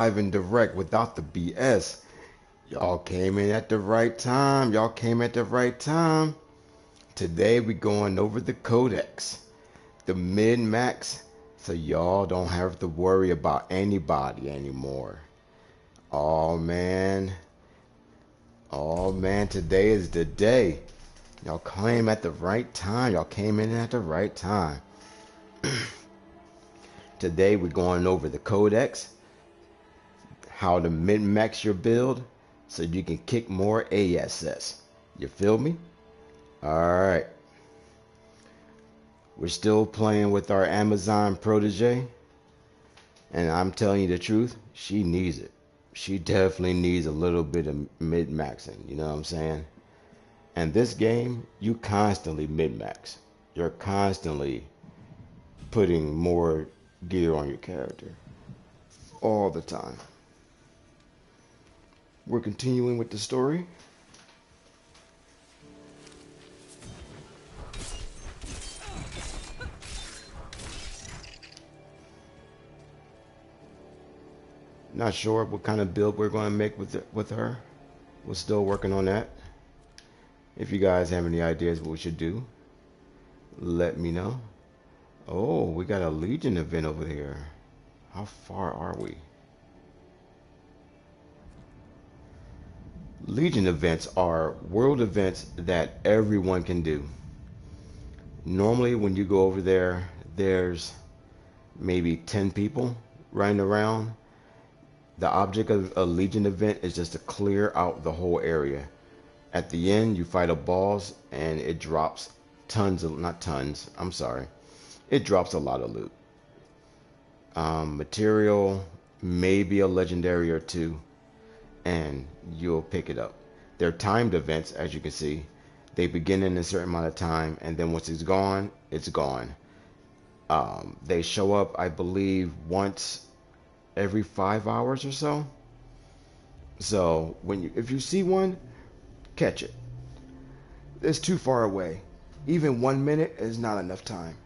live and direct without the BS. Y'all came in at the right time. Y'all came at the right time. Today we going over the Codex, the Mid Max, so y'all don't have to worry about anybody anymore. Oh man, oh man, today is the day. Y'all came at the right time. Y'all came in at the right time. Today we're going over the Codex, how to min-max your build so you can kick more ASS. You feel me? Alright. We're still playing with our Amazon protege. And I'm telling you the truth, she needs it. She definitely needs a little bit of mid-maxing. You know what I'm saying? And this game, you constantly mid-max. You're constantly putting more gear on your character. All the time. We're continuing with the story. Not sure what kind of build we're going to make with her. We're still working on that. If you guys have any ideas what we should do, let me know. Oh, we got a Legion event over here. How far are we? Legion events are world events that everyone can do. Normally when you go over there, there's maybe 10 people running around. The object of a Legion event is just to clear out the whole area. At the end, you fight a boss and it drops tons of, not tons, I'm sorry. It drops a lot of loot. Material, maybe a legendary or two, and you'll pick it up. They're timed events, as you can see. They begin in a certain amount of time, and then once it's gone, it's gone. They show up, I believe, once every 5 hours or so. So if you see one, catch it. It's too far away. Even 1 minute is not enough time.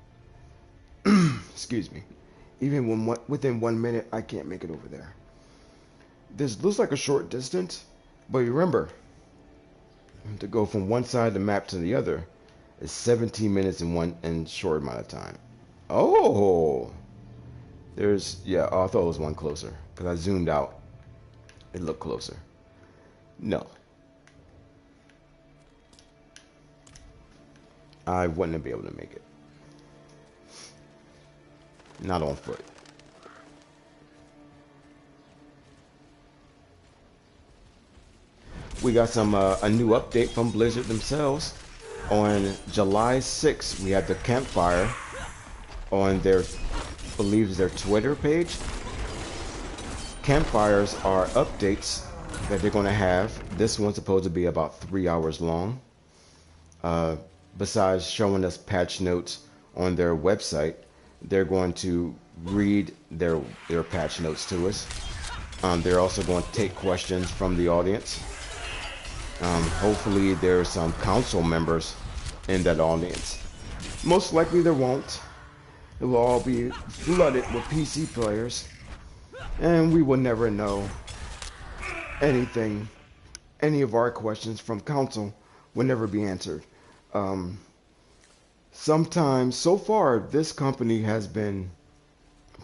Excuse me. Even within 1 minute, I can't make it over there. This looks like a short distance, but remember, to go from one side of the map to the other is 17 minutes in short amount of time. Oh, yeah, oh, I thought it was one closer because I zoomed out. It looked closer. No. I wouldn't be able to make it. Not on foot. We got a new update from Blizzard themselves. On July 6th, we had the campfire on their, believes their Twitter page. Campfires are updates that they're going to have. This one's supposed to be about 3 hours long. Besides showing us patch notes on their website, they're going to read their patch notes to us. They're also going to take questions from the audience. Hopefully there are some council members in that audience. Most likely there won't. It will all be flooded with PC players. And we will never know anything. Any of our questions from council will never be answered. Sometimes, so far, this company has been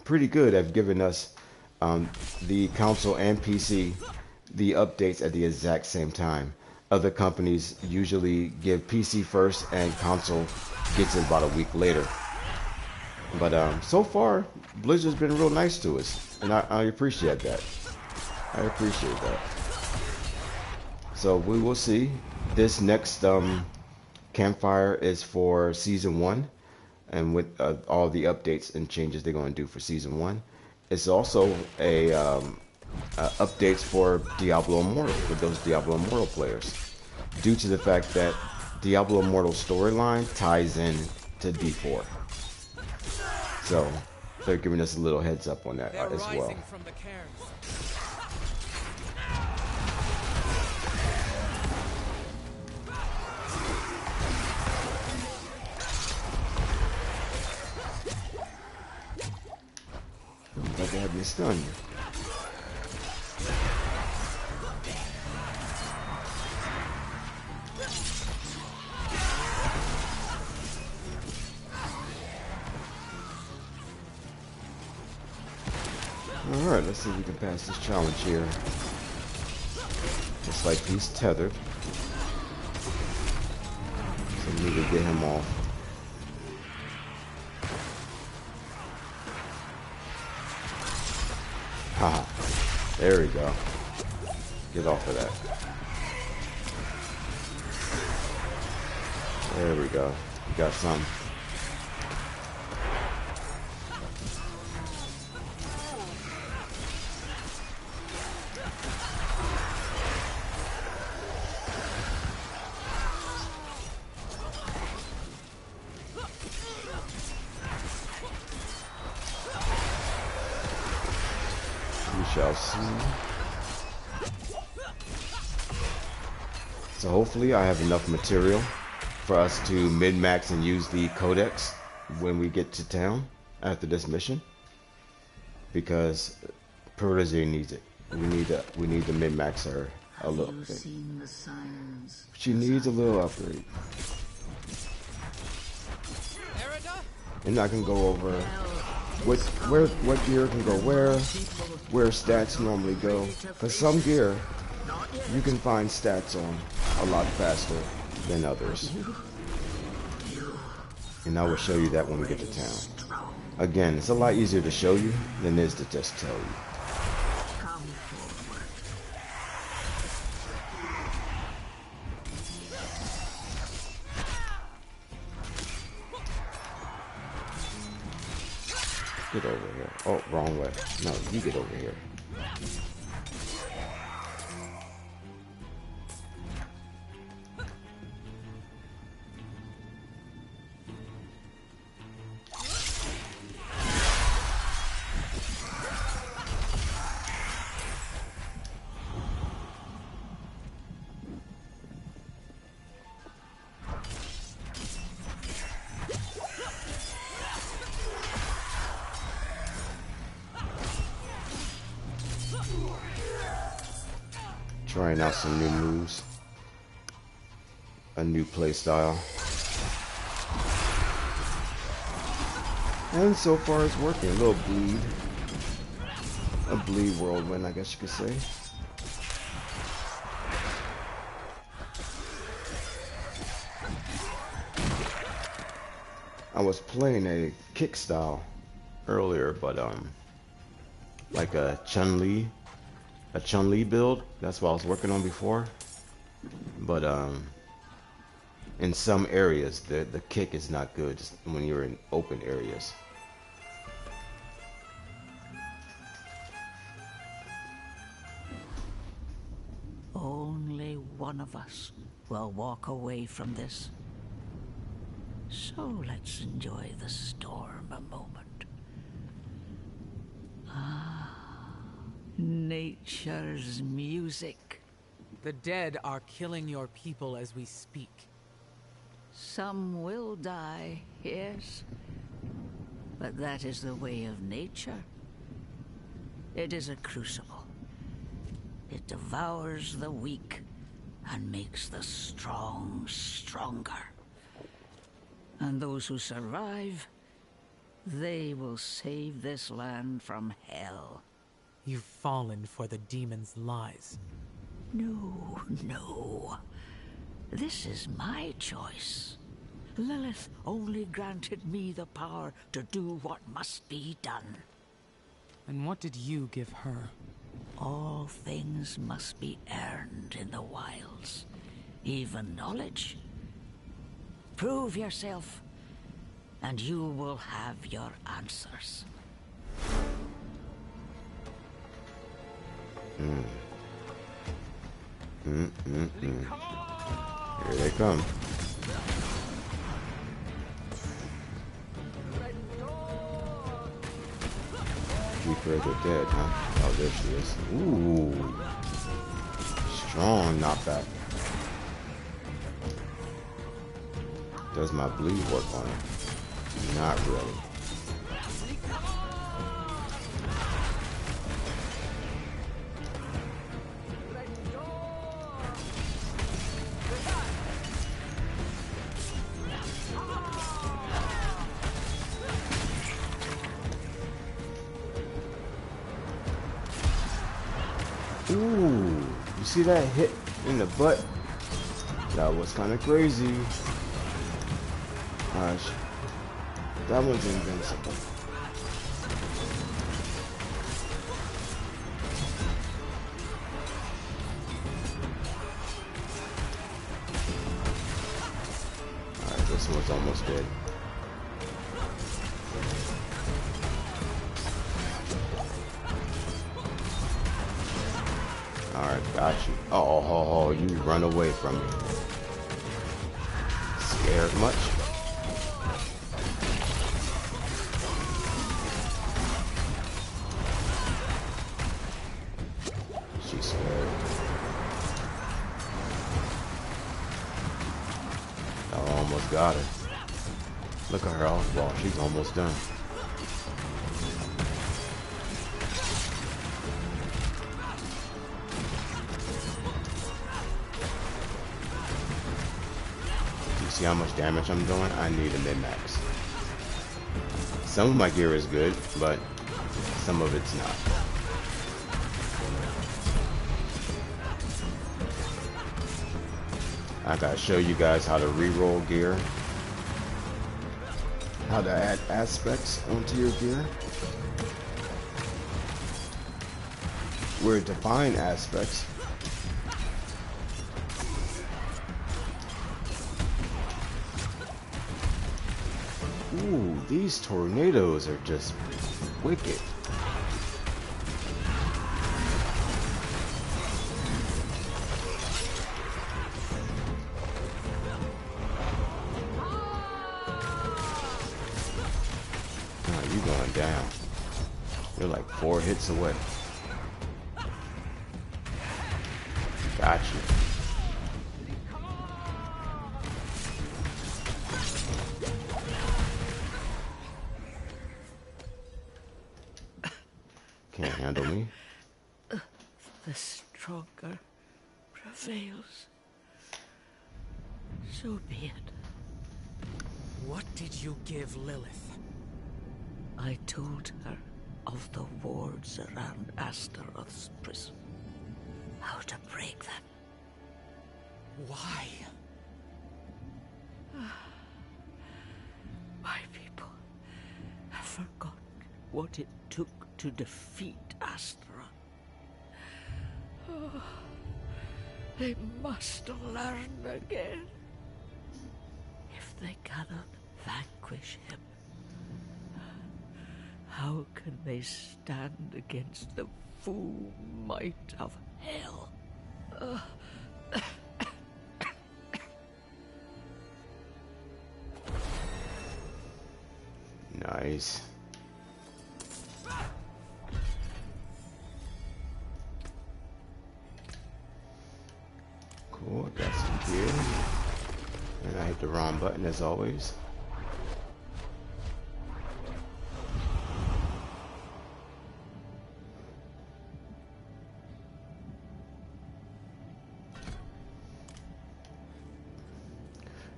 pretty good at giving us the console and PC the updates at the exact same time. Other companies usually give PC first and console gets it about a week later. But so far, Blizzard's been real nice to us, and I appreciate that. I appreciate that. So we will see. This next campfire is for Season 1, and with all the updates and changes they're going to do for Season 1. It's also updates for Diablo Immortal, for those Diablo Immortal players, due to the fact that Diablo Immortal storyline ties in to D4. So they're giving us a little heads up on that as well. Like they have me stunned. Alright, let's see if we can pass this challenge here. Looks like he's tethered. So we need to get him off. Haha. There we go. Get off of that. There we go. We got some. We shall see. So hopefully I have enough material for us to min-max and use the Codex when we get to town after this mission, because Protege needs it. We need to min-max her a little bit. She needs a little upgrade. And I can go over what gear can go where stats normally go. Because some gear you can find stats on a lot faster than others. And I will show you that when we get to town. Again, it's a lot easier to show you than it is to just tell you. Get over here. Oh, wrong way. No, you get over here. Trying out some new moves, a new play style, and so far it's working. A little bleed whirlwind, I guess you could say. I was playing a kick style earlier, but like a Chun-Li build. That's what I was working on before. But in some areas the kick is not good, just when you're in open areas. Only one of us will walk away from this. So let's enjoy the storm a moment. Nature's music. The dead are killing your people as we speak. Some will die, yes. But that is the way of nature. It is a crucible. It devours the weak and makes the strong stronger. And those who survive, they will save this land from hell. You've fallen for the demon's lies. No, no. This is my choice. Lilith only granted me the power to do what must be done. And what did you give her? All things must be earned in the wilds, even knowledge. Prove yourself, and you will have your answers. Here they come. Keeper of the dead, huh? Oh, there she is. Ooh. Strong knockback. Does my bleed work on it? Not really. Ooh, you see that hit in the butt? That was kind of crazy. Gosh, that one's invincible. Alright, this one's almost dead. Alright, got you. Oh, you run away from me. Scared much? She's scared. I almost got her. Look at her off ball. She's almost done. See how much damage I'm doing? I need a min-max. Some of my gear is good, but some of it's not. I gotta show you guys how to re-roll gear, how to add aspects onto your gear, where to find aspects. Ooh, these tornadoes are just wicked. Oh, you going down. You're like 4 hits away. Got you. Can't handle me. The stronger prevails. So be it. What did you give Lilith? I told her of the wards around Astaroth's prison. How to break them. Why? My people have forgotten what it took to defeat Astaroth. Oh, they must learn again. If they cannot vanquish him, how can they stand against the full might of hell? Nice. Cool, got some gear. And I hit the wrong button as always.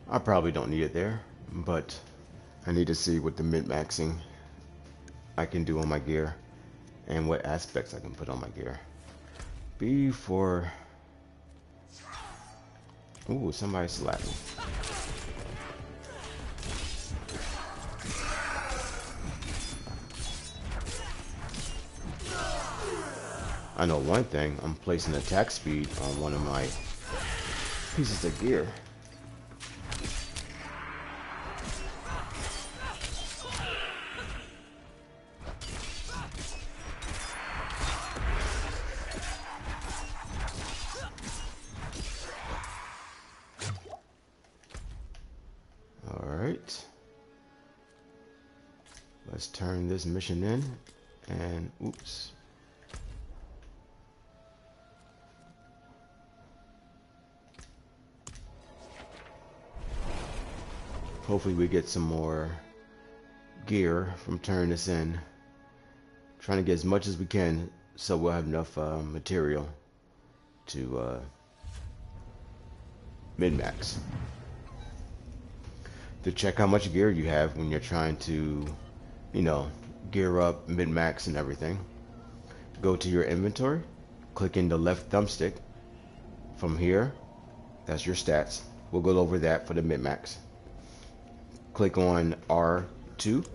I probably don't need it there, but I need to see what the min-maxing I can do on my gear and what aspects I can put on my gear. Before... Ooh, somebody slapped me. I know one thing, I'm placing attack speed on one of my pieces of gear. Alright. Let's turn this mission in and oops. Hopefully we get some more gear from turning this in. Trying to get as much as we can so we'll have enough material to min-max. To check how much gear you have when you're trying to, you know, gear up, min-max and everything. Go to your inventory clicking the left thumbstick from here. That's your stats. We'll go over that for the min-max. Click on R2,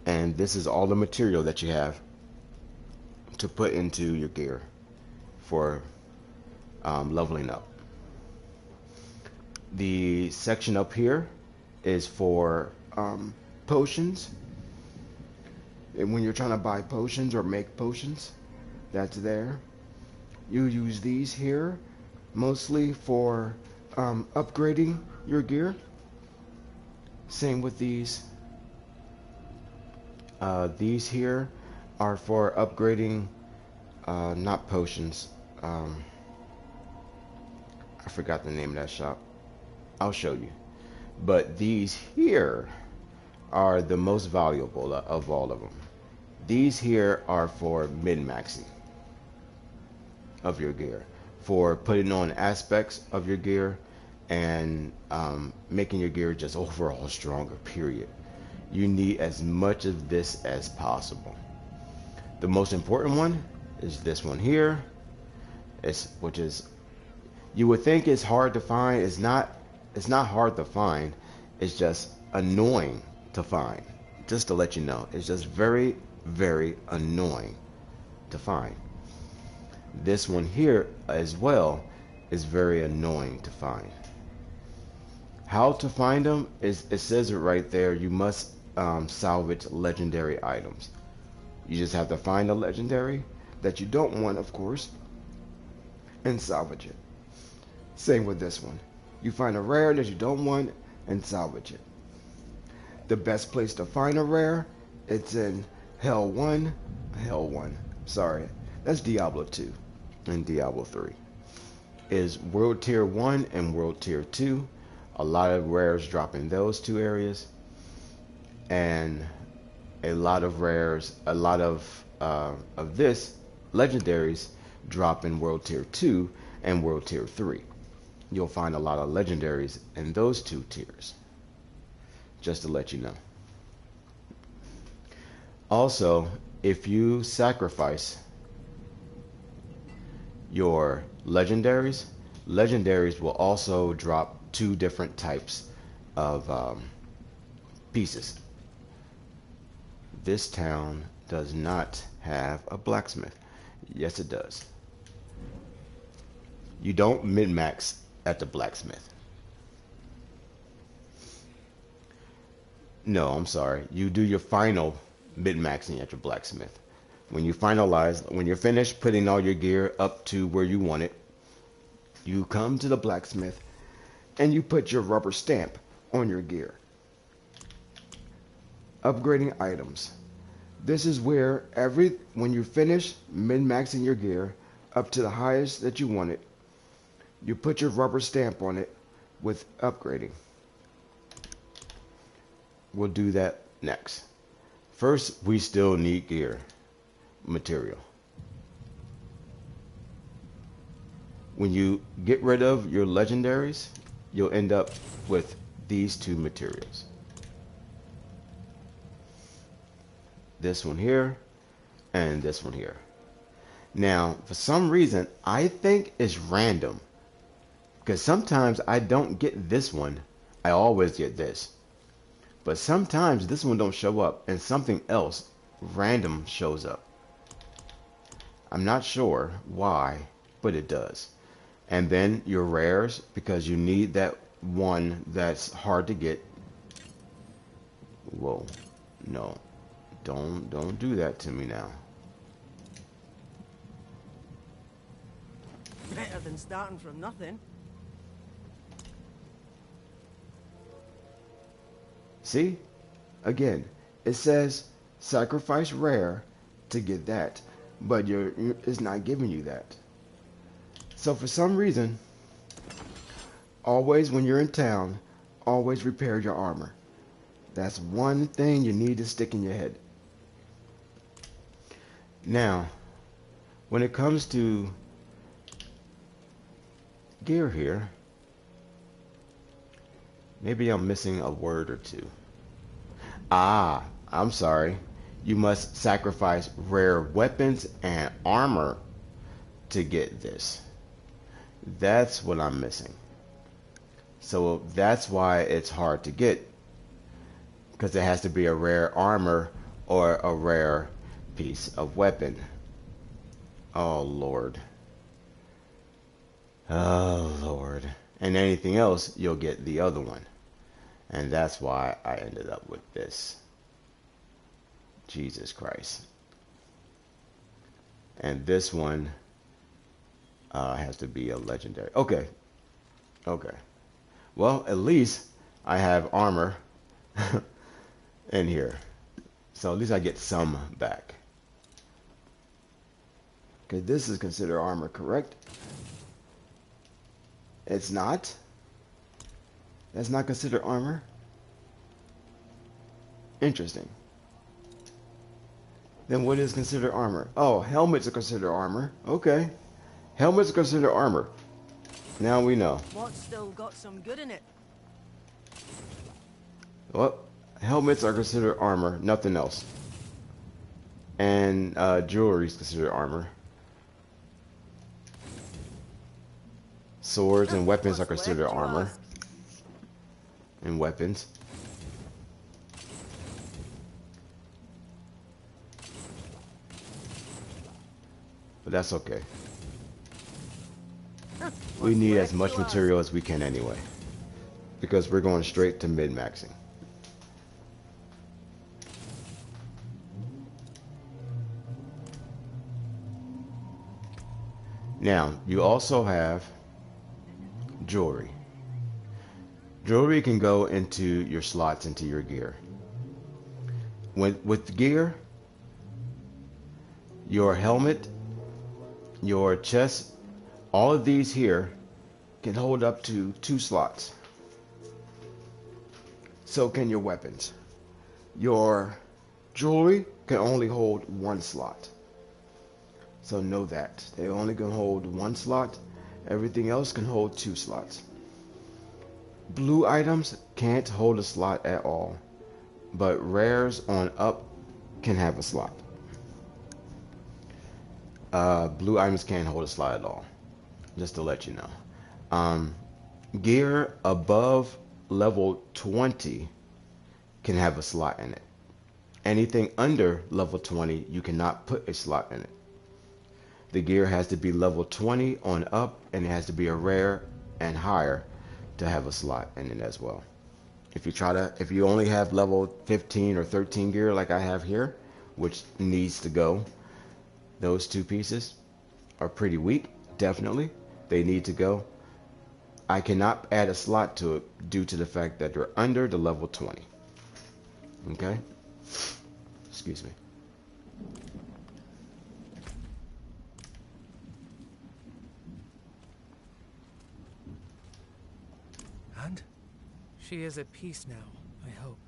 and this is all the material that you have to put into your gear for leveling up. The section up here is for potions, and when you're trying to buy potions or make potions, that's there. You use these here mostly for upgrading your gear. Same with these. These here are for upgrading, not potions. I forgot the name of that shop. I'll show you. But these here are the most valuable of all of them. These here are for min-maxing of your gear, for putting on aspects of your gear and making your gear just overall stronger, period. You need as much of this as possible. The most important one is this one here, which is, you would think it's hard to find. It's not hard to find. It's just annoying to find. Just to let you know, it's just very, very annoying to find. This one here as well is very annoying to find. How to find them is, it says it right there. You must salvage legendary items. You just have to find a legendary that you don't want, of course, and salvage it. Same with this one. You find a rare that you don't want and salvage it. The best place to find a rare, it's in Hell 1, sorry, that's Diablo 2 and Diablo 3. Is World Tier 1 and World Tier 2. A lot of rares drop in those two areas. And a lot of rares, a lot of this, legendaries, drop in World Tier 2 and World Tier 3. You'll find a lot of legendaries in those two tiers. Just to let you know. Also, if you sacrifice your legendaries, legendaries will also drop 2 different types of pieces. This town does not have a blacksmith. Yes, it does. You don't min-max at the blacksmith. No, I'm sorry. You do your final min-maxing at your blacksmith. When you finalize, when you're finished putting all your gear up to where you want it, you come to the blacksmith and you put your rubber stamp on your gear. Upgrading items. This is where when you finish min-maxing your gear up to the highest that you want it, you put your rubber stamp on it with upgrading. We'll do that next. First, we still need gear material. When you get rid of your legendaries, you'll end up with these 2 materials. This one here and this one here. Now, for some reason, I think it's random, because sometimes I don't get this one. I always get this. But sometimes this one don't show up and something else random shows up. I'm not sure why, but it does. And then your rares, because you need that one that's hard to get. Whoa, no, don't do that to me now. Better than starting from nothing. See, again, it says sacrifice rare to get that, but it's not giving you that. So for some reason, always when you're in town, always repair your armor. That's one thing you need to stick in your head. Now, when it comes to gear here, maybe I'm missing a word or 2. I'm sorry. You must sacrifice rare weapons and armor to get this. That's what I'm missing. So that's why it's hard to get, because it has to be a rare armor or a rare piece of weapon. Oh Lord. Oh Lord. And anything else, you'll get the other one. And that's why I ended up with this. Jesus Christ. And this one has to be a legendary. Okay. Okay. Well, at least I have armor in here. So at least I get some back. Okay, this is considered armor, correct? It's not? That's not considered armor? Interesting. Then what is considered armor? Oh, helmets are considered armor. Okay. Helmets are considered armor. Now we know. What's still got some good in it? Well, helmets are considered armor, nothing else. And jewelry is considered armor. Swords and weapons are What's considered left to armor. ask? And weapons. But that's okay. We What's need left as much to ask? material as we can anyway. Because we're going straight to mid-maxing. Now, you also have jewelry. Jewelry can go into your slots, into your gear. With gear, your helmet, your chest, all of these here can hold up to 2 slots. So can your weapons. Your jewelry can only hold 1 slot. So know that. They only can hold 1 slot. Everything else can hold 2 slots. Blue items can't hold a slot at all. But rares on up can have a slot. Blue items can't hold a slot at all. Just to let you know. Gear above level 20 can have a slot in it. Anything under level 20, you cannot put a slot in it. The gear has to be level 20 on up, and it has to be a rare and higher to have a slot in it as well. If you only have level 15 or 13 gear like I have here, which needs to go, those 2 pieces are pretty weak, definitely. They need to go. I cannot add a slot to it due to the fact that they're under the level 20. Okay? Excuse me. And? She is at peace now, I hope.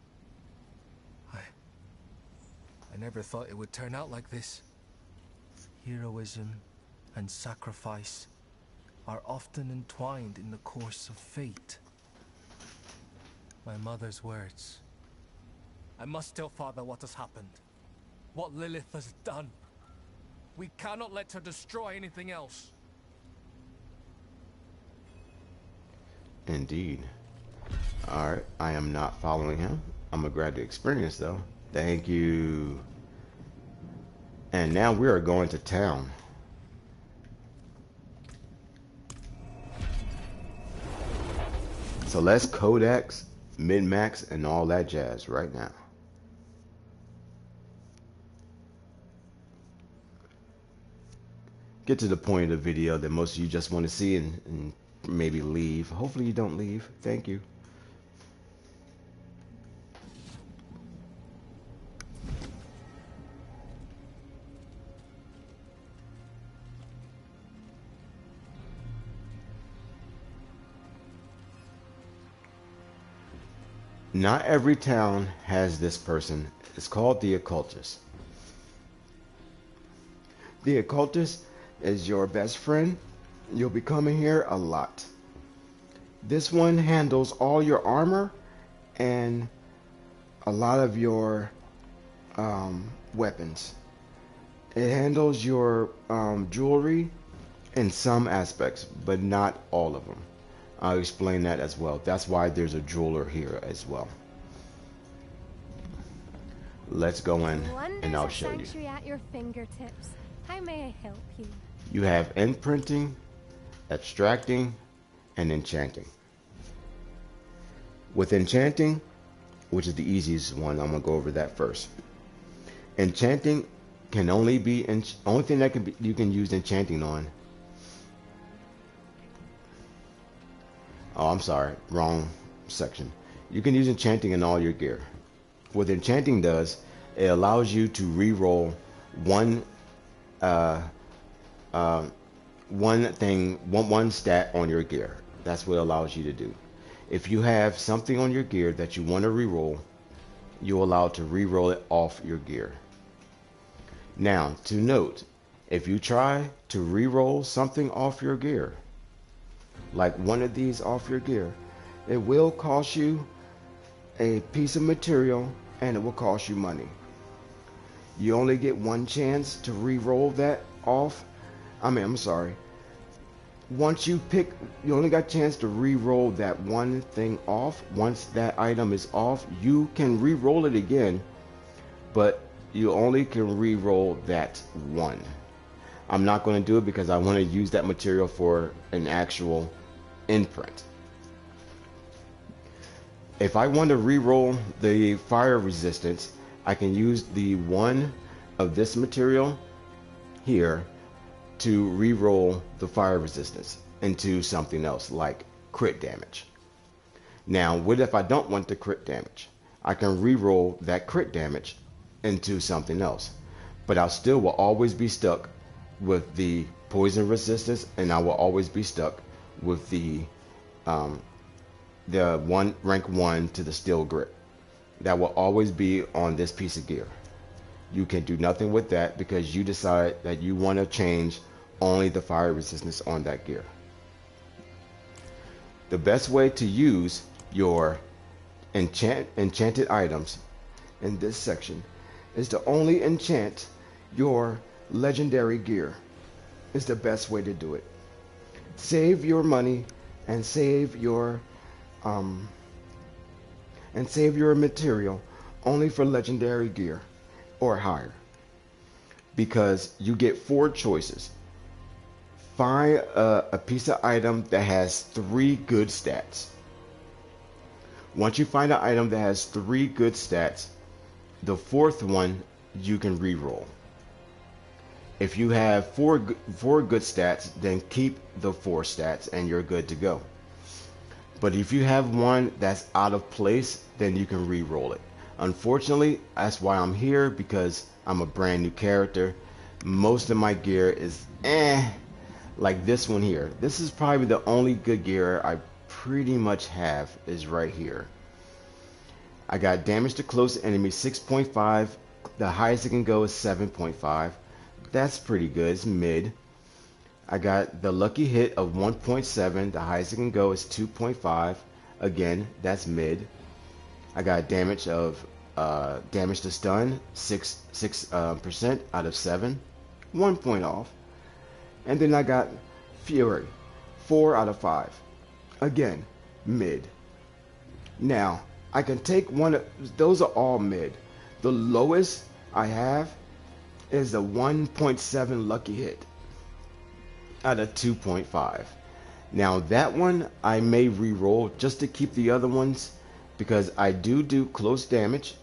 I never thought it would turn out like this. Heroism and sacrifice are often entwined in the course of fate. My mother's words. I must tell Father what has happened. What Lilith has done. We cannot let her destroy anything else. Indeed. Alright, I am not following him. I'm gonna grab the experience though. Thank you. And now we are going to town. So let's Codex, Med Max, and all that jazz right now. Get to the point of the video that most of you just want to see and maybe leave. Hopefully you don't leave. Thank you. Not every town has this person. It's called the occultist. The occultist is your best friend. You'll be coming here a lot. This one handles all your armor and a lot of your weapons. It handles your jewelry in some aspects, but not all of them. I'll explain that as well. That's why there's a jeweler here as well. Let's go in and I'll show you. Sanctuary at your fingertips. How may I help you? You have imprinting, abstracting, and enchanting. With enchanting, which is the easiest one, I'm gonna go over that first. Enchanting can only be only thing that you can use enchanting on. Oh, I'm sorry, wrong section. You can use enchanting in all your gear. What enchanting does, it allows you to re-roll one stat on your gear. That's what it allows you to do. If you have something on your gear that you want to re-roll, you're allowed to re-roll it off your gear. Now, to note, if you try to re-roll something off your gear, like one of these off your gear, it will cost you a piece of material and it will cost you money. You only get one chance to re-roll that off. I'm sorry. Once you pick, you only got a chance to re-roll that one thing off. Once that item is off, you can re-roll it again, but you only can re-roll that one. I'm not going to do it because I want to use that material for an actual imprint. If I want to re-roll the fire resistance, I can use the one of this material here to re-roll the fire resistance into something else like crit damage. Now, what if I don't want the crit damage? I can re-roll that crit damage into something else, but I still will always be stuck with the poison resistance, and I will always be stuck with the rank 1 to the steel grip. That will always be on this piece of gear. You can do nothing with that because you decide that you want to change only the fire resistance on that gear. The best way to use your enchanted items in this section is to only enchant your legendary gear. Is the best way to do it. Save your money and save your material only for legendary gear or higher, because you get 4 choices. Find a piece of item that has 3 good stats. Once you find an item that has 3 good stats, the 4th one you can re-roll. If you have four good stats, then keep the 4 stats and you're good to go. But if you have one that's out of place, then you can re-roll it. Unfortunately, that's why I'm here, because I'm a brand new character. Most of my gear is like this one here. This is probably the only good gear I pretty much have is right here. I got damage to close enemy 6.5. The highest it can go is 7.5. That's pretty good. It's mid. I got the lucky hit of 1.7. The highest it can go is 2.5. Again, that's mid. I got damage of damage to stun 6% out of 7, 1 point off. And then I got fury 4 out of 5. Again, mid. Now I can take one of those, are all mid. The lowest I have is a 1.7 lucky hit out of 2.5. Now that one I may re-roll just to keep the other ones, because I do close damage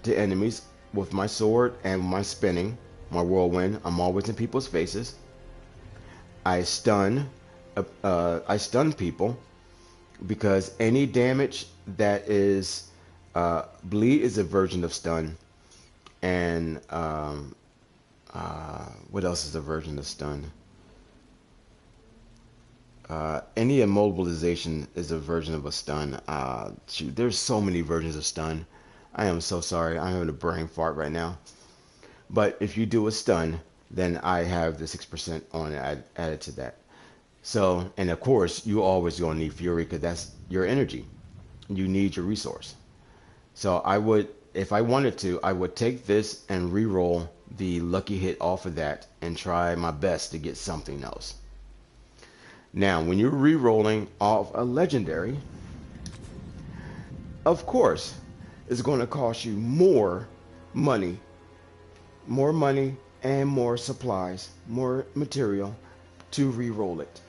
to enemies with my sword and my spinning, my whirlwind. I'm always in people's faces. I stun people, because any damage that is bleed is a version of stun, and what else is a version of stun? Any immobilization is a version of a stun. Shoot, there's so many versions of stun. I am so sorry. I'm having a brain fart right now. But if you do a stun, then I have the 6% on it added to that. So, and of course, you always gonna need fury, because that's your energy. You need your resource. So I would, if I wanted to, I would take this and re-roll the lucky hit off of that and try my best to get something else. Now, when you're re-rolling off a legendary, of course, it's going to cost you money, more money and more supplies, more material to re-roll it.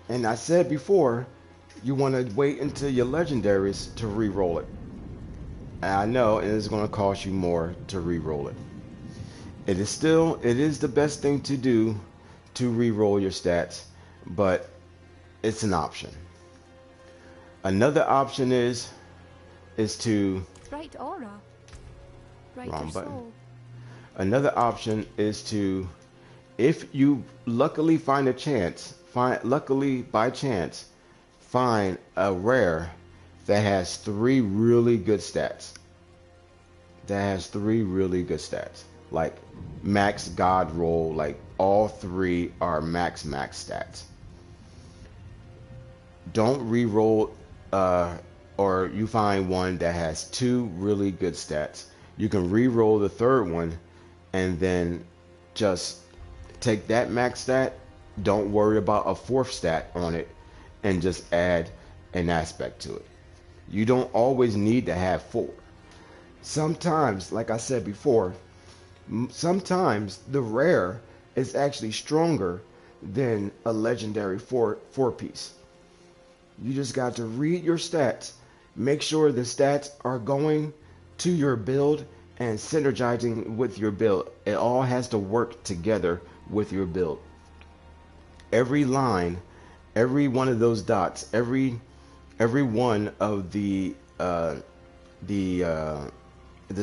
And I said before, you want to wait until your legendaries to re-roll it. And I know it is going to cost you more to re-roll it. It is the best thing to do to re-roll your stats, but it's an option. Another option is to Bright aura. Brighter wrong button. soul. Another option is to, if you luckily find a chance, luckily by chance, find a rare that has 3 really good stats. Like max god roll, like all 3 are max stats. Don't re-roll, or you find one that has 2 really good stats. You can re-roll the third one and then just take that max stat. Don't worry about a 4th stat on it and just add an aspect to it. You don't always need to have 4. Sometimes, like I said before, sometimes the rare is actually stronger than a legendary 4 piece. You just got to read your stats. Make sure the stats are going to your build and synergizing with your build. It all has to work together with your build. Every line, every one of those dots, every one of the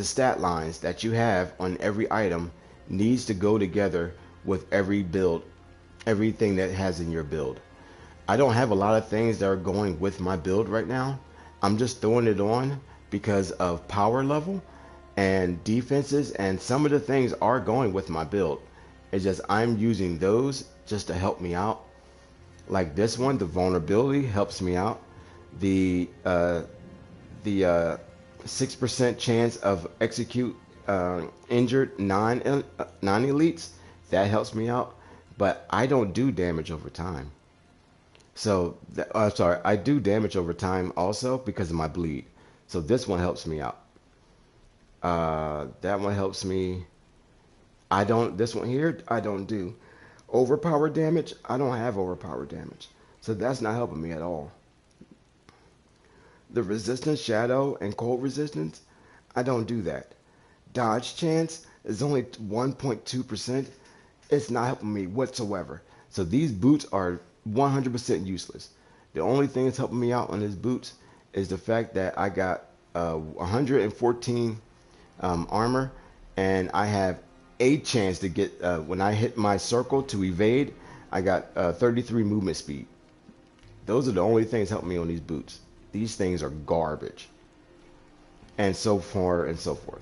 stat lines that you have on every item needs to go together with every build, everything that has in your build. I don't have a lot of things that are going with my build right now. I'm just throwing it on because of power level and defenses, and some of the things are going with my build. It's just I'm using those just to help me out. Like this one, the vulnerability helps me out. The 6% chance of execute injured non-elites, that helps me out. But I don't do damage over time. So, I do damage over time also because of my bleed. So this one helps me out. That one helps me. This one here, I don't do. Overpower damage, I don't have overpower damage. So that's not helping me at all. The resistance, shadow, and cold resistance, I don't do that. Dodge chance is only 1.2%. It's not helping me whatsoever. So these boots are 100% useless. The only thing that's helping me out on these boots is the fact that I got 114 armor, and I have a chance to get, when I hit my circle to evade, I got 33 movement speed. Those are the only things helping me on these boots. These things are garbage. And so far and so forth.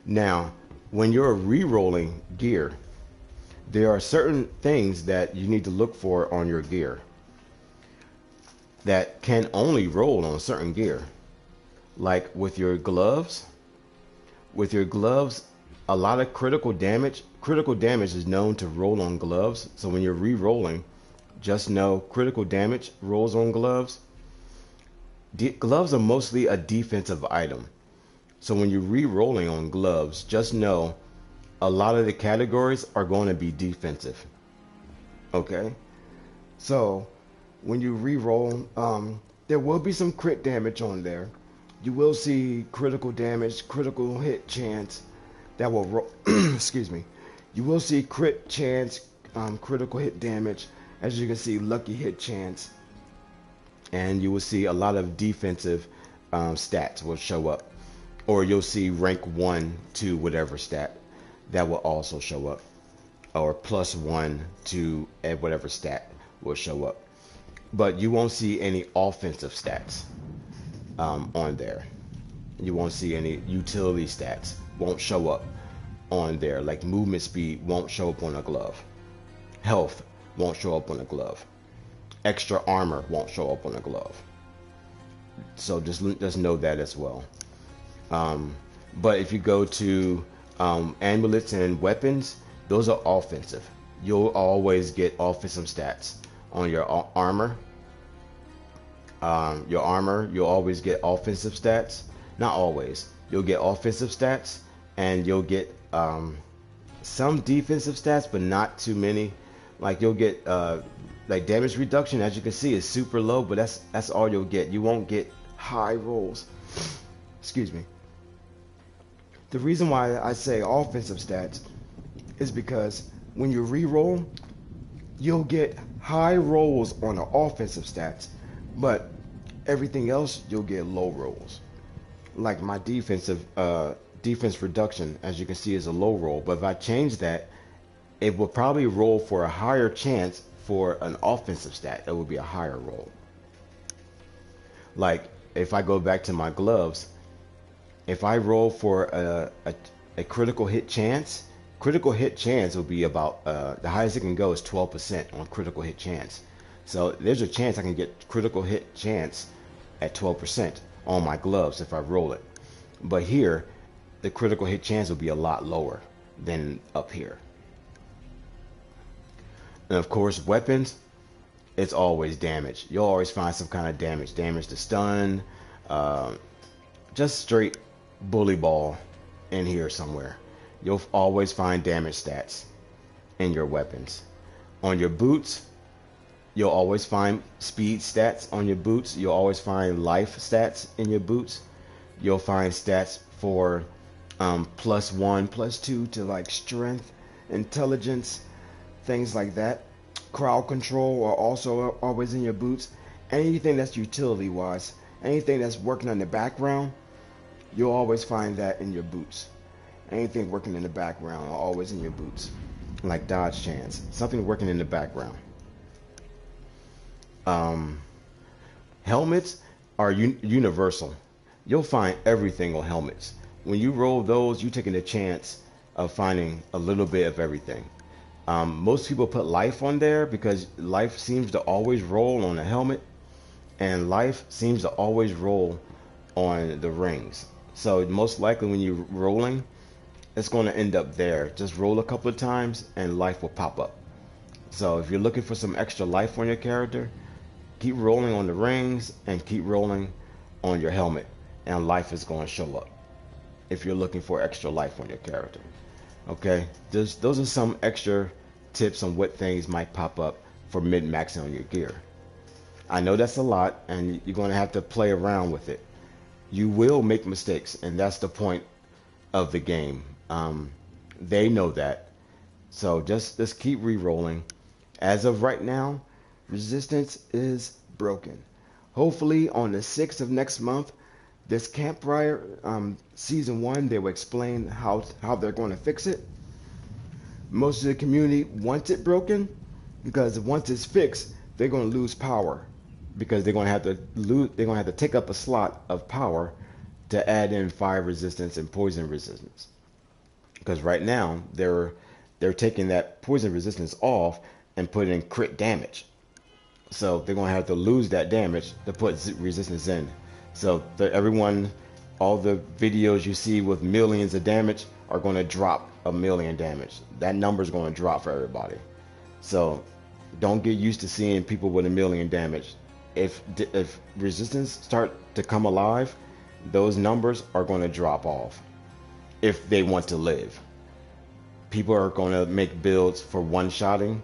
Now, when you're re-rolling gear, there are certain things that you need to look for on your gear that can only roll on certain gear. Like with your gloves. With your gloves, a lot of critical damage is known to roll on gloves. So when you're re-rolling, just know critical damage rolls on gloves. Gloves are mostly a defensive item. So when you're re-rolling on gloves, just know a lot of the categories are going to be defensive. Okay? So when you re-roll, there will be some crit damage on there. You will see critical damage, critical hit chance that will roll. Excuse me. You will see crit chance, critical hit damage. As you can see, lucky hit chance. And you will see a lot of defensive stats will show up. Or you'll see rank 1 to whatever stat that will also show up. Or +1 to whatever stat will show up. But you won't see any offensive stats on there. You won't see any utility stats. Won't show up on there. Like movement speed won't show up on a glove. Health won't show up on a glove. Extra armor won't show up on a glove. So just know that as well. But if you go to amulets and weapons, those are offensive. you'll always get offensive stats on your armor. Your armor, you'll always get offensive stats. Not always. You'll get offensive stats, and you'll get some defensive stats, but not too many. Like you'll get like damage reduction, as you can see, is super low, but that's all you'll get. You won't get high rolls. Excuse me. The reason why I say offensive stats is because when you re-roll, you'll get high rolls on the offensive stats, but everything else you'll get low rolls. Like my defense reduction, as you can see, is a low roll, but if I change that, it will probably roll for a higher chance for an offensive stat. It will be a higher roll. Like if I go back to my gloves, if I roll for a critical hit chance will be about the highest it can go is 12% on critical hit chance. So there's a chance I can get critical hit chance at 12% on my gloves if I roll it. But here, the critical hit chance will be a lot lower than up here. And of course, weapons, it's always damage. You'll always find some kind of damage. Damage to stun, just straight bully ball in here somewhere. You'll always find damage stats in your weapons. On your boots, you'll always find speed stats on your boots. You'll always find life stats in your boots. You'll find stats for +1, +2 to like strength, intelligence, things like that. Crowd control are also always in your boots. Anything that's utility wise, anything that's working in the background, you'll always find that in your boots. Anything working in the background are always in your boots. Like dodge chance, something working in the background. Helmets are universal. You'll find everything on helmets. When you roll those, you're taking a chance of finding a little bit of everything. Most people put life on there because life seems to always roll on a helmet, and life seems to always roll on the rings. So most likely when you're rolling, it's going to end up there. Just roll a couple of times and life will pop up. So if you're looking for some extra life on your character, keep rolling on the rings and keep rolling on your helmet, and life is going to show up if you're looking for extra life on your character. Okay, those are some extra tips on what things might pop up for min-maxing on your gear. I know that's a lot, and you're going to have to play around with it. You will make mistakes, and that's the point of the game. They know that. So just keep re-rolling. As of right now, resistance is broken. Hopefully on the 6th of next month, this Campfire season 1, they will explain how they're going to fix it. Most of the community wants it broken because once it's fixed, they're going to lose power because they're going to have to take up a slot of power to add in fire resistance and poison resistance. Because right now they're taking that poison resistance off and putting in crit damage. So they're going to have to lose that damage to put resistance in. So everyone, all the videos you see with millions of damage are going to drop a million damage. That number is going to drop for everybody. So don't get used to seeing people with a million damage. If resistance start to come alive, those numbers are going to drop off if they want to live. People are going to make builds for one-shotting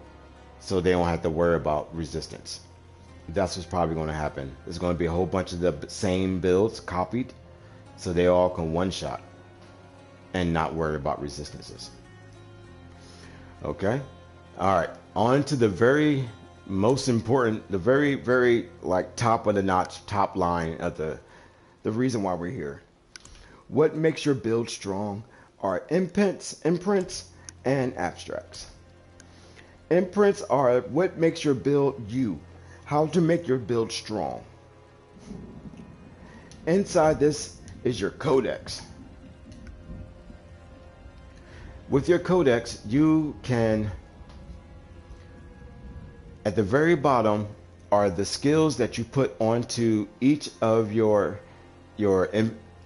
so they don't have to worry about resistance. That's what's probably going to happen. There's going to be a whole bunch of the same builds copied so they all can one-shot and not worry about resistances. Okay? Alright, on to the very most important, the very, very like top of the notch, top line of the reason why we're here. What makes your build strong are imprints, and abstracts. Imprints are what makes your build you, how to make your build strong. Inside this is your codex. With your codex, you can, at the very bottom are the skills that you put onto each of your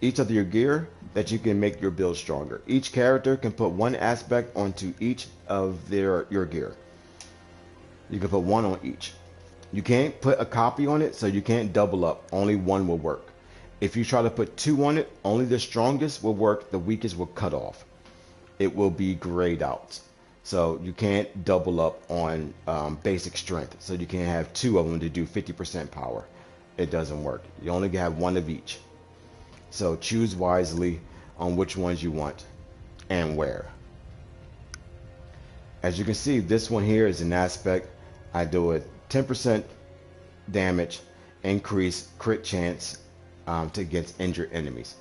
each of your gear that you can make your build stronger. Each character can put one aspect onto each of your gear. You can put one on each. You can't put a copy on it, so you can't double up. Only one will work. If you try to put two on it, only the strongest will work. The weakest will cut off. It will be grayed out. So you can't double up on basic strength. So you can't have two of them to do 50% power. It doesn't work. You only have one of each. So choose wisely on which ones you want and where. As you can see, this one here is an aspect. I do a 10% damage, increase crit chance to against injured enemies.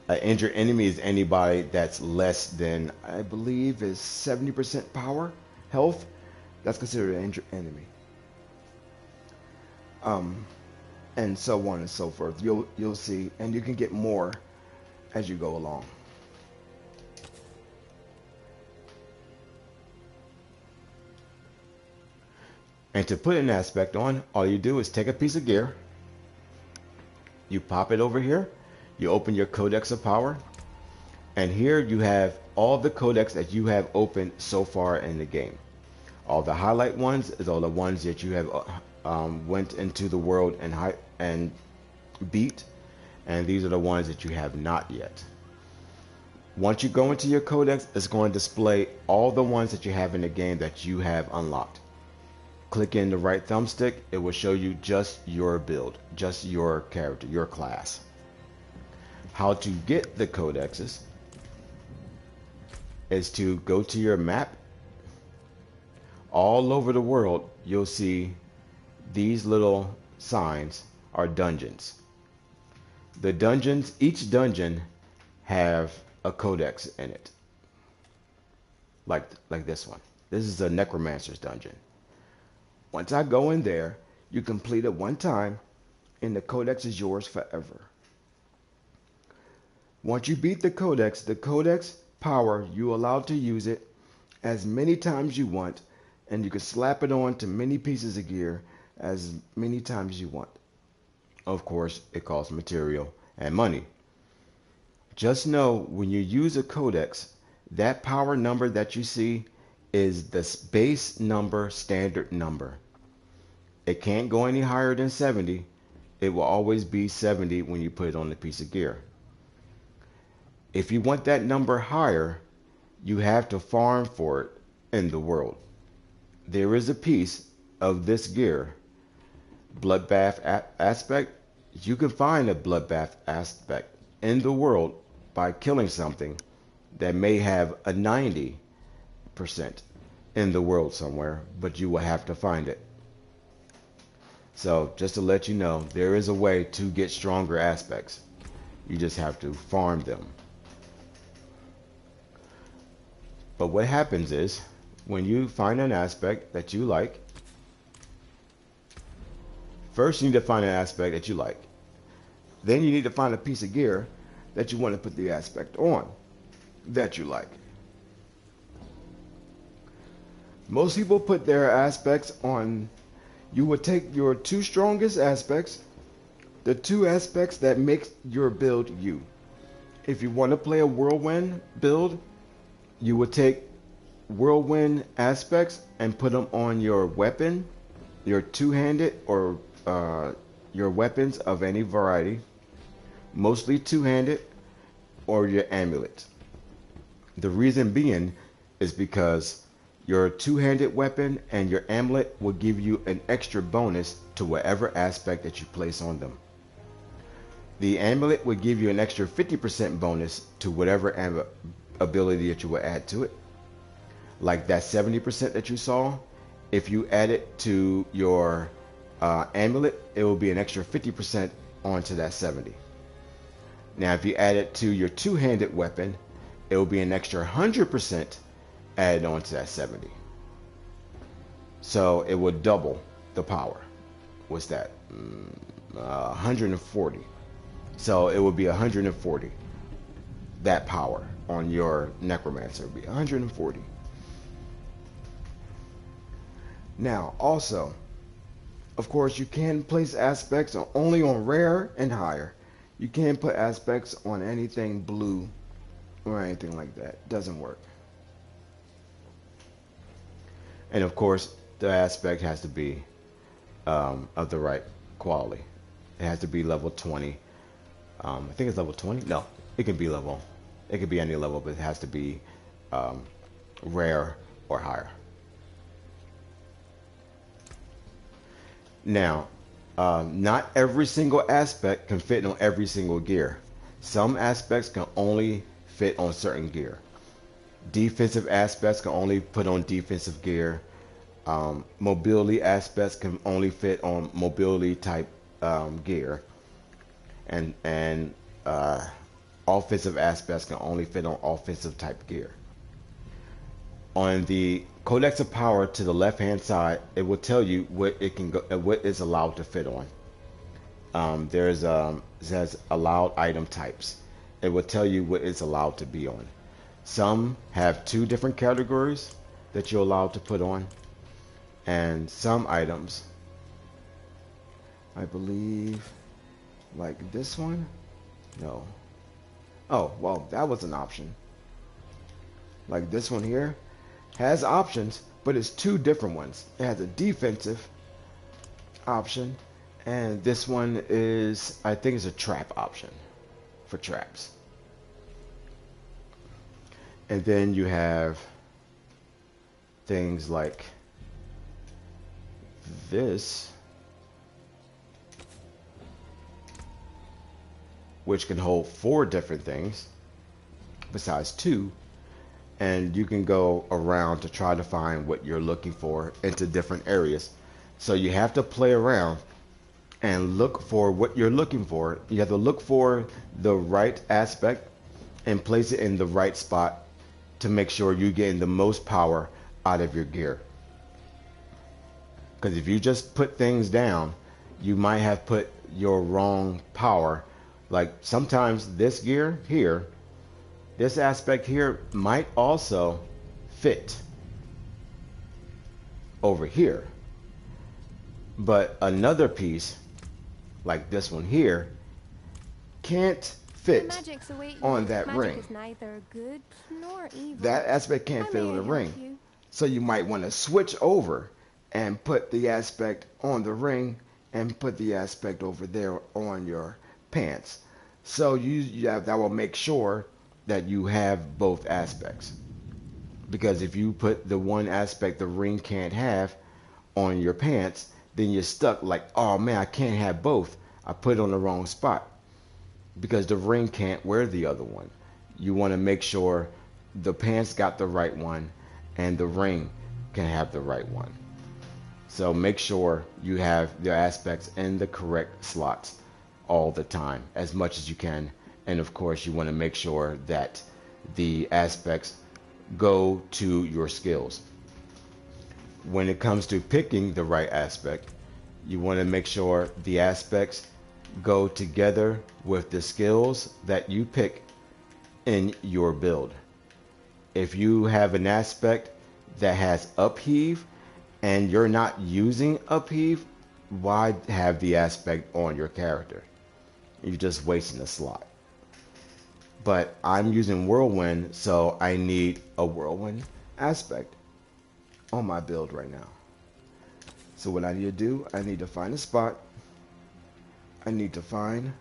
An injured enemy is anybody that's less than, I believe, is 70% power, health. That's considered an injured enemy. And so on and so forth. You'll see, and you can get more as you go along. And to put an aspect on, all you do is take a piece of gear, you pop it over here, you open your Codex of Power, and here you have all the codex that you have opened so far in the game. All the highlight ones is all the ones that you have went into the world and beat, and these are the ones that you have not yet. Once you go into your codex, it's going to display all the ones that you have in the game that you have unlocked. Click in the right thumbstick, it will show you just your build, just your character, your class. How to get the codexes is to go to your map. All over the world, you'll see these little signs are dungeons. The dungeons, each dungeon have a codex in it. Like this one. This is a necromancer's dungeon. Once I go in there, you complete it one time, and the codex is yours forever. Once you beat the codex power, you're allowed to use it as many times you want, and you can slap it on to many pieces of gear as many times you want. Of course, it costs material and money. Just know when you use a codex, that power number that you see is the base number, standard number. It can't go any higher than 70. It will always be 70 when you put it on the piece of gear. If you want that number higher, you have to farm for it in the world. There is a piece of this gear, bloodbath aspect. You can find a bloodbath aspect in the world by killing something that may have a 90% in the world somewhere, but you will have to find it. So just to let you know, there is a way to get stronger aspects. You just have to farm them. But what happens is, when you find an aspect that you like, first you need to find an aspect that you like. Then you need to find a piece of gear that you want to put the aspect on that you like. Most people put their aspects on. You would take your two strongest aspects, the two aspects that make your build you. If you want to play a whirlwind build, you would take whirlwind aspects and put them on your weapon, your two-handed or your weapons of any variety, mostly two-handed, or your amulet. The reason being is because your two-handed weapon and your amulet will give you an extra bonus to whatever aspect that you place on them. The amulet will give you an extra 50% bonus to whatever ability that you will add to it. Like that 70% that you saw, if you add it to your amulet, it will be an extra 50% onto that 70. Now, if you add it to your two-handed weapon, it will be an extra 100% added on to that 70. So it would double the power. What's that? 140. So it would be 140. That power on your necromancer would be 140. Now, also, of course, you can place aspects only on rare and higher. You can't put aspects on anything blue or anything like that. Doesn't work. And of course, the aspect has to be of the right quality. It has to be level 20. I think it's level 20. No, it can be level. It could be any level, but it has to be rare or higher. Now, not every single aspect can fit on every single gear. Some aspects can only fit on certain gear. Defensive aspects can only put on defensive gear. Mobility aspects can only fit on mobility type gear, and offensive aspects can only fit on offensive type gear. On the Codex of Power to the left hand side, it will tell you what it can go, what is allowed to fit on. It says allowed item types. It will tell you what is allowed to be on. Some have 2 different categories that you're allowed to put on, and some items, I believe, like this one, no. Oh, well, that was an option. Like this one here has options, but it's 2 different ones. It has a defensive option, and this one is, I think, it's a trap option for traps. And then you have things like this, which can hold 4 different things besides 2, and you can go around to try to find what you're looking for into different areas. So you have to play around and look for what you're looking for. You have to look for the right aspect and place it in the right spot to make sure you're getting the most power out of your gear. Because if you just put things down, you might have put your wrong power. Like sometimes this gear here, this aspect here might also fit over here. But another piece, like this one here, can't fit on that ring. Is neither good nor evil. That aspect can't fit on the ring. You. So you might want to switch over and put the aspect on the ring and put the aspect over there on your pants. So that will make sure that you have both aspects. Because if you put the one aspect the ring can't have on your pants, then you're stuck like, oh man, I can't have both. I put it on the wrong spot. Because the ring can't wear the other one. You want to make sure the pants got the right one and the ring can have the right one. So make sure you have your aspects in the correct slots all the time, as much as you can. And of course, you want to make sure that the aspects go to your skills. When it comes to picking the right aspect, you want to make sure the aspects go together with the skills that you pick in your build. If you have an aspect that has upheave and you're not using upheave, why have the aspect on your character? You're just wasting a slot. But I'm using whirlwind, so I need a whirlwind aspect on my build right now. So what I need to do, I need to find a spot. I need to find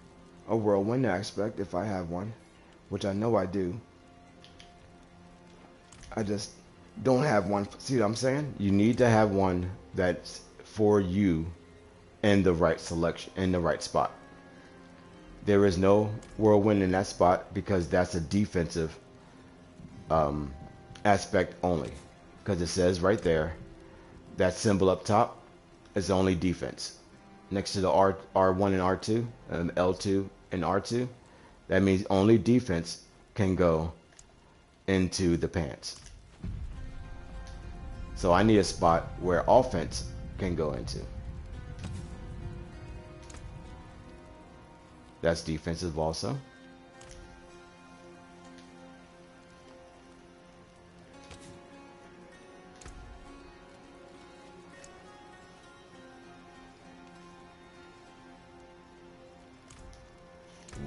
a whirlwind aspect if I have one, which I know I do. I just don't have one. See what I'm saying? You need to have one that's for you in the right selection, in the right spot. There is no whirlwind in that spot because that's a defensive aspect only. Because it says right there, that symbol up top is only defense. Next to the R1 and R2, and L2 and R2, that means only defense can go into the pants. So I need a spot where offense can go into. That's defensive also.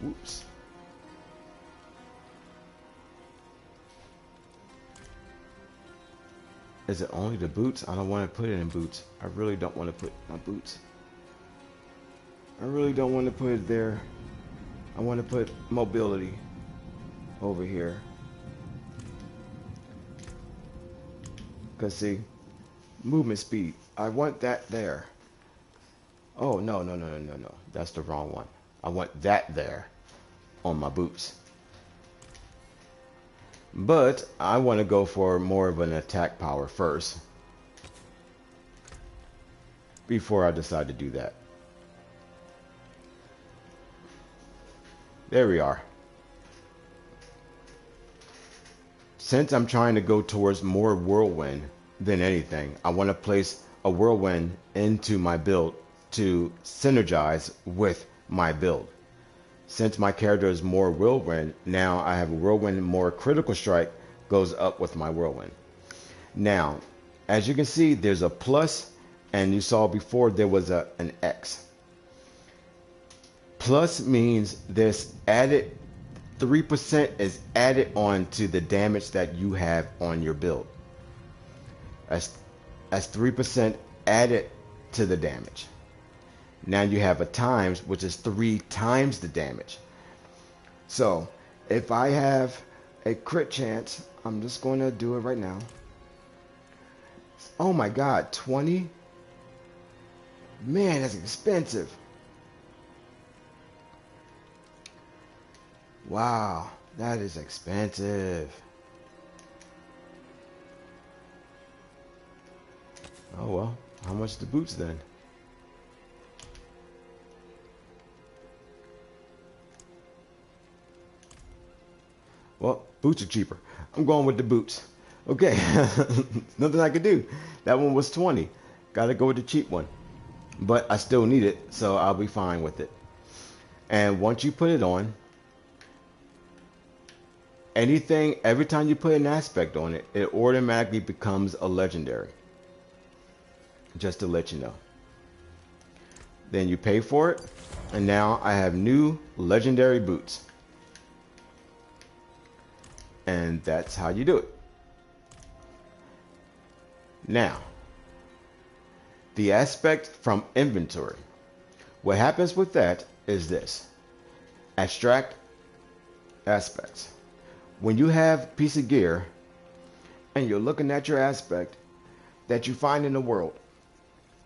Ooh. Is it only the boots? I don't want to put it in boots. I really don't want to put my boots. I really don't want to put it there. I want to put mobility over here. Because see, movement speed. I want that there. Oh, no, no, no, no, no, no. That's the wrong one. I want that there on my boots. But I want to go for more of an attack power first before I decide to do that. There we are. Since I'm trying to go towards more whirlwind than anything, I want to place a whirlwind into my build to synergize with my build. Since my character is more whirlwind, now I have a whirlwind, more critical strike goes up with my whirlwind. Now, as you can see, there's a plus, and you saw before there was an X. Plus means this added 3% is added on to the damage that you have on your build. As 3% added to the damage. Now you have a times, which is 3 times the damage. So if I have a crit chance, I'm just going to do it right now. Oh my God, 20? Man, that's expensive. Wow, that is expensive. Oh well, how much the boots then? Well, boots are cheaper. I'm going with the boots. Okay, nothing I could do. That one was 20. Gotta go with the cheap one. But I still need it, so I'll be fine with it. And once you put it on, every time you put an aspect on it, it automatically becomes a legendary. Just to let you know. Then you pay for it, and now I have new legendary boots. And that's how you do it. Now, the aspect from inventory. What happens with that is this. Extract aspects. When you have a piece of gear and you're looking at your aspect that you find in the world,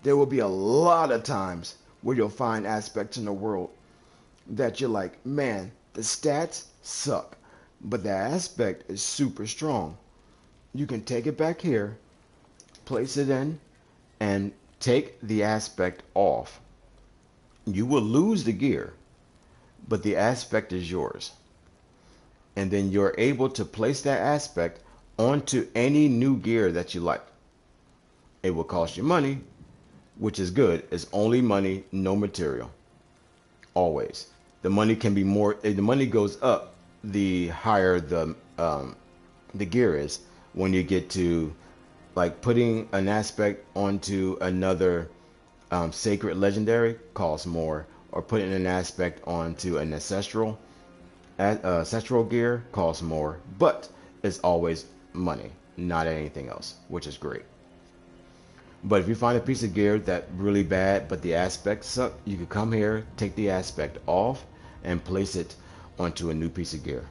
there will be a lot of times where you'll find aspects in the world that you're like, man, the stats suck, but the aspect is super strong. You can take it back here, place it in, and take the aspect off. You will lose the gear, but the aspect is yours. And then you're able to place that aspect onto any new gear that you like. It will cost you money, which is good. It's only money, no material. Always. The money can be more, the money goes up the higher the gear is when you get to like putting an aspect onto another sacred legendary costs more, or putting an aspect onto an ancestral gear costs more, but it's always money, not anything else, which is great. But if you find a piece of gear that's really bad, but the aspects suck, you can come here, take the aspect off, and place it onto a new piece of gear,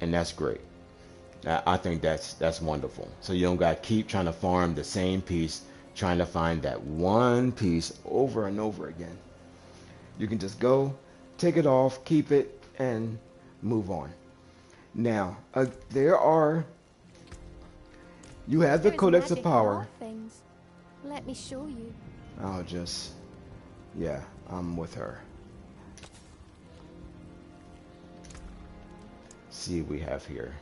and that's great. I think that's wonderful. So you don't got to keep trying to farm the same piece, trying to find that one piece over and over again. You can just go, take it off, keep it, and move on. Now, you have the There's Codex of magic in Power. all things. Let me show you. I'm with her. See what we have here.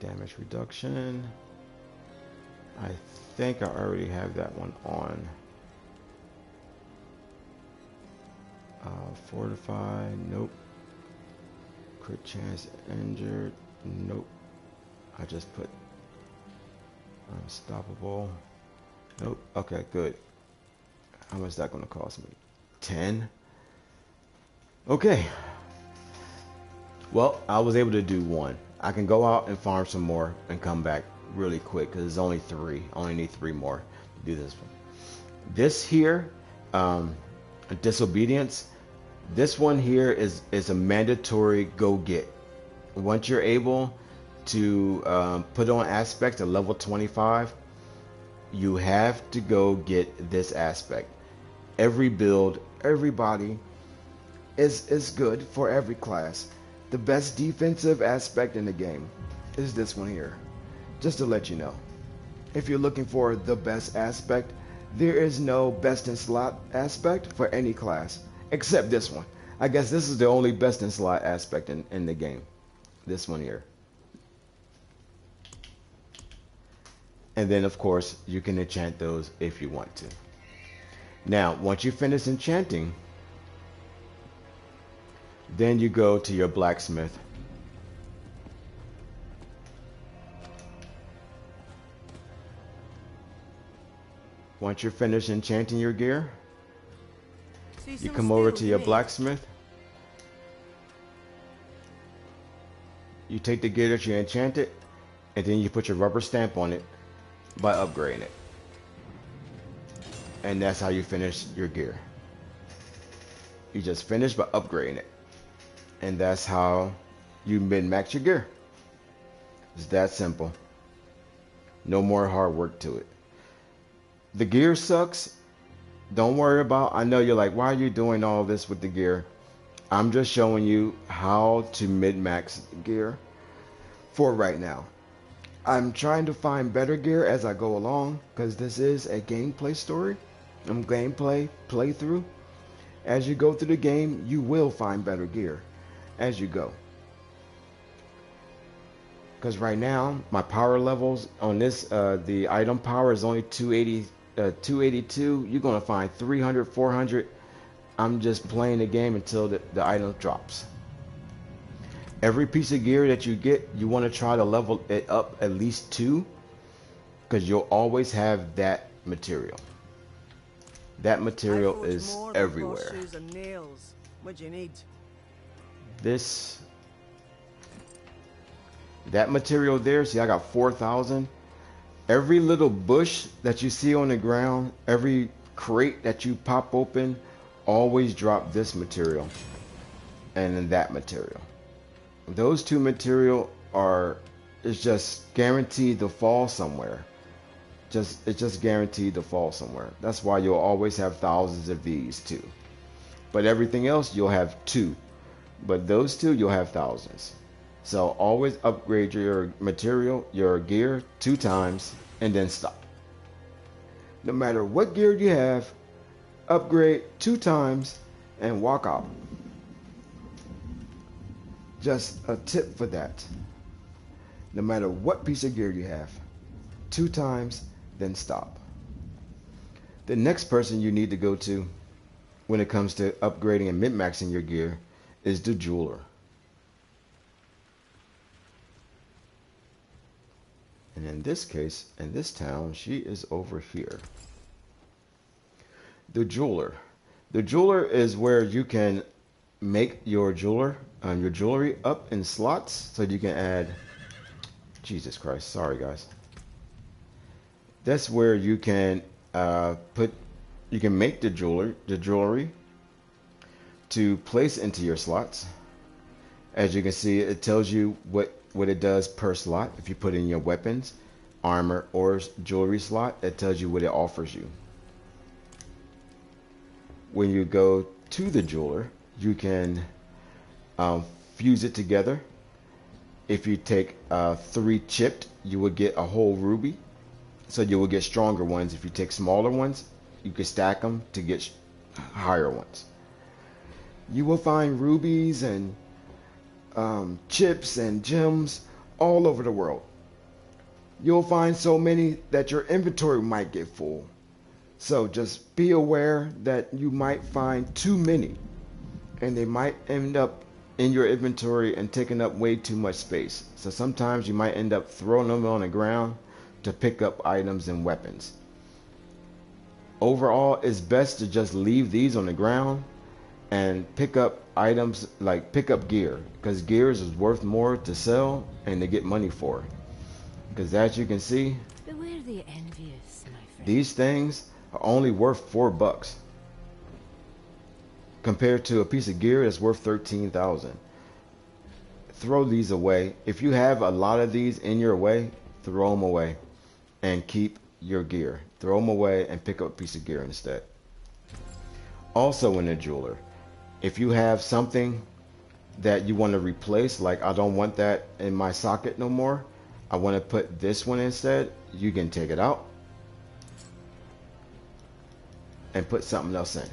Damage reduction. I think I already have that one on. Fortify, nope. Crit chance injured, nope. I just put unstoppable, nope. Okay, good. How much is that going to cost me? 10? Okay. Well, I was able to do one. I can go out and farm some more and come back really quick because it's only 3. I only need 3 more to do this one. This here, disobedience. This one here is a mandatory go get. Once you're able to put on aspect at level 25, you have to go get this aspect. Every build, everybody is good for every class. The best defensive aspect in the game is this one here. Just to let you know, if you're looking for the best aspect, there is no best in slot aspect for any class except this one. I guess this is the only best in slot aspect in the game. This one here. And then of course you can enchant those if you want to. Now once you finish enchanting, then you go to your blacksmith. Once you're finished enchanting your gear, you come over to your blacksmith. You take the gear that you enchanted, and then you put your rubber stamp on it by upgrading it. And that's how you finish your gear. You just finish by upgrading it. And that's how you min-max your gear. It's that simple. No more hard work to it. The gear sucks. Don't worry about, I know you're like, why are you doing all this with the gear? I'm just showing you how to min-max gear for right now. I'm trying to find better gear as I go along because this is a gameplay story. Gameplay playthrough. As you go through the game, you will find better gear as you go. Because right now, my power levels on this, the item power is only 282. You're going to find 300, 400. I'm just playing the game until the item drops. Every piece of gear that you get, you want to try to level it up at least 2. Because you'll always have that material. That material is everywhere. What you need? That material there, see I got 4,000. Every little bush that you see on the ground, every crate that you pop open, always drop this material and then that material. Those 2 material it's just guaranteed to fall somewhere. It's just guaranteed to fall somewhere. That's why you'll always have thousands of these too. But everything else you'll have 2. But those 2 you'll have thousands. So always upgrade your material, your gear 2 times and then stop. No matter what gear you have, upgrade 2 times and walk out. Just a tip for that. No matter what piece of gear you have, 2 times, then stop. The next person you need to go to when it comes to upgrading and min-maxing your gear is the jeweler. And in this case, in this town, she is over here. The jeweler. The jeweler is where you can make your jewelry up in slots so you can add. Jesus Christ, sorry guys. That's where you can you can make the jewelry to place into your slots. As you can see, it tells you what it does per slot. If you put in your weapons, armor, or jewelry slot, it tells you what it offers you. When you go to the jeweler, you can fuse it together. If you take 3 chipped, you will get a whole ruby. So you will get stronger ones. If you take smaller ones, you can stack them to get higher ones. You will find rubies and chips and gems all over the world. You'll find so many that your inventory might get full. So just be aware that you might find too many and they might end up in your inventory and taking up way too much space. So sometimes you might end up throwing them on the ground to pick up items and weapons. Overall, it's best to just leave these on the ground and pick up items, like pick up gear, because gears is worth more to sell and to get money for. Because as you can see, Beware the envious, my friend. these things are only worth $4 compared to a piece of gear that's worth 13,000. Throw these away. If you have a lot of these in your way, throw them away and keep your gear. Throw them away and pick up a piece of gear instead. Also in the jeweler, if you have something that you want to replace, like I don't want that in my socket no more, I want to put this one instead, you can take it out and put something else in,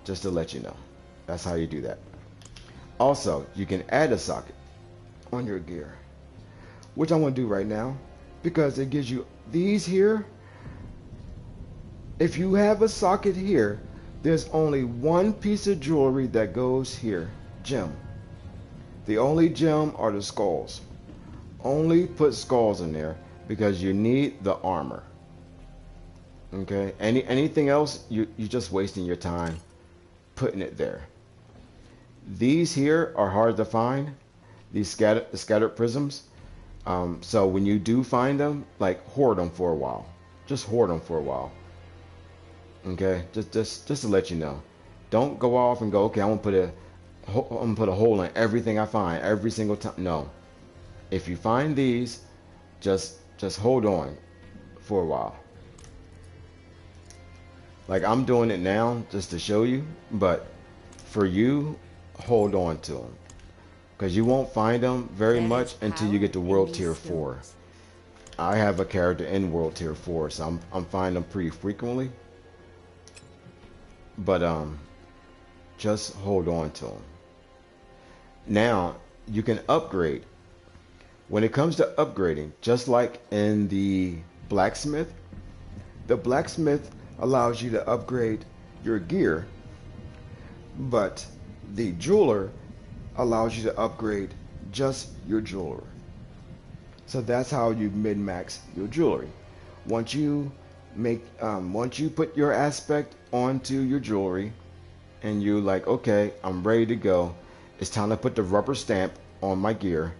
just to let you know. That's how you do that. Also, you can add a socket on your gear, which I'm going to do right now, because it gives you these here. If you have a socket here, there's only one piece of jewelry that goes here, gem. The only gem are the skulls. Only put skulls in there because you need the armor. Okay, anything else, you're just wasting your time putting it there. These here are hard to find, these scattered prisms. So when you do find them, like hoard them for a while. Just hoard them for a while. Okay, just to let you know. Don't go off and go, okay, I'm gonna put a hole in everything I find every single time. No. If you find these, just hold on for a while. Like I'm doing it now just to show you, but for you, hold on to them, because you won't find them very much until you get to World Tier 4. I have a character in World Tier 4, so I'm finding them pretty frequently. But just hold on to them. Now you can upgrade. When it comes to upgrading, just like in the blacksmith allows you to upgrade your gear, but the jeweler allows you to upgrade just your jewelry. So that's how you min-max your jewelry. Once you put your aspect onto your jewelry and you're like, okay, I'm ready to go, it's time to put the rubber stamp on my gear,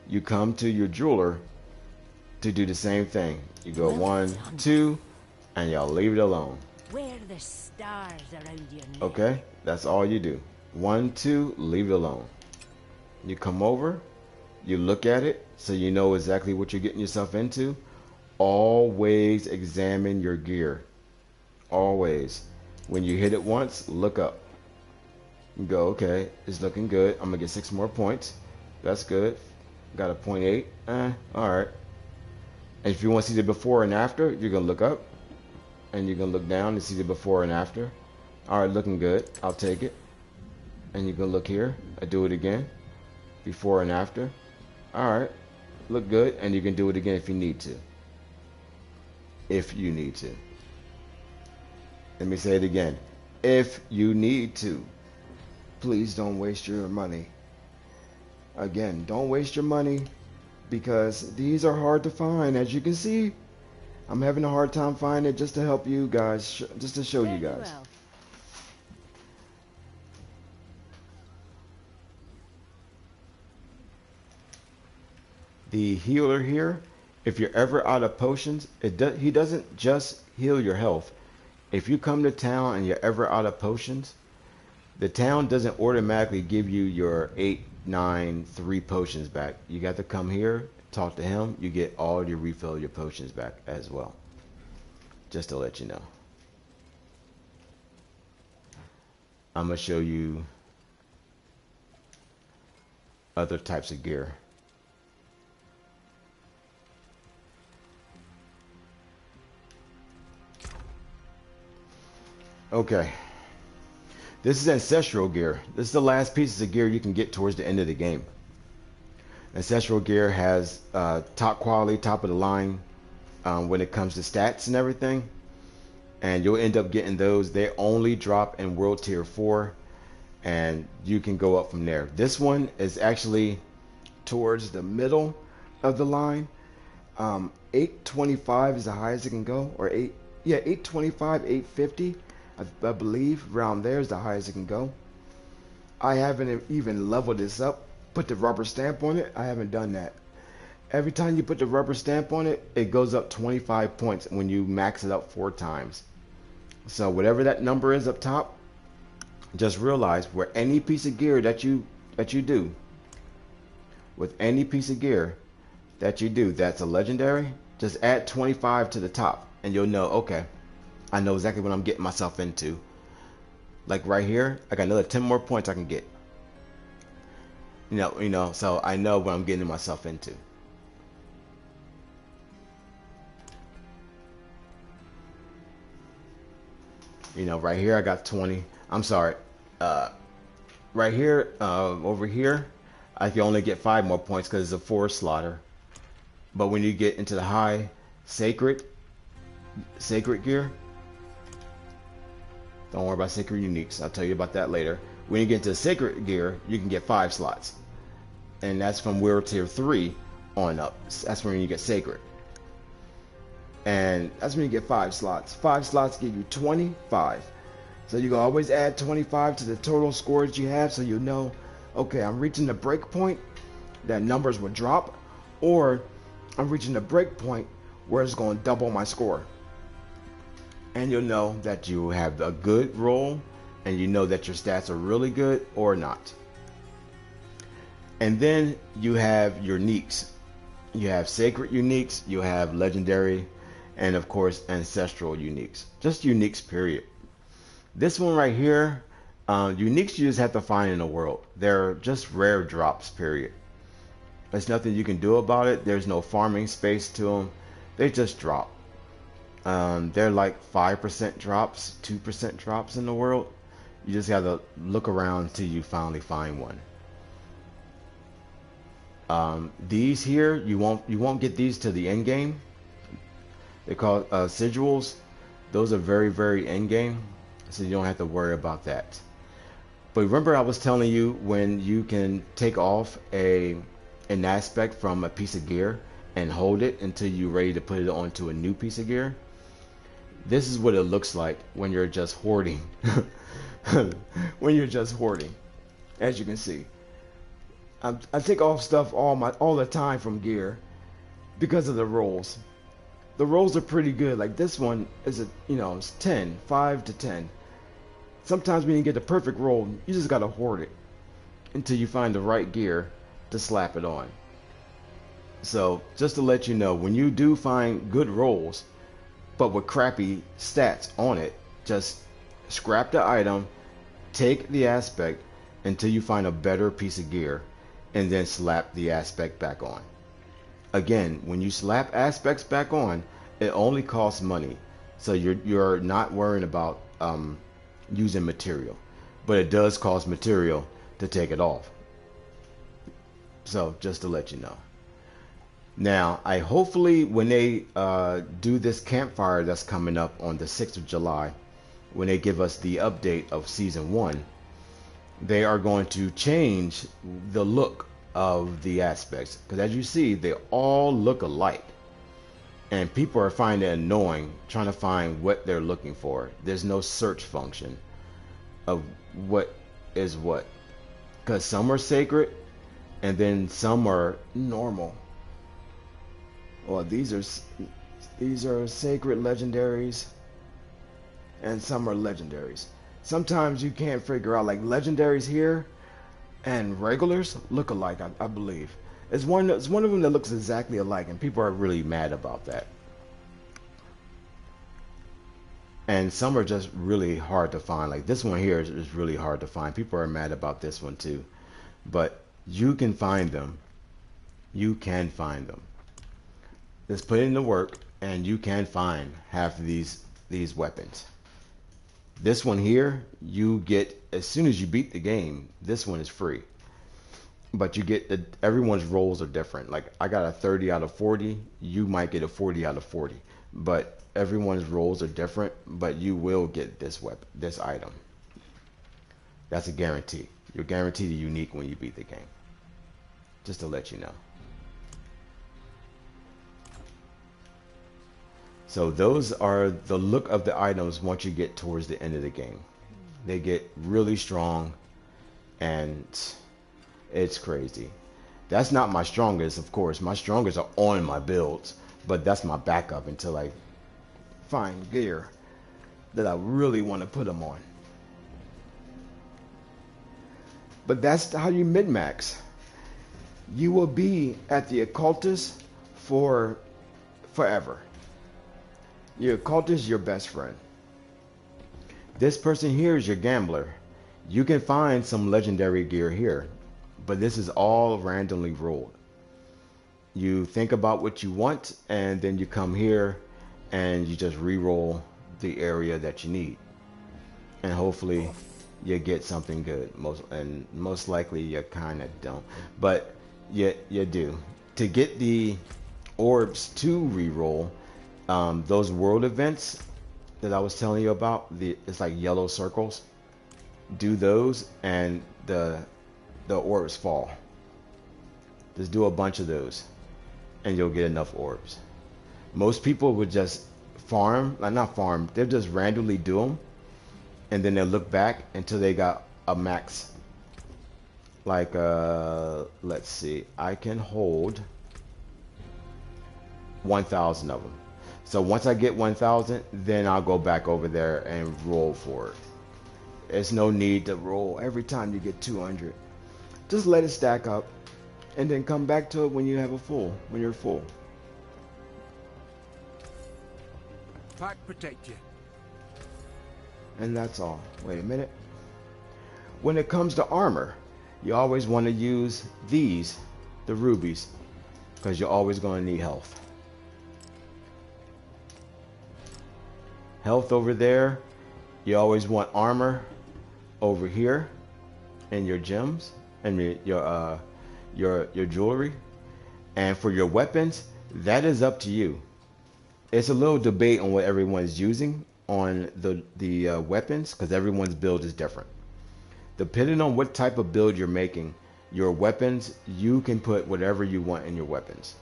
you come to your jeweler to do the same thing. You go 1, 2, and y'all leave it alone. Wear the stars around your neck. Okay, that's all you do. 1, 2, leave it alone. You come over, you look at it so you know exactly what you're getting yourself into. Always examine your gear. Always. When you hit it once, look up. You go, okay, it's looking good. I'm gonna get 6 more points. That's good. Got a 0.8. Alright. And if you want to see the before and after, you're gonna look up and you're gonna look down and see the before and after. Alright, looking good. I'll take it. And you can look here. I do it again. Before and after. Alright. Look good. And you can do it again if you need to. If you need to. Let me say it again. If you need to. Please don't waste your money. Again, don't waste your money, because these are hard to find. As you can see, I'm having a hard time finding it, just to help you guys, just to show you guys. Well. The healer here, if you're ever out of potions, he doesn't just heal your health. If you come to town and you're ever out of potions, the town doesn't automatically give you your 8, 9, 3 potions back. You got to come here, talk to him, you get all your refill your potions back as well. Just to let you know. I'm going to show you other types of gear. Okay. This is ancestral gear. This is the last pieces of gear you can get towards the end of the game. Ancestral gear has top quality, top of the line when it comes to stats and everything. And you'll end up getting those. They only drop in World Tier 4. And you can go up from there. This one is actually towards the middle of the line. 825 is the highest it can go. Or 825, 850. I believe around there is the highest it can go. I haven't even leveled this up, put the rubber stamp on it. I haven't done that. Every time you put the rubber stamp on it, it goes up 25 points when you max it up 4 times. So whatever that number is up top, just realize where any piece of gear that you do, with any piece of gear that you do that's a legendary, just add 25 to the top and you'll know, okay, I know exactly what I'm getting myself into. Like right here, I got another 10 more points I can get. You know, so I know what I'm getting myself into. You know, right here I got 20. I'm sorry. Right here, over here, I can only get 5 more points because it's a 4 slaughter. But when you get into the high sacred gear, don't worry about sacred uniques. I'll tell you about that later. When you get into sacred gear, you can get 5 slots. And that's from World Tier 3 on up. That's when you get sacred. And that's when you get 5 slots. 5 slots give you 25. So you can always add 25 to the total scores you have, so you know, okay, I'm reaching the break point that numbers will drop, or I'm reaching the break point where it's going to double my score. And you'll know that you have a good roll, and you know that your stats are really good or not. And then you have your uniques. You have sacred uniques, you have legendary, and of course ancestral uniques. Just uniques, period. This one right here, uniques you just have to find in the world. They're just rare drops, period. There's nothing you can do about it. There's no farming space to them. They just drop. They're like 5% drops, 2% drops in the world. You just have to look around until you finally find one. These here, you won't get these to the end game. They call sigils. Those are very, very end game, so you don't have to worry about that. But remember, I was telling you when you can take off an aspect from a piece of gear and hold it until you're ready to put it onto a new piece of gear. This is what it looks like when you're just hoarding. When you're just hoarding, as you can see. I take off stuff all the time from gear because of the rolls. The rolls are pretty good. Like this one is it's 10, 5 to 10. Sometimes when you get the perfect roll, you just gotta hoard it until you find the right gear to slap it on. So just to let you know, when you do find good rolls, but with crappy stats on it, just scrap the item, take the aspect until you find a better piece of gear, and then slap the aspect back on. Again, when you slap aspects back on, it only costs money. So you're not worrying about using material. But it does cost material to take it off. So just to let you know. Now, I hopefully when they do this campfire that's coming up on the 6th of July, when they give us the update of Season 1, they are going to change the look of the aspects. Because as you see, they all look alike. And people are finding it annoying trying to find what they're looking for. There's no search function of what is what. Because some are sacred and then some are normal. Well, these are sacred legendaries and some are legendaries. Sometimes you can't figure out, like legendaries here and regulars look alike, I believe. It's one of them that looks exactly alike, and people are really mad about that. And some are just really hard to find. Like this one here is really hard to find. People are mad about this one too. But you can find them. You can find them. Just put in the work and you can find half of these weapons. This one here, you get as soon as you beat the game. This one is free, but you get everyone's rolls are different. Like I got a 30 out of 40. You might get a 40 out of 40, but everyone's rolls are different. But you will get this weapon, this item. That's a guarantee. You're guaranteed a unique when you beat the game. Just to let you know. So those are the look of the items once you get towards the end of the game. They get really strong and it's crazy. That's not my strongest, of course. My strongest are on my builds, but that's my backup until I find gear that I really want to put them on. But that's how you min-max. You will be at the occultist for forever. Your occultist is your best friend. This person here is your gambler. You can find some legendary gear here, but this is all randomly rolled. You think about what you want, and then you come here and you just re-roll the area that you need, and hopefully you get something good. Most likely you kind of don't, but you do. To get the orbs to re-roll, those world events that I was telling you about, it's like yellow circles. Do those, and the orbs fall. Just do a bunch of those, and you'll get enough orbs. Most people would just farm, like not farm, they'll just randomly do them, and then they'll look back until they got a max. Like, let's see, I can hold 1,000 of them. So once I get 1,000, then I'll go back over there and roll for it. There's no need to roll every time you get 200. Just let it stack up, and then come back to it when you have when you're full. Pack protect you. And that's all. Wait a minute. When it comes to armor, you always want to use these, the rubies, because you're always going to need health. Health over there. You always want armor over here, and your gems, and your jewelry. And for your weapons, that is up to you. It's a little debate on what everyone's using on the weapons, because everyone's build is different. Depending on what type of build you're making, your weapons, you can put whatever you want in your weapons.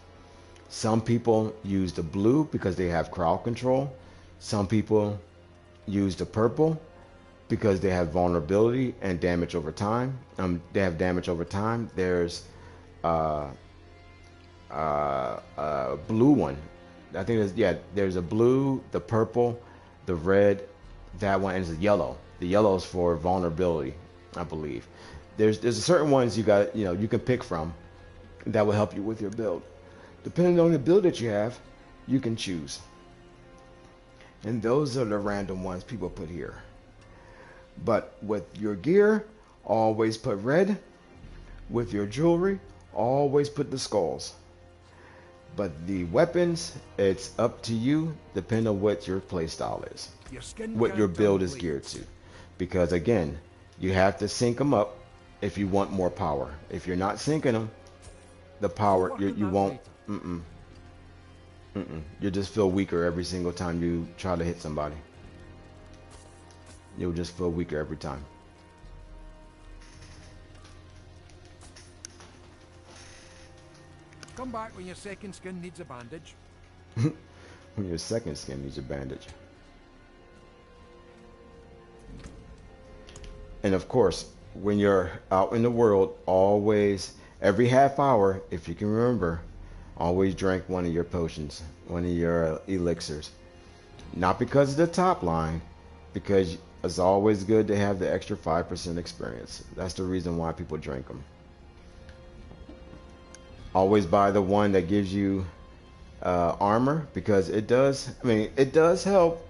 Some people use the blue because they have crowd control. Some people use the purple because they have vulnerability and damage over time. They have damage over time. There's a blue one. I think there's a blue, the purple, the red, that one, and it's a yellow. The yellow is for vulnerability, I believe. There's certain ones you can pick from that will help you with your build. Depending on the build that you have, you can choose. And those are the random ones people put here. But with your gear, always put red. With your jewelry, always put the skulls. But the weapons, it's up to you, depending on what your playstyle is, what your build is geared to. Because again, you have to sync them up if you want more power. If you're not syncing them, the power, you won't. You'll just feel weaker every single time you try to hit somebody. You'll just feel weaker every time. Come back when your second skin needs a bandage. When your second skin needs a bandage. And of course, when you're out in the world, always, every half hour, if you can remember, always drink one of your potions, one of your elixirs. Not because of the top line, because it's always good to have the extra 5% experience. That's the reason why people drink them. Always buy the one that gives you armor, because it does help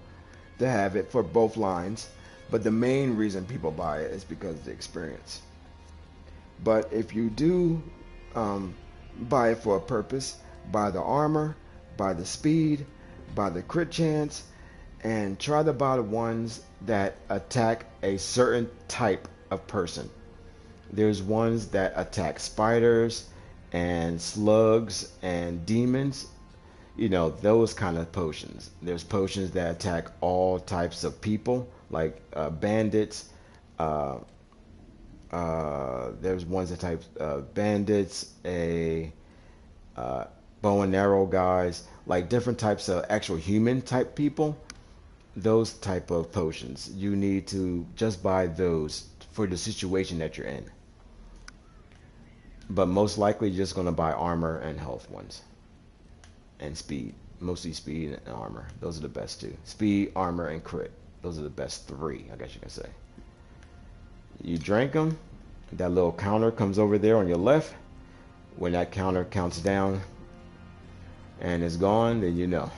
to have it for both lines, but the main reason people buy it is because of the experience. But if you do buy it for a purpose, buy the armor, buy the speed, buy the crit chance, and try to buy the ones that attack a certain type of person. There's ones that attack spiders and slugs and demons, those kind of potions. There's potions that attack all types of people, like bandits. There's ones that type bandits, bow and arrow guys, like different types of actual human type people. Those type of potions, you need to just buy those for the situation that you're in. but most likely you're just going to buy armor and health ones and speed. Mostly speed and armor. Those are the best two. Speed, armor, and crit. Those are the best three, I guess you can say. You drink them. That little counter comes over there on your left. When that counter counts down and it's gone, then you know.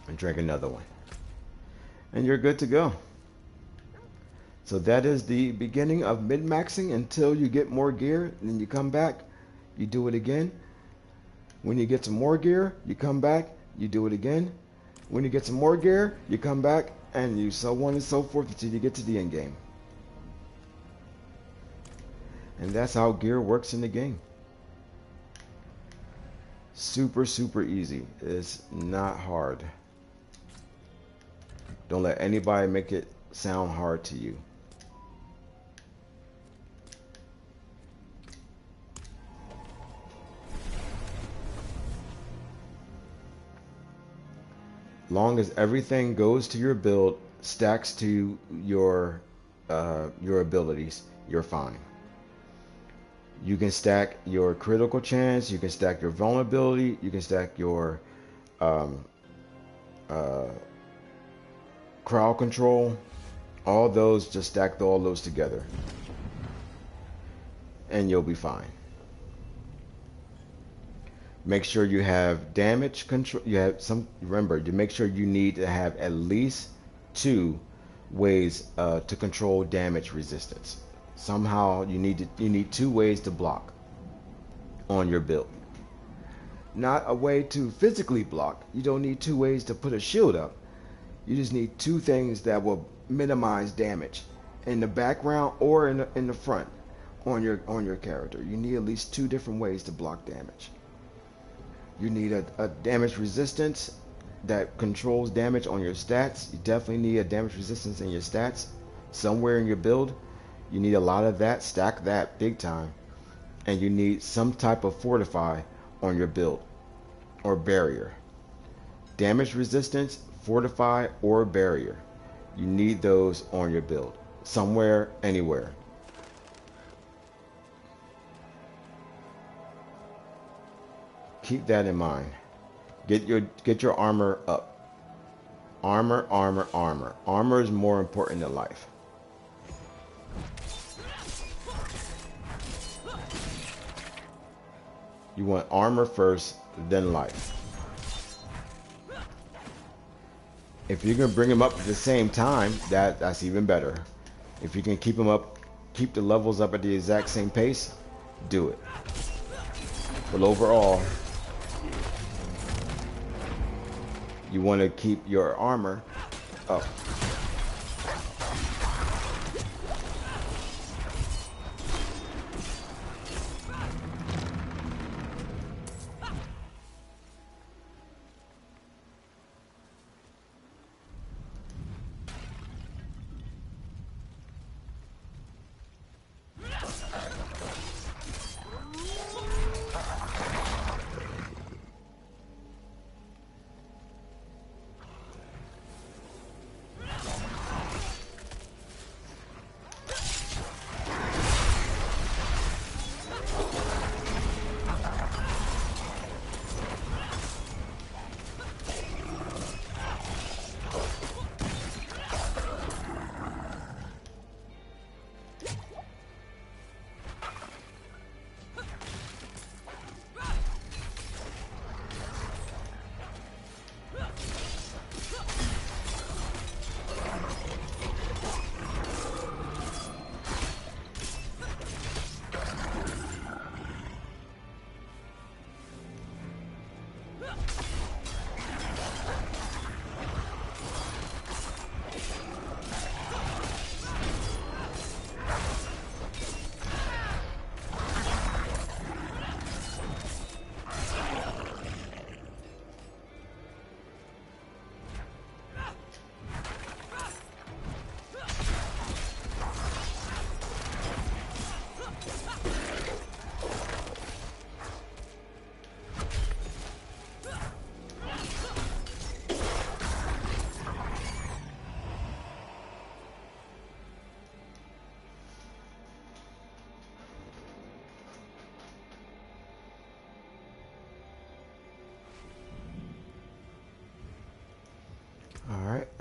And drink another one. And you're good to go. So that is the beginning of min-maxing until you get more gear. Then you come back, you do it again. When you get some more gear, you come back, you do it again. When you get some more gear, you come back, and you so on and so forth until you get to the end game. And that's how gear works in the game. Super, super easy. It's not hard. Don't let anybody make it sound hard to you. Long as everything goes to your build, stacks to your abilities, you're fine. You can stack your critical chance, you can stack your vulnerability, you can stack your crowd control. All those, just stack all those together, and you'll be fine. Make sure you have damage control. You have some. Remember, to make sure you need to have at least 2 ways to control damage resistance. Somehow you need 2 ways to block on your build. Not a way to physically block. You don't need 2 ways to put a shield up. You just need 2 things that will minimize damage in the background or in the front on your character. You need at least 2 different ways to block damage. You need a damage resistance that controls damage on your stats. You definitely need a damage resistance in your stats somewhere in your build. You need a lot of that. Stack that big time. And you need some type of fortify on your build or barrier. Damage resistance, fortify, or barrier. You need those on your build somewhere, anywhere. Keep that in mind. Get your armor up. Armor, armor, armor. Armor is more important than life. You want armor first, then life. If you can bring them up at the same time, that's even better. If you can keep them up, keep the levels up at the exact same pace, do it. But overall, you want to keep your armor up.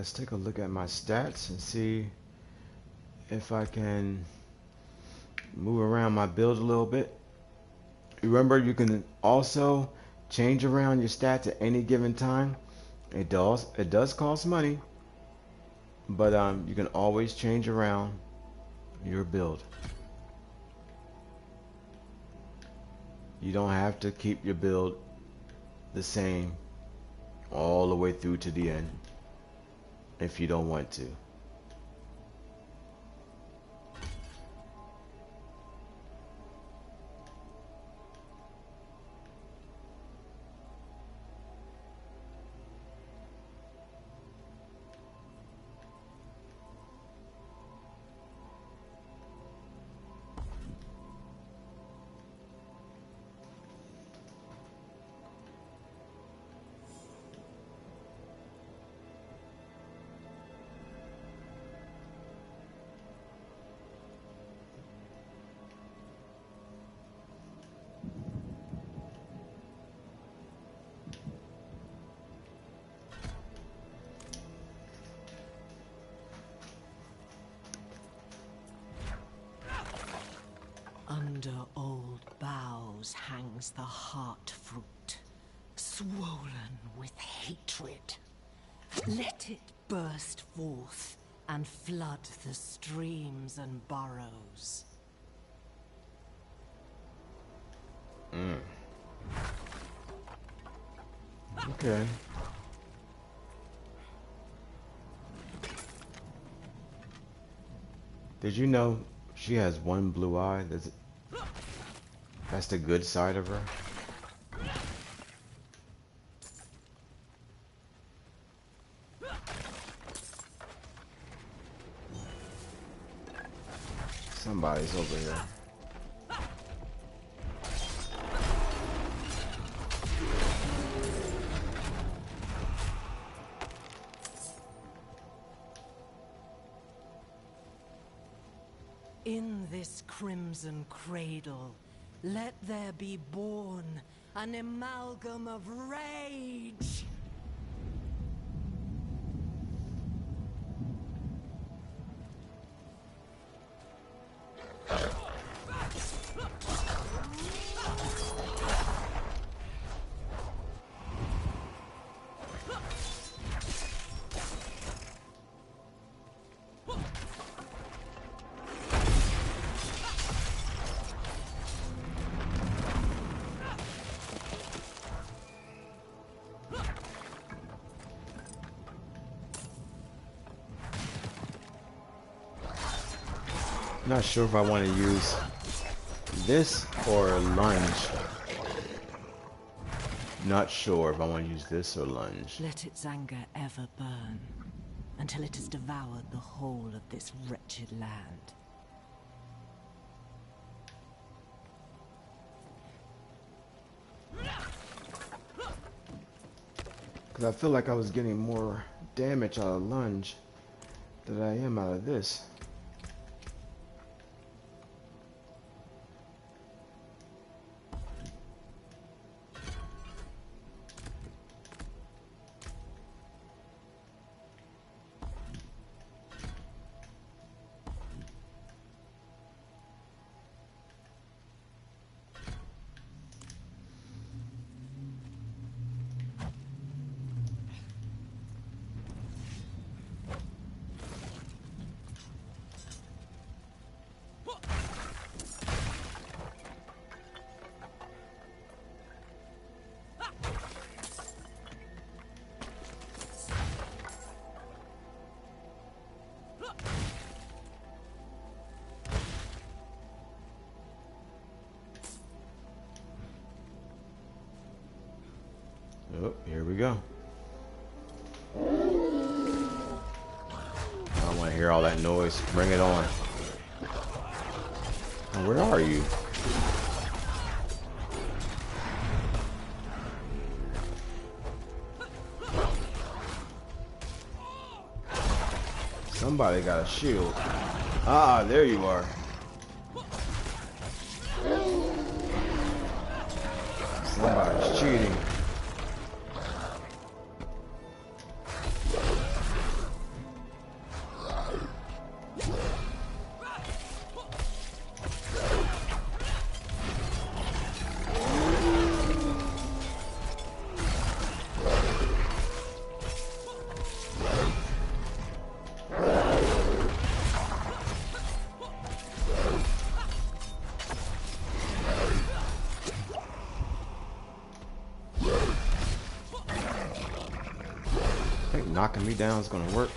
Let's take a look at my stats and see if I can move around my build a little bit. Remember, you can also change around your stats at any given time. It does cost money, but you can always change around your build. You don't have to keep your build the same all the way through to the end if you don't want to. Under old boughs hangs the heart fruit, swollen with hatred. Let it burst forth and flood the streams and burrows. Okay. Did you know she has one blue eye? That's the good side of her. Somebody's over here. In this crimson cradle, let there be born an amalgam of rage. Not sure if I want to use this or lunge. Not sure if I want to use this or lunge. Let its anger ever burn, until it has devoured the whole of this wretched land. Because I feel like I was getting more damage out of lunge than I am out of this. Oh, here we go. I don't want to hear all that noise. Bring it on. Now, where are you? Somebody got a shield. Ah, there you are. Somebody's cheating. think knocking me down is gonna work.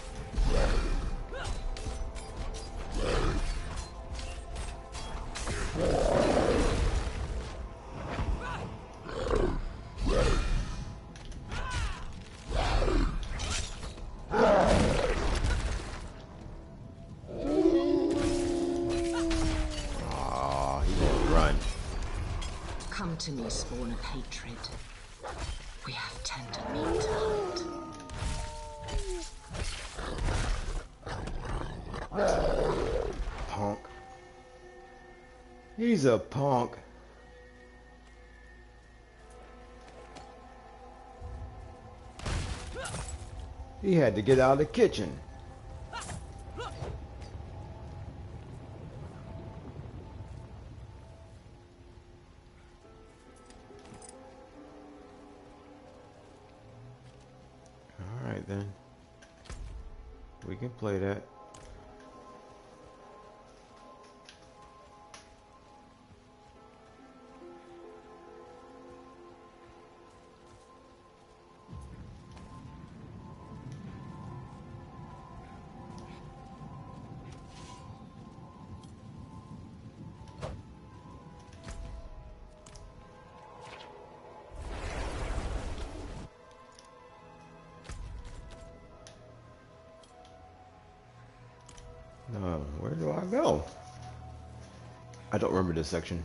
Come to me, spawn of hatred. We have tender meat to hunt. Punk. He's a punk. He had to get out of the kitchen. Alright then. We can play that. Where do I go? I don't remember this section.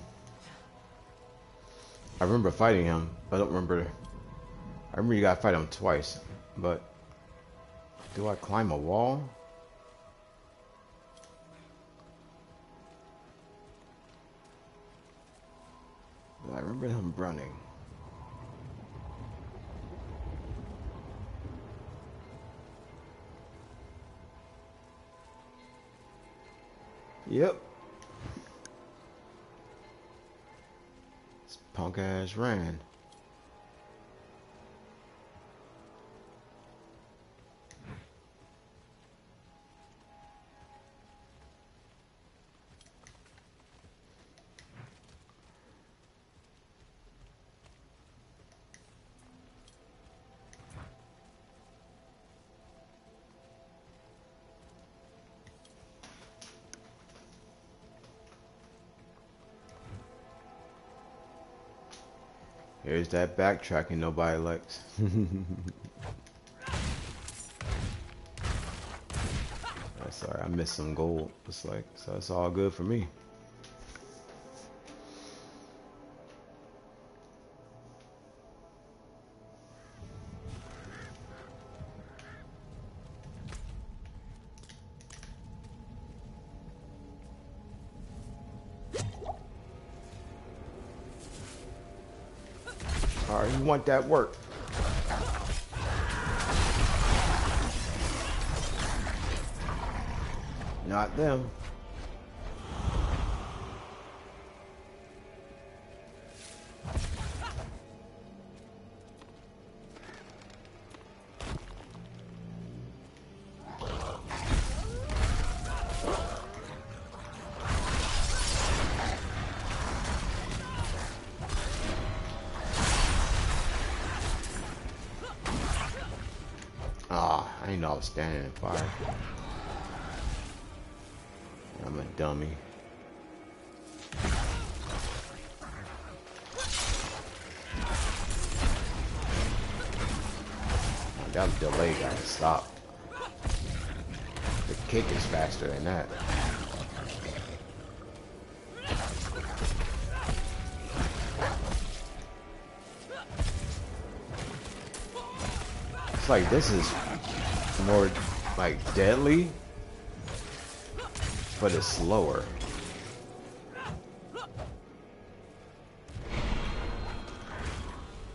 I remember fighting him, but I don't remember. I remember you gotta fight him twice, but do I climb a wall? I remember him running. Yep. This punk ass ran. Here's that backtracking nobody likes. Sorry, I missed some gold. It's like, so it's all good for me. Alright, you want that work. Not them. Ah, I didn't know I was standing in fire. I'm a dummy. That was delayed, gotta stop. The kick is faster than that. It's like this is more like deadly, but it's slower.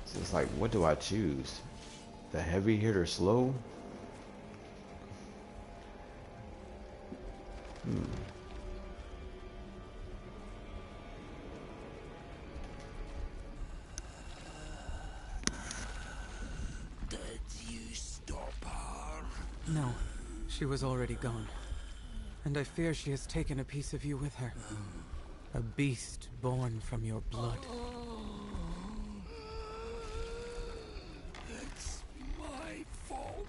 So it's like, what do I choose? The heavy hitter slow? Did you stop her? No, she was already gone. And I fear she has taken a piece of you with her. A beast born from your blood. It's my fault.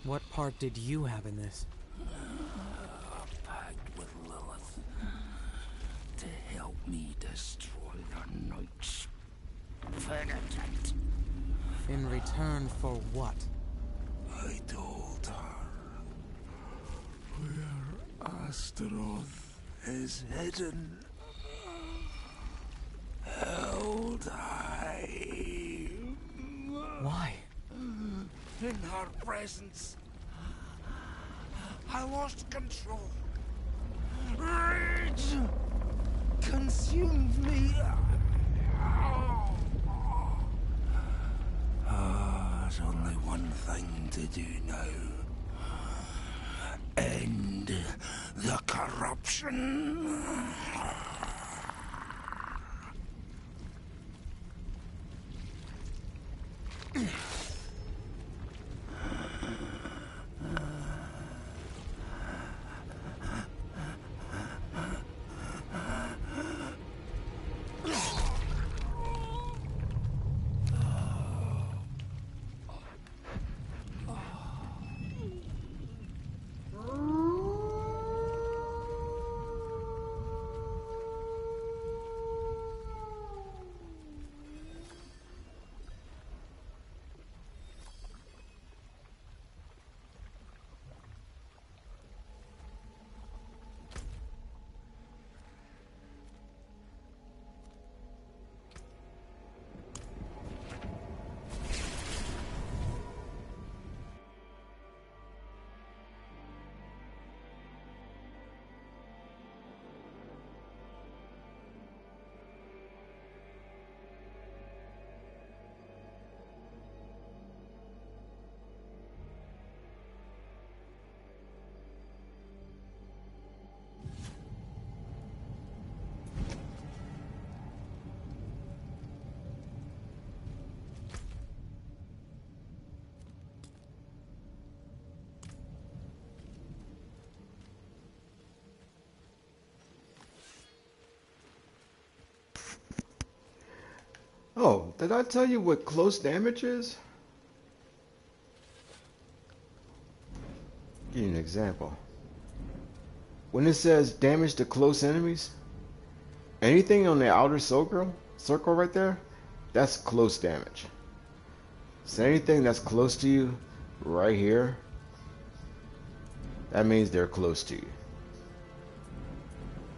What part did you have in this? A pact with Lilith to help me destroy the Knight's penitent. In return for what? I told her where Astaroth is hidden. Held high. Why? In her presence, I lost control. Rage consumed me. There's only one thing to do now. End the corruption. Oh, did I tell you what close damage is? Give you an example. When it says damage to close enemies, anything on the outer circle right there, that's close damage. So anything that's close to you right here, that means they're close to you.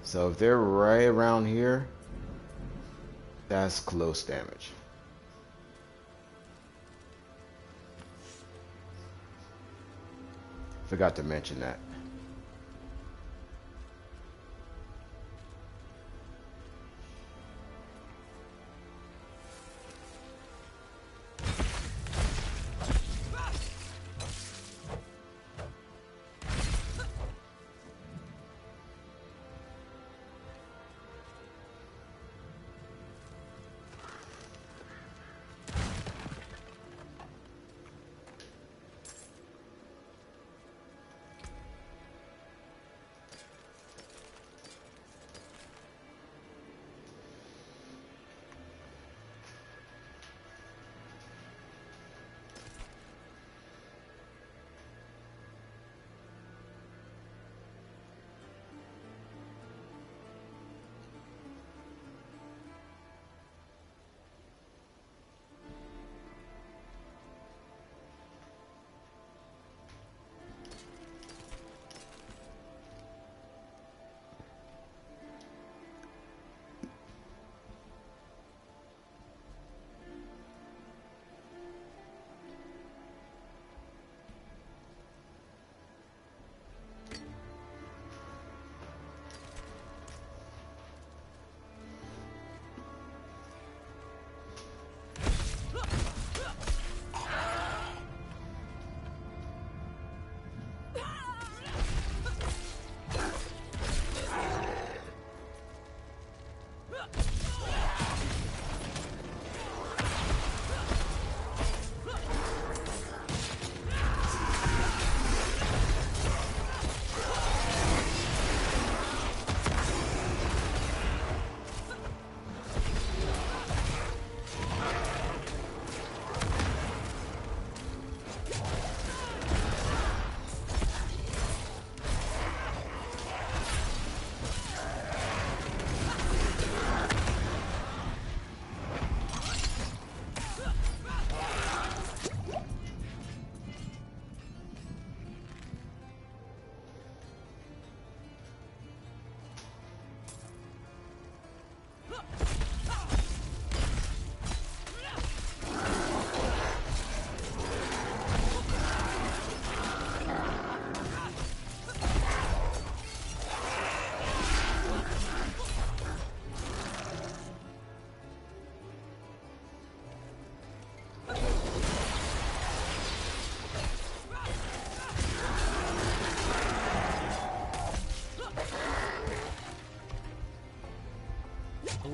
So if they're right around here, that's close damage. Forgot to mention that.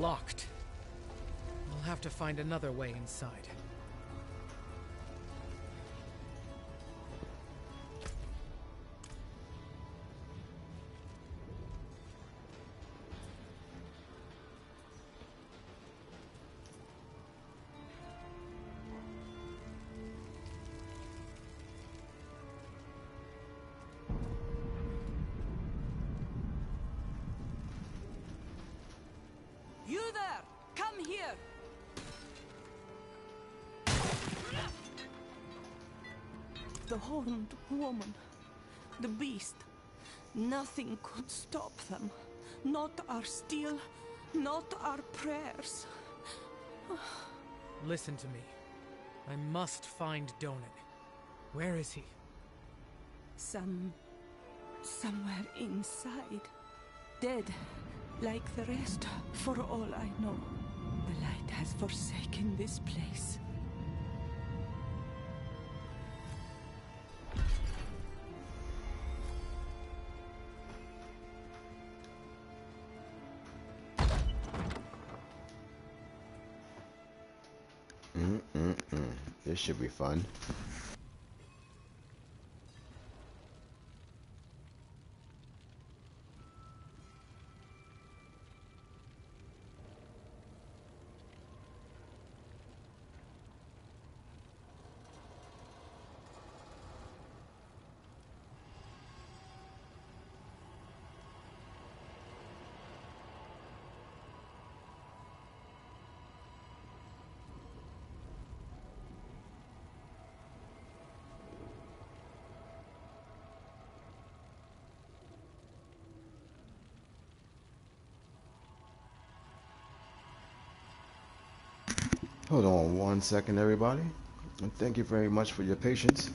locked. I'll have to find another way inside. You there! Come here! The horned woman. The beast. Nothing could stop them. Not our steel, not our prayers. Listen to me. I must find Donan. Where is he? Somewhere inside. Dead, like the rest, for all I know. The light has forsaken this place. This should be fun. Hold on 1 second, everybody. And thank you very much for your patience.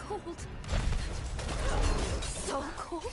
cold. So cold.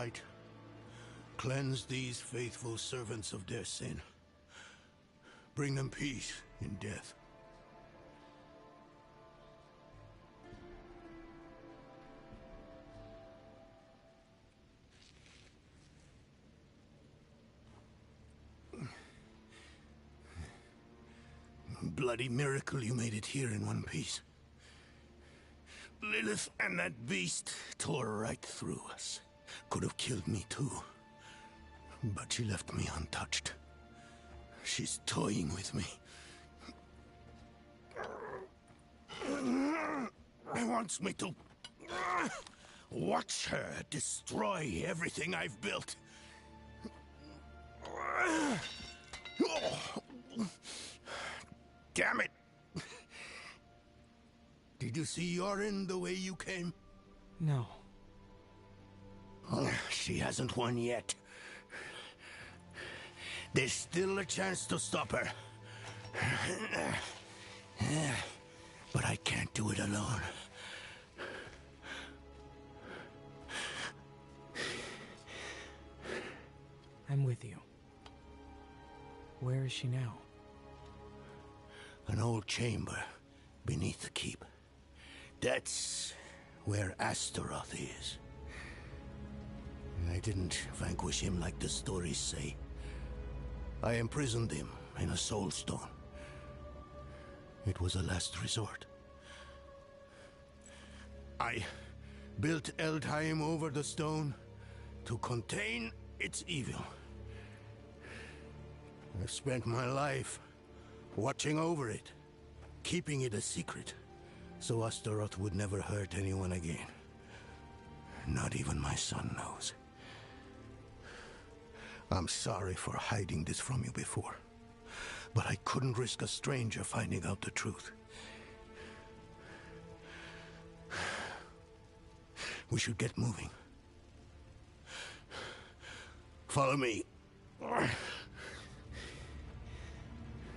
light. Cleanse these faithful servants of their sin. Bring them peace in death. Bloody miracle you made it here in one piece. Lilith and that beast tore right through us. Could have killed me too. But she left me untouched. She's toying with me. Wants me to watch her destroy everything I've built. Damn it! Did you see Yorin the way you came? No. She hasn't won yet. There's still a chance to stop her. But I can't do it alone. I'm with you. Where is she now? An old chamber beneath the keep. That's where Astaroth is. I didn't vanquish him like the stories say. I imprisoned him in a soul stone. It was a last resort. I built Eldheim over the stone to contain its evil. I've spent my life watching over it, keeping it a secret, so Astaroth would never hurt anyone again. Not even my son knows. I'm sorry for hiding this from you before, but I couldn't risk a stranger finding out the truth. We should get moving. Follow me.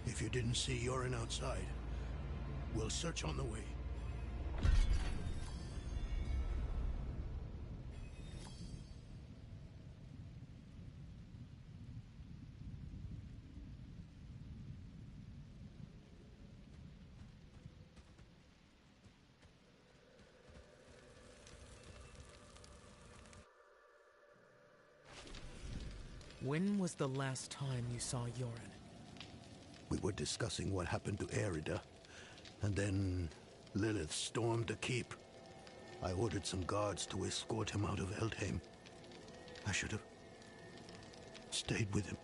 If you didn't see Yorin outside, we'll search on the way. When was the last time you saw Yorin? We were discussing what happened to Erida, and then Lilith stormed the keep. I ordered some guards to escort him out of Eldheim. I should have stayed with him.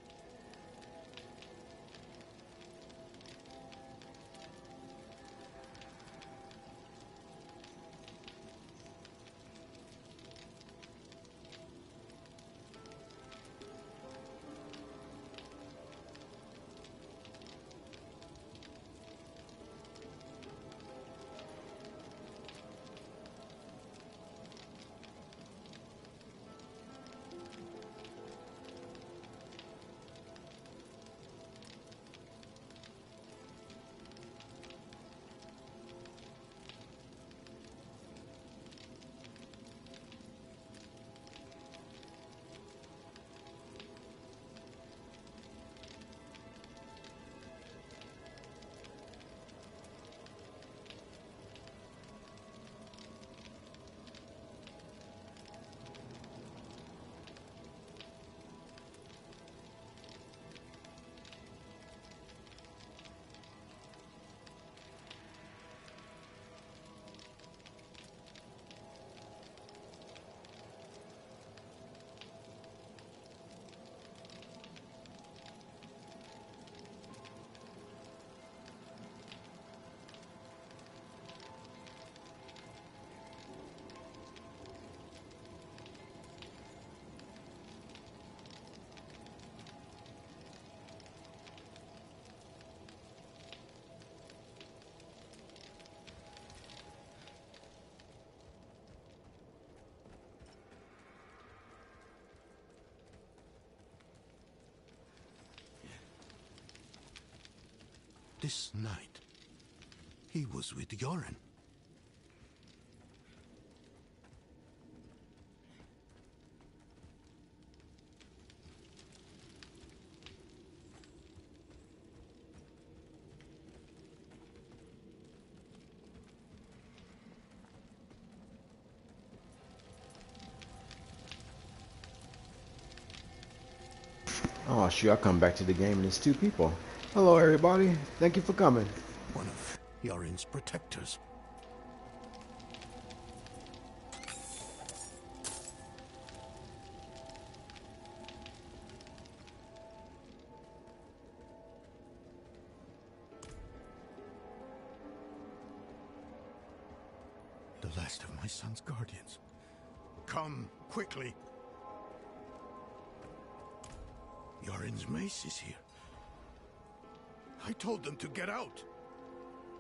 This night, he was with Yorin. Oh shoot, I come back to the game and it's two people. Hello everybody. Thank you for coming. One of Yorin's protectors. The last of my son's guardians. Come, quickly. Yorin's mace is here. I told them to get out.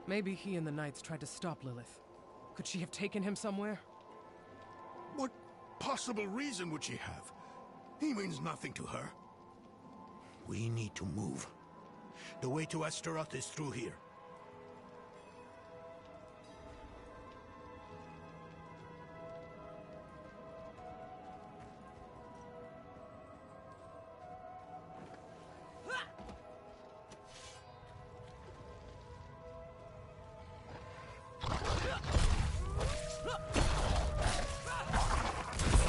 Maybe he and the Knights tried to stop Lilith. Could she have taken him somewhere? What possible reason would she have? He means nothing to her. We need to move. The way to Astaroth is through here.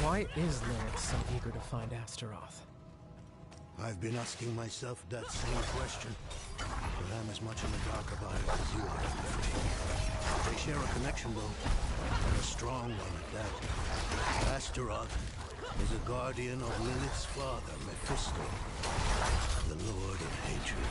Why is Lilith so eager to find Astaroth? I've been asking myself that same question, but I'm as much in the dark about it as you are, I'm afraid. They share a connection, though, and a strong one at that. Astaroth is a guardian of Lilith's father, Mephisto, the Lord of Hatred.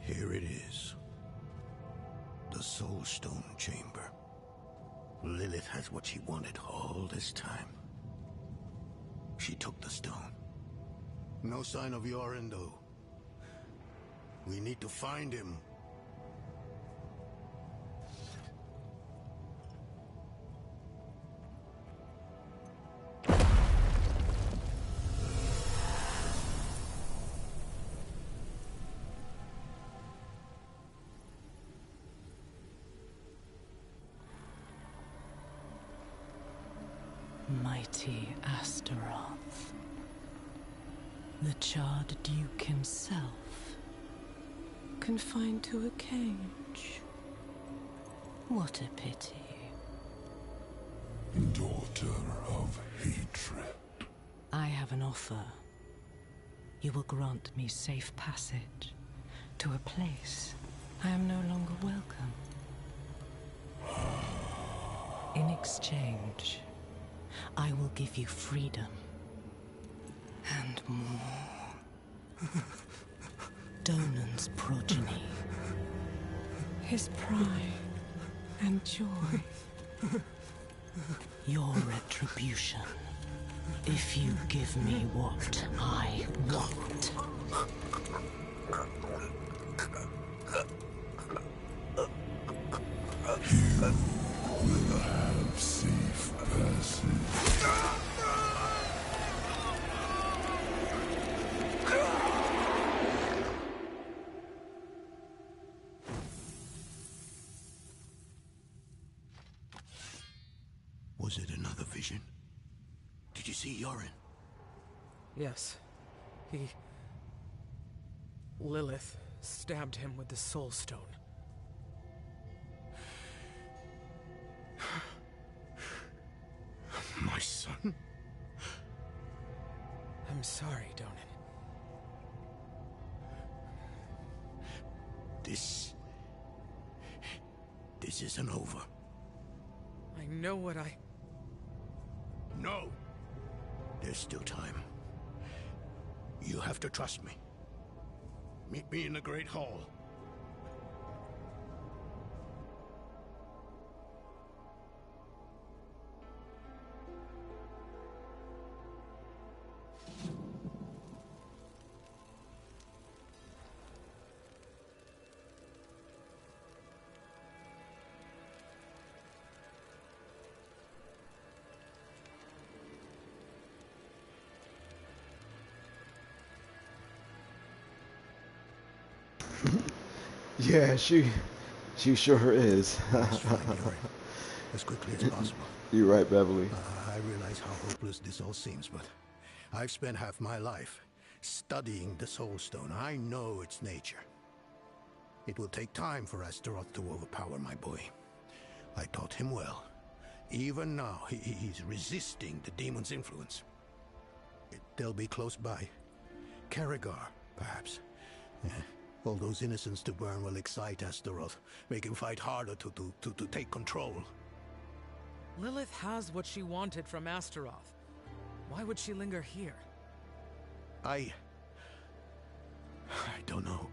Here it is. The Soul Stone Chamber. Lilith has what she wanted all this time. She took the stone. No sign of Yorin, though. We need to find him. Mighty Astaroth. The charred Duke himself. Confined to a cage. What a pity. Daughter of hatred. I have an offer. You will grant me safe passage to a place I am no longer welcome. In exchange, I will give you freedom and more. Donan's progeny, his pride and joy, your retribution if you give me what I want. You will have safe passage. Was it another vision? Did you see Yorin? Yes. Lilith stabbed him with the Soul Stone. My son? I'm sorry, Donan. This isn't over. I know what No. There's still time. You have to trust me. Meet me in the Great Hall. Yeah, she sure is. Let's find Yuri as quickly as possible. You're right, Beverly. I realize how hopeless this all seems, but I've spent half my life studying the Soul Stone. I know its nature. It will take time for Astaroth to overpower my boy. I taught him well. Even now, he's resisting the demon's influence. They'll be close by. Karagar, perhaps. All those innocents to burn will excite Astaroth, make him fight harder to take control. Lilith has what she wanted from Astaroth. Why would she linger here? I don't know.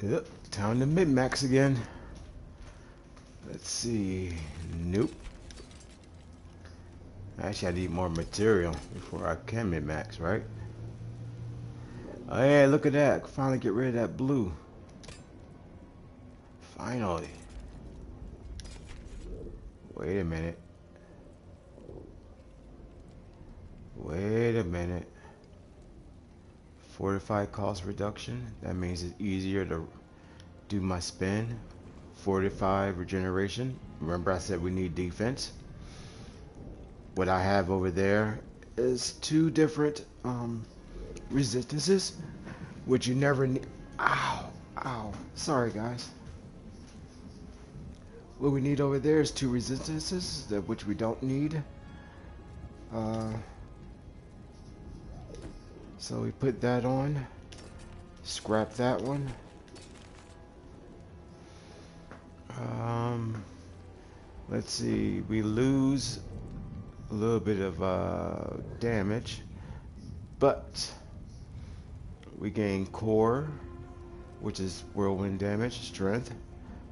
Yep, time to Med Max again. Let's see. Nope. Actually, I need more material before I can Med Max, right? Oh yeah, look at that. Finally get rid of that blue. Finally. Wait a minute. Wait a minute. Fortified cost reduction. That means it's easier to do my spin. 45 regeneration. Remember I said we need defense. What I have over there is 2 different resistances, which you never need. Ow, ow. Sorry guys. What we need over there is 2 resistances, which we don't need. So we put that on, scrap that one. Let's see, we lose a little bit of damage, but we gain core, which is whirlwind damage, strength,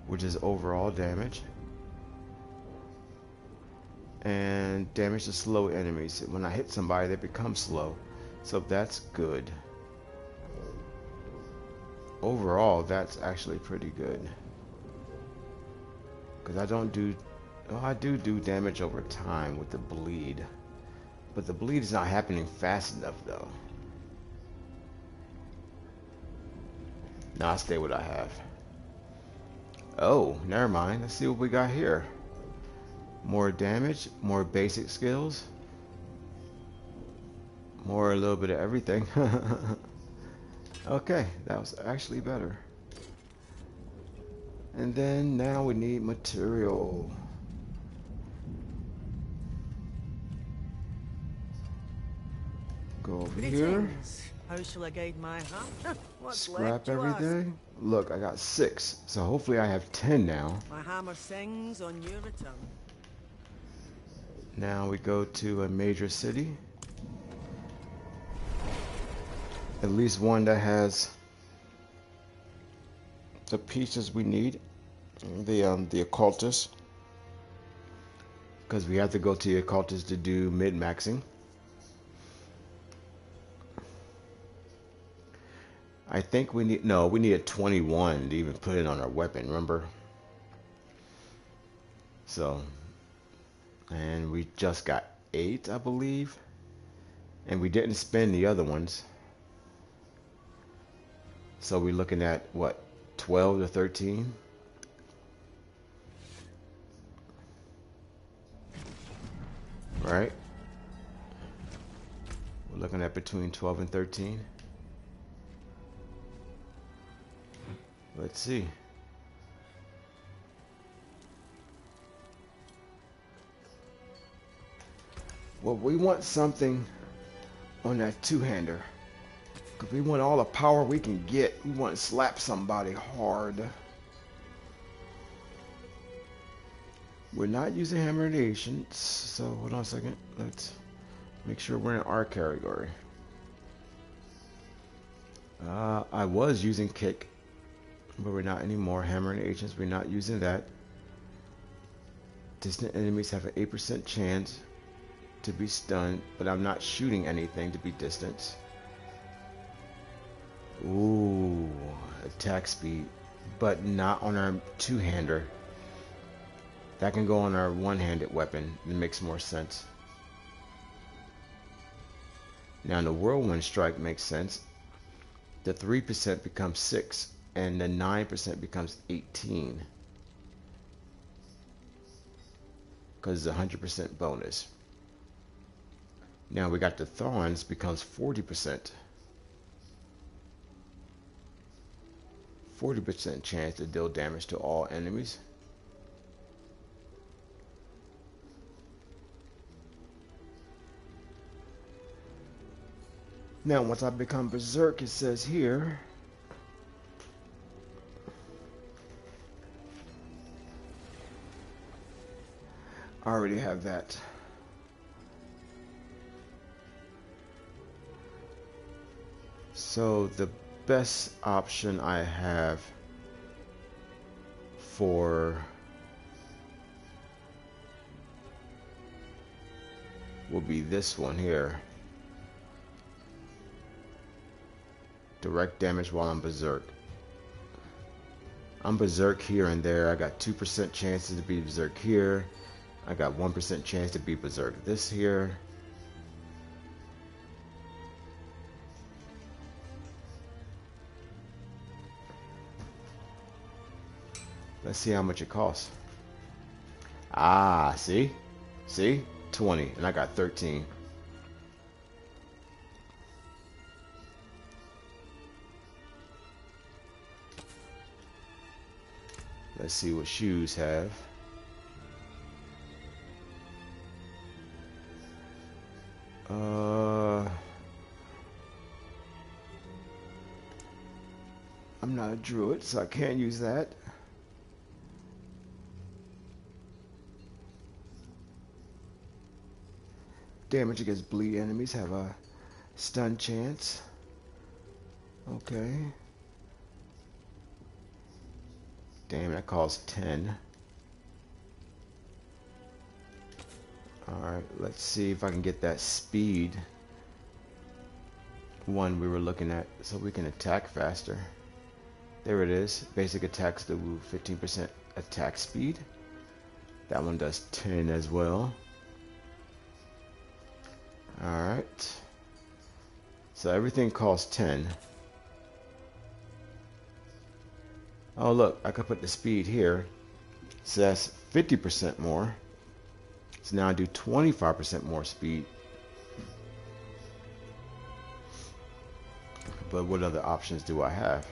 which is overall damage, and damage to slow enemies. When I hit somebody, they become slow. So that's good. Overall, that's actually pretty good. Because I don't do... Oh, I do damage over time with the bleed. But the bleed is not happening fast enough, though. Now I'll stay what I have. Oh, never mind. Let's see what we got here. More damage, more basic skills. More a little bit of everything. Okay, that was actually better. And then now we need material. Go over here. How shall I guide my hand? What's Scrap left, you ask? everything. Look, I got 6. So hopefully I have 10 now. My hammer sings on your return. Now we go to a major city. At least one that has the pieces we need. The occultist. because we have to go to the occultist to do mid-maxing. I think we need, no, we needed 21 to even put it on our weapon, remember? So, and we just got 8, I believe. And we didn't spend the other ones. So we're looking at, what, 12 to 13? Right? We're looking at between 12 and 13. Let's see. Well, we want something on that two-hander. Because we want all the power we can get. We want to slap somebody hard. We're not using hammer and agents. So, hold on a second. Let's make sure we're in our category. I was using kick, but we're not anymore. Hammer and agents, we're not using that. Distant enemies have an 8% chance to be stunned, but I'm not shooting anything to be distance. Ooh, attack speed, but not on our two-hander. That can go on our one-handed weapon. It makes more sense. Now the whirlwind strike makes sense. The 3% becomes 6, and the 9% becomes 18. Because it's a 100% bonus. Now we got the thorns becomes 40%. 40% chance to deal damage to all enemies. Now once I become berserk, it says here, I already have that. So the best option I have for will be this one here. Direct damage while I'm berserk. I'm berserk here and there. I got 2% chances to be berserk here. I got 1% chance to be berserk this here. Let's see how much it costs. Ah, see? See? 20, and I got 13. Let's see what shoes have. I'm not a druid, so I can't use that. Damage against bleed enemies have a stun chance. Okay. Damn, that costs 10. Alright, let's see if I can get that speed one we were looking at so we can attack faster. There it is. Basic attacks do 15% attack speed. That one does 10 as well. Alright. So everything costs 10. Oh look, I could put the speed here. So that's 50% more. So now I do 25% more speed. But what other options do I have?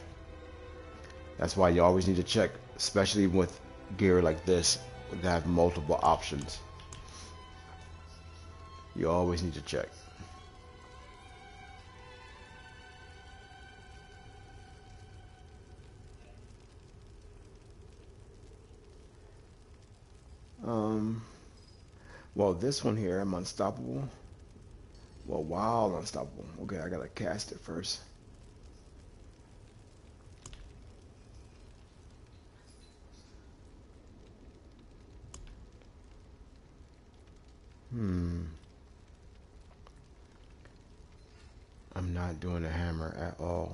That's why you always need to check, especially with gear like this that have multiple options. You always need to check. Well, this one here, I'm unstoppable. Well, wild unstoppable. Okay, I gotta cast it first. I'm not doing a hammer at all.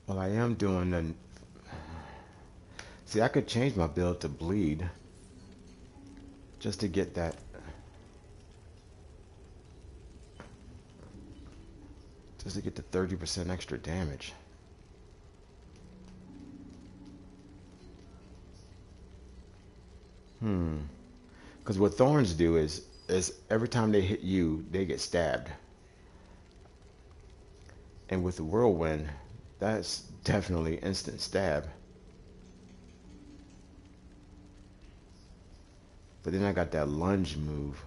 Well, I am doing the... See, I could change my build to bleed just to get that. Just to get the 30% extra damage. Because what thorns do is every time they hit you, they get stabbed. And with the whirlwind, that's definitely instant stab. But then I got that lunge move.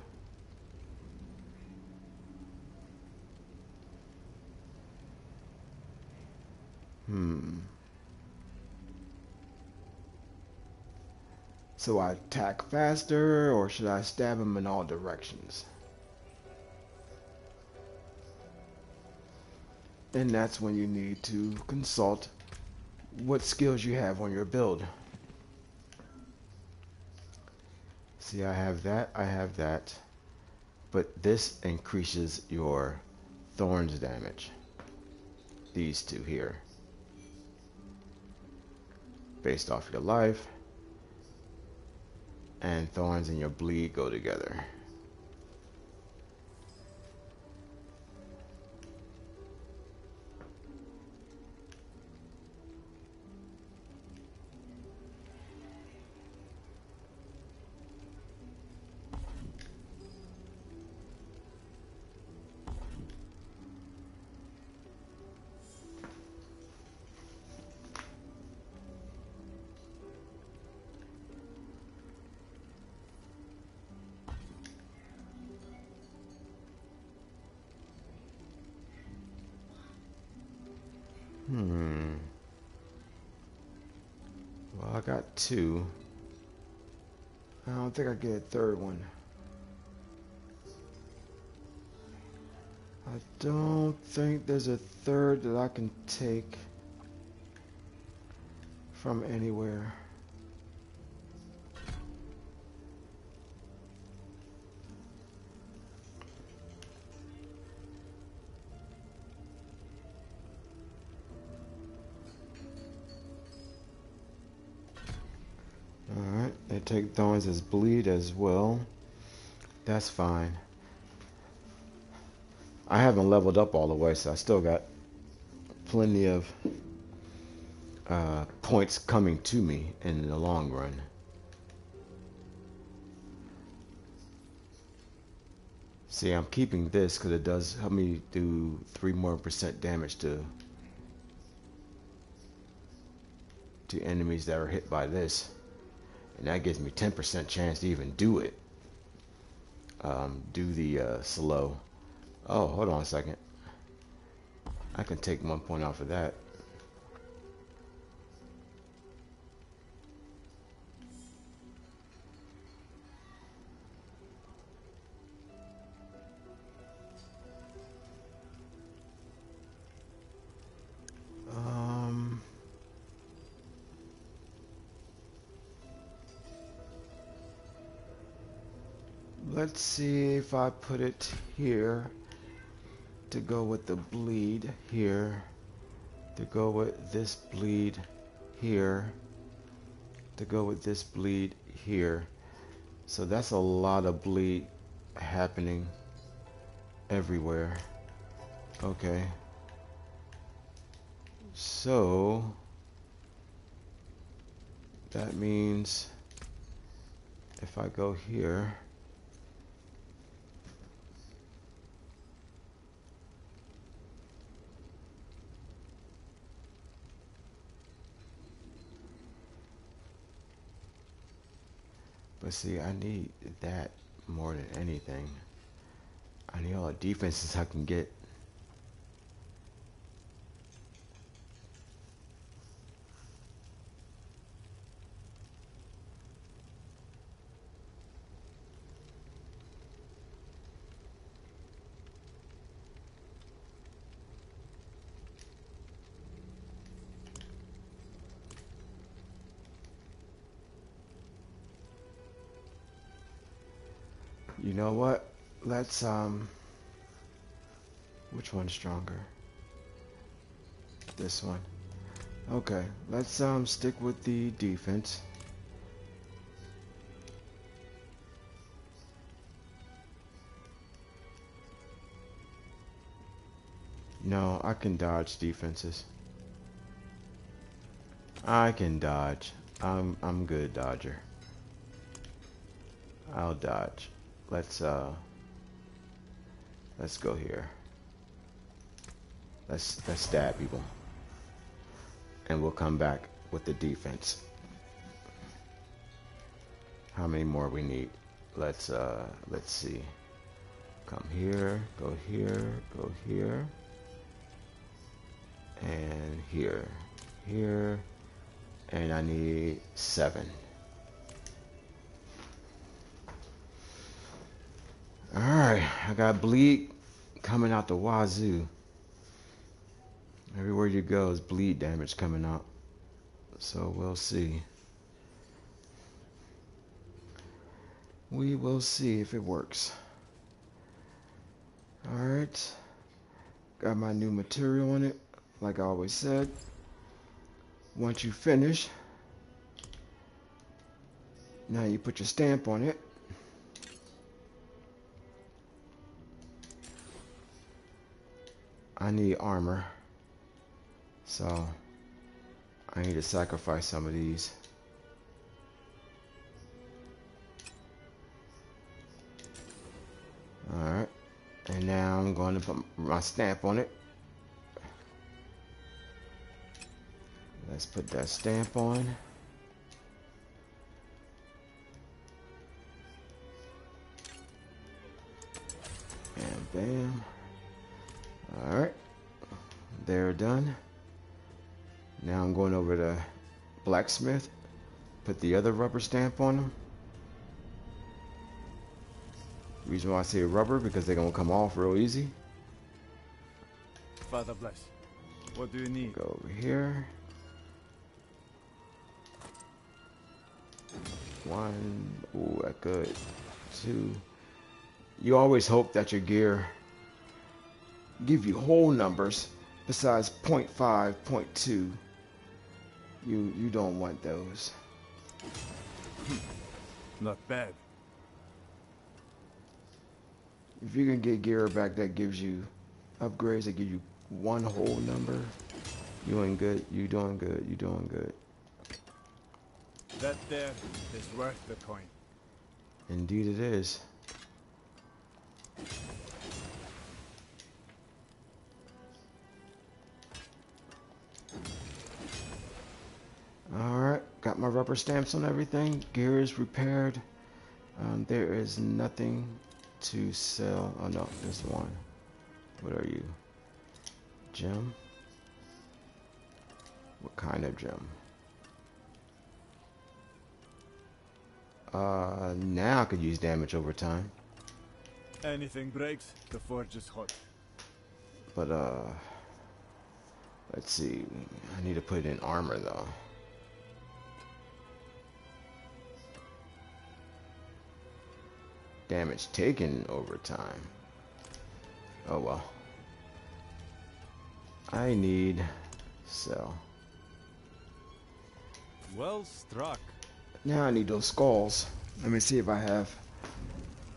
So I attack faster, or should I stab him in all directions? And that's when you need to consult what skills you have on your build. See, I have that, but this increases your thorns damage. These two here. Based off your life, and thorns and your bleed go together. Well, I got two. I don't think I get a third one. I don't think there's a third that I can take from anywhere. Alright, they take thorns as bleed as well. That's fine. I haven't leveled up all the way, so I still got plenty of points coming to me in the long run. See, I'm keeping this because it does help me do 3% more damage to enemies that are hit by this. And that gives me 10% chance to even do it. Do the slow. Oh, hold on a second. I can take 1 point off of that. Let's see if I put it here to go with the bleed here, to go with this bleed here, to go with this bleed here. So that's a lot of bleed happening everywhere. Okay. So that means if I go here, but see, I need that more than anything. I need all the defenses I can get. You know what? Let's which one's stronger? This one. Okay, let's stick with the defense. No, I can dodge defenses. I can dodge. I'm good dodger. I'll dodge. Let's go here. Let's stab people. And we'll come back with the defense. How many more we need? Let's see. Come here, go here, go here. And here. Here. And I need 7. Alright, I got bleed coming out the wazoo. Everywhere you go is bleed damage coming out. So we'll see. We will see if it works. Alright. Got my new material on it, like I always said. Once you finish, now you put your stamp on it. I need armor, so I need to sacrifice some of these. Alright, and now I'm going to put my stamp on it. Let's put that stamp on. And bam. Alright. They're done. Now I'm going over to blacksmith. Put the other rubber stamp on them. Reason why I say rubber, because they're going to come off real easy. Father bless. What do you need? Go over here. 1. Ooh, that's good. 2. You always hope that your gear give you whole numbers besides 0.5, 0.2. You don't want those. Not bad. If you can get gear back that gives you upgrades that give you 1 whole number, you doing good. You doing good. You doing good. That there is worth the coin. Indeed it is. Alright, got my rubber stamps on everything. Gear is repaired. There is nothing to sell. Oh no, there's one. What are you? Gem? What kind of gem? Now I could use damage over time. Anything breaks, the forge is hot. But let's see. I need to put in armor though. Damage taken over time. Oh well. I need sell. Well struck. Now I need those skulls. Let me see if I have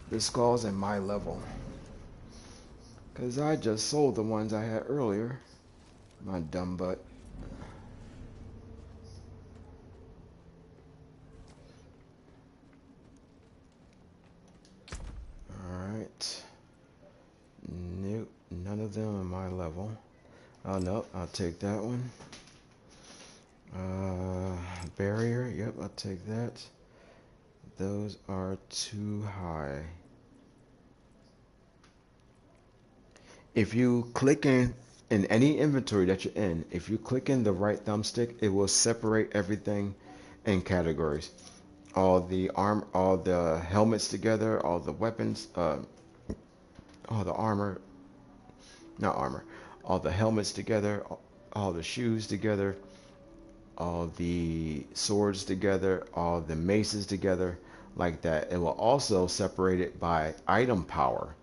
the skulls at my level. Because I just sold the ones I had earlier. My dumb butt. Alright. Nope. None of them are my level. Oh no, I'll take that one. Barrier, yep, I'll take that. Those are too high. If you click in any inventory that you're in, if you click in the right thumbstick, it will separate everything in categories. All the all the helmets together, all the weapons, all the armor, not armor, all the helmets together, all the shoes together, all the swords together, all the maces together, like that. It will also separate it by item power.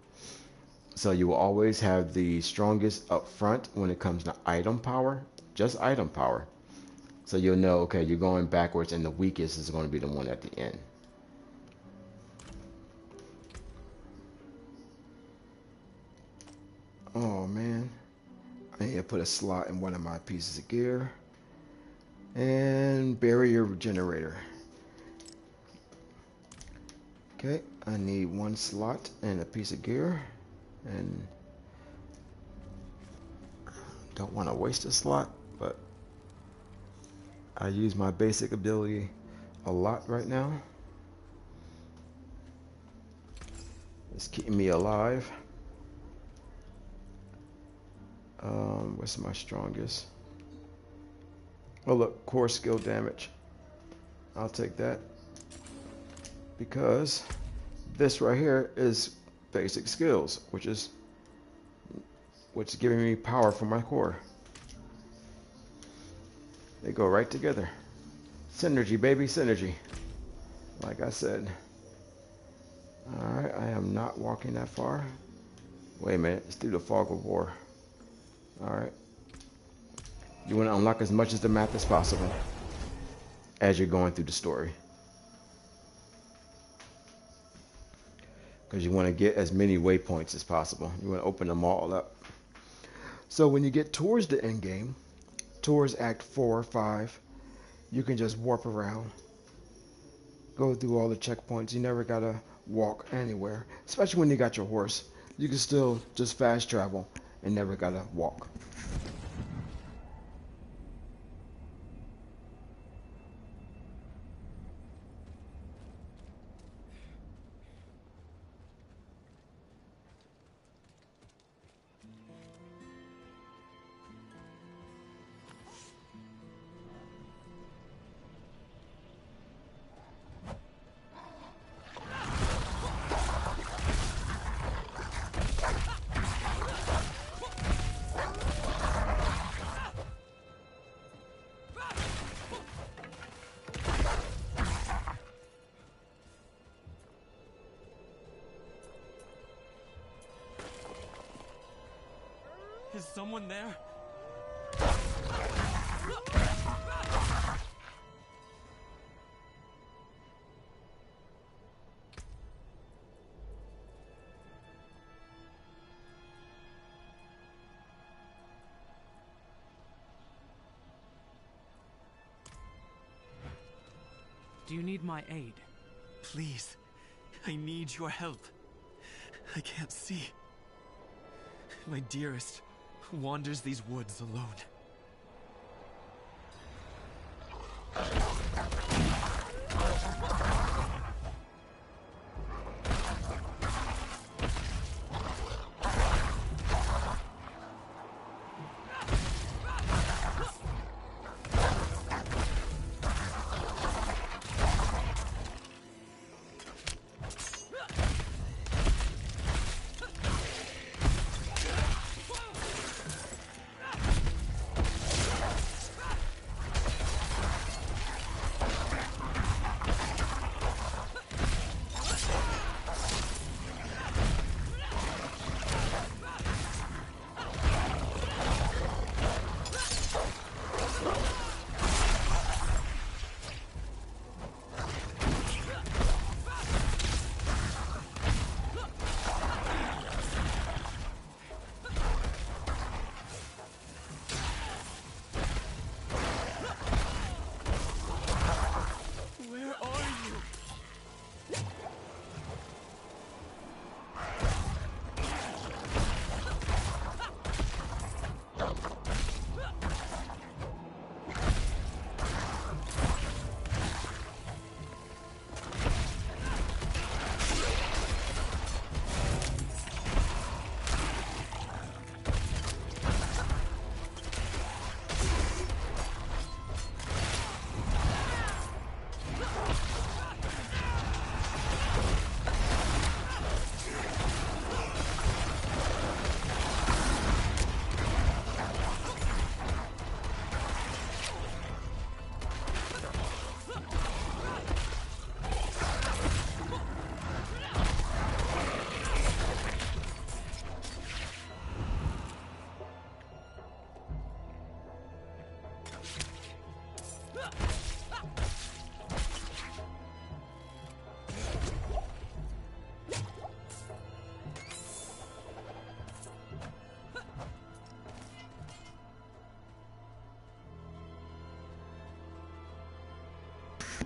So you will always have the strongest up front when it comes to item power, just item power. So you'll know, okay, you're going backwards and the weakest is going to be the one at the end. Oh man, I need to put a slot in one of my pieces of gear. And barrier generator. Okay, I need one slot and a piece of gear. And don't want to waste a slot, but I use my basic ability a lot right now. It's keeping me alive. What's my strongest? Oh look, core skill damage. I'll take that. Because this right here is basic skills, which is what's giving me power for my core. They go right together. Synergy, baby, synergy. Like I said. Alright, I am not walking that far. Wait a minute, it's through the fog of war. Alright. You want to unlock as much of the map as possible as you're going through the story. Because you want to get as many waypoints as possible. You want to open them all up. So when you get towards the end game, towards Act 4 or 5, you can just warp around. Go through all the checkpoints. You never got to walk anywhere. Especially when you got your horse. You can still just fast travel and never got to walk. Is someone there? Do you need my aid? Please, I need your help. I can't see. My dearest wanders these woods alone.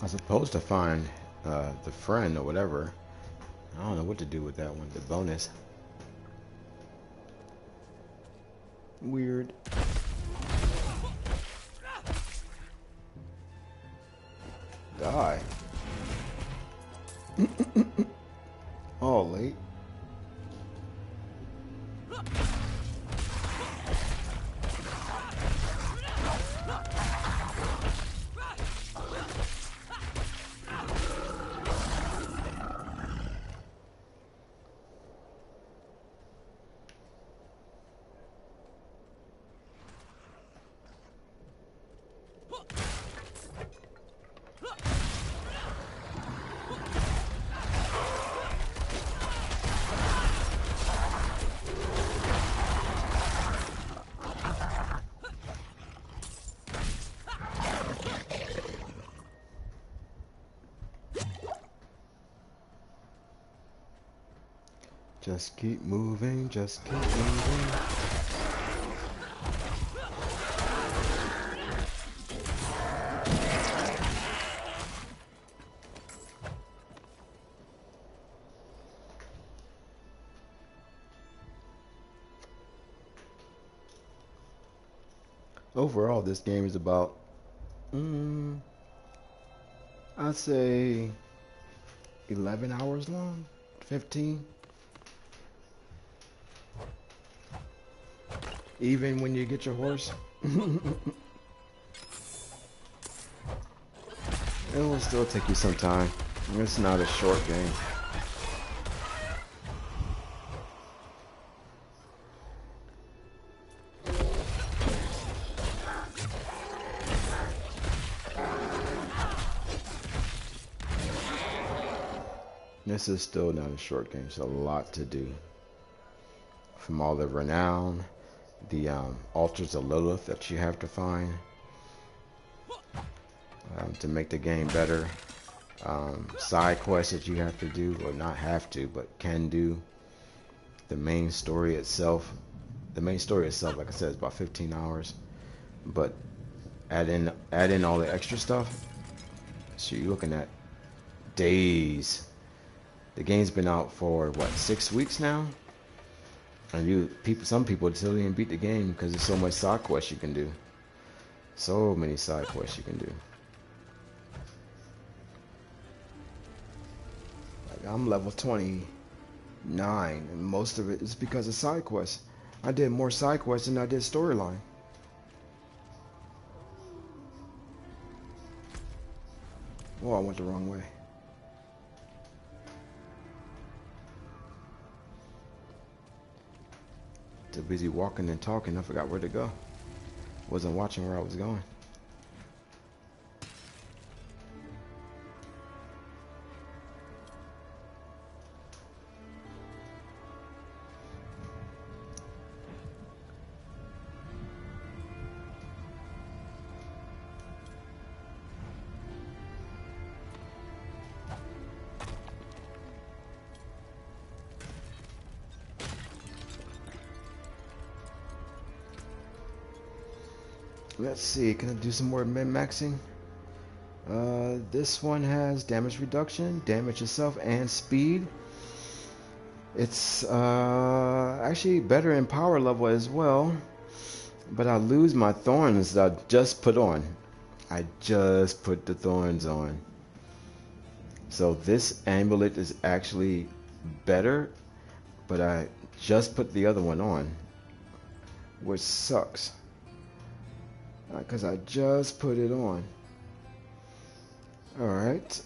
I was supposed to find the friend or whatever. I don't know what to do with that one. The bonus. Weird. Die. Oh, late. Just keep moving, just keep moving. Overall, this game is about, I'd say 11 hours long, 15. Even when you get your horse. It will still take you some time. It's not a short game. This is still not a short game. It's a lot to do. From all the renown, the altars of Lilith that you have to find to make the game better. Side quests that you have to do, or not have to, but can do. The main story itself. The main story itself, like I said, is about 15 hours. But add in all the extra stuff. So you're looking at days. The game's been out for what, 6 weeks now? And some people still didn't beat the game because there's so much side quests you can do. So many side quests you can do. Like, I'm level 29, and most of it is because of side quests. I did more side quests than I did storyline. Oh, I went the wrong way. Too busy walking and talking, I forgot where to go. Wasn't watching where I was going. Let's see, can I do some more min-maxing? This one has damage reduction, damage itself, and speed. It's actually better in power level as well, but I lose my thorns that I just put on. I just put the thorns on. So this amulet is actually better, but I just put the other one on, which sucks. Because I just put it on. Alright.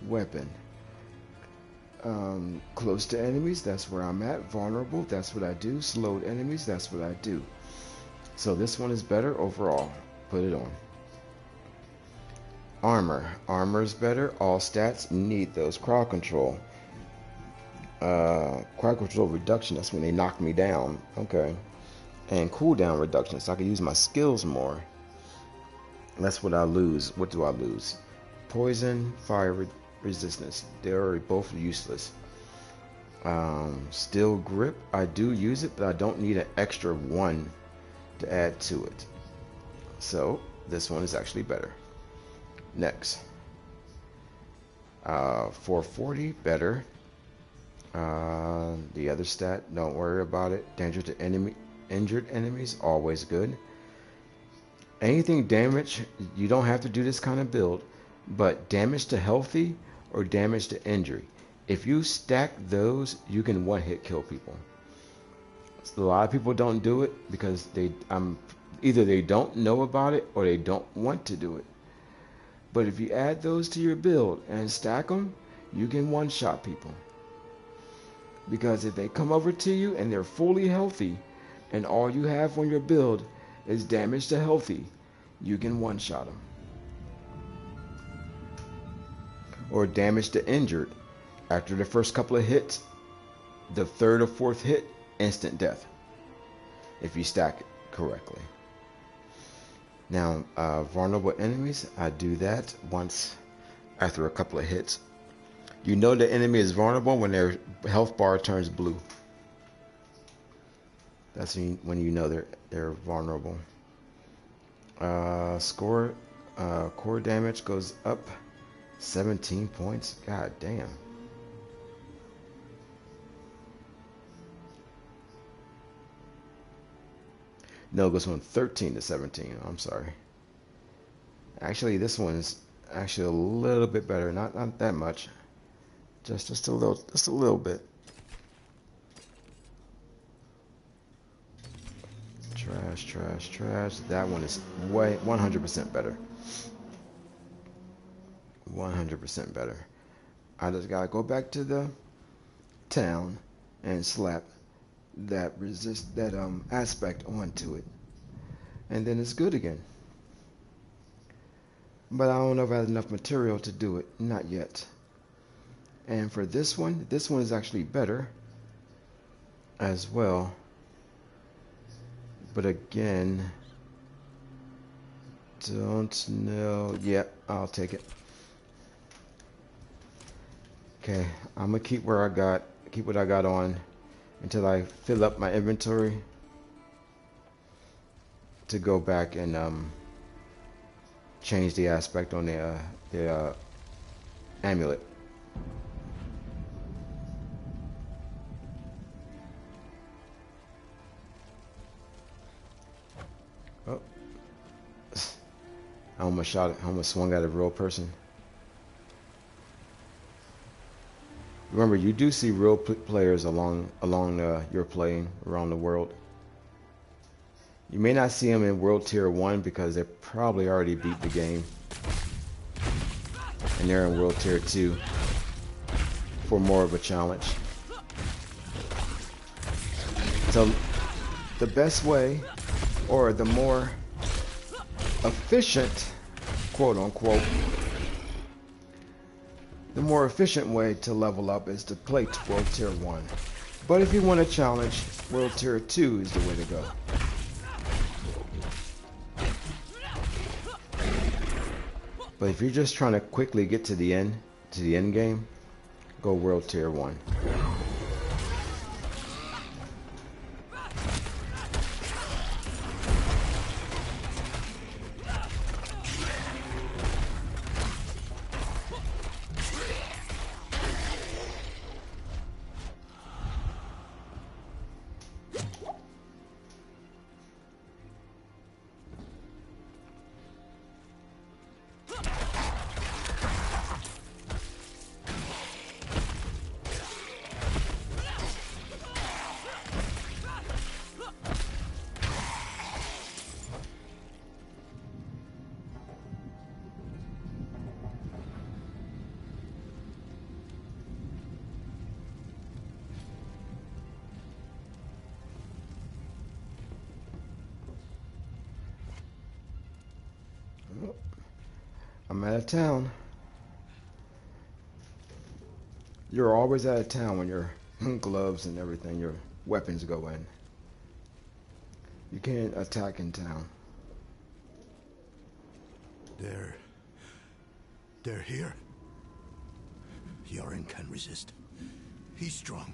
Weapon. Close to enemies, that's where I'm at. Vulnerable, that's what I do. Slowed enemies, that's what I do. So this one is better overall. Put it on. Armor. Armor is better. All stats need those. Crowd control. Crowd control reduction, that's when they knock me down. Okay. And cooldown reduction, so I can use my skills more. That's what I lose. What do I lose? Poison, fire resistance. They're both useless. Steel grip, I do use it, but I don't need an extra one to add to it. So this one is actually better. Next. 440, better. The other stat, don't worry about it. Danger to injured enemies, always good. Anything damage, you don't have to do this kind of build, but damage to healthy or damage to injury. If you stack those, you can one-hit kill people. So a lot of people don't do it because either they don't know about it or they don't want to do it. But if you add those to your build and stack them, you can one-shot people. Because if they come over to you and they're fully healthy and all you have on your build is damage to healthy, you can one-shot them. Or damage to injured. After the first couple of hits, the third or fourth hit, instant death. If you stack it correctly. Now, vulnerable enemies, I do that once after a couple of hits. You know the enemy is vulnerable when their health bar turns blue. That's when you know they're vulnerable. Core damage goes up 17 points. God damn. No, it goes from 13 to 17. I'm sorry. Actually, this one's actually a little bit better. Not that much. Just a little bit. Trash. That one is way 100% better. 100% better. I just gotta go back to the town and slap that aspect onto it, and then it's good again. But I don't know if I have enough material to do it. Not yet. And for this one is actually better as well. But again, don't know. Yeah, I'll take it. Okay, I'm gonna keep what I got on until I fill up my inventory to go back and change the aspect on the amulet. Oh, I almost shot it. I almost swung at a real person. Remember, you do see real players along your playing around the world. You may not see them in World Tier 1 because they probably already beat the game. And they're in World Tier 2 for more of a challenge. So the best way, or the more efficient, quote unquote, the more efficient way to level up is to play World Tier 1. But if you want a challenge, World Tier 2 is the way to go. But if you're just trying to quickly get to the end game, go World Tier 1. I'm out of town. You're always out of town when your gloves and everything, your weapons go in. You can't attack in town. They're here. Yoren can resist. He's strong.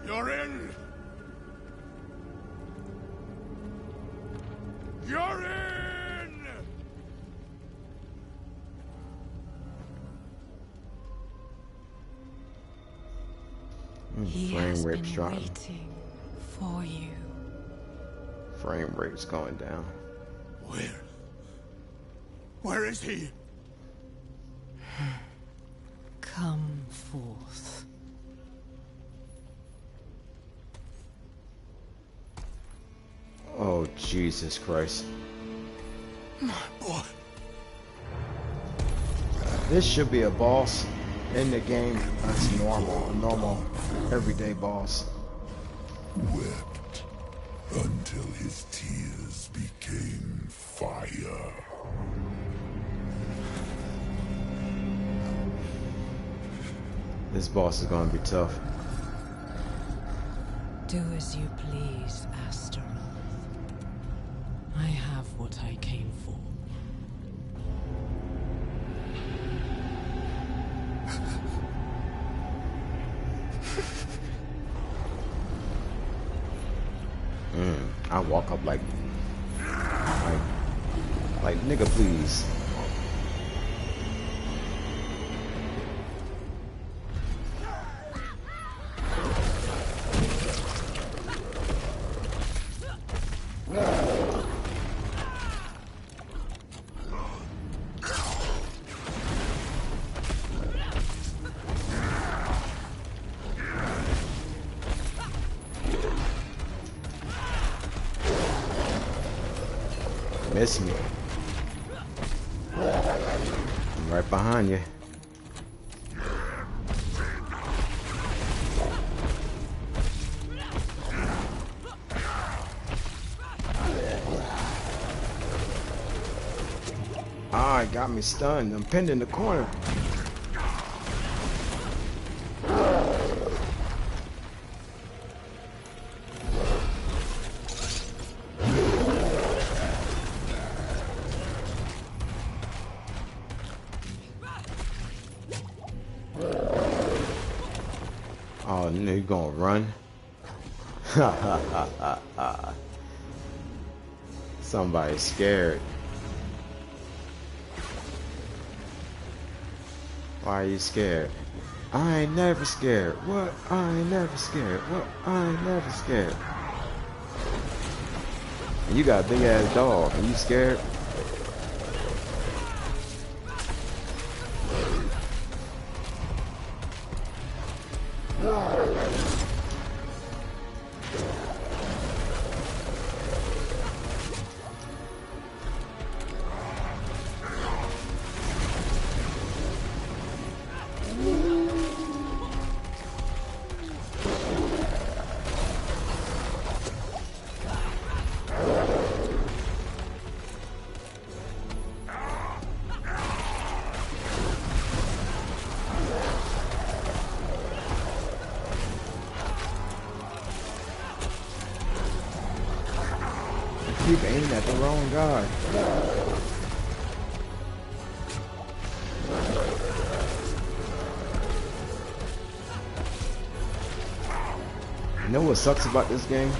You're in! You're in! He Frame has rate's been dropping. waiting for you. Frame rate's going down. Where? Where is he? Come forth. Oh, Jesus Christ. My boy. This should be a boss in the game. That's normal. A normal, everyday boss. Wept until his tears became fire. This boss is gonna be tough. Do as you please, Astaroth. I have what I came for. I walk up like nigga, please. Miss me. I'm right behind you. Ah, it got me stunned. I'm pinned in the corner. Oh, no, you gonna run? Ha ha ha ha ha. Somebody's scared. Why are you scared? I ain't never scared. What? I ain't never scared. What? I ain't never scared. And you got a big ass dog. Are you scared? Keep aiming at the wrong guy. You know what sucks about this game?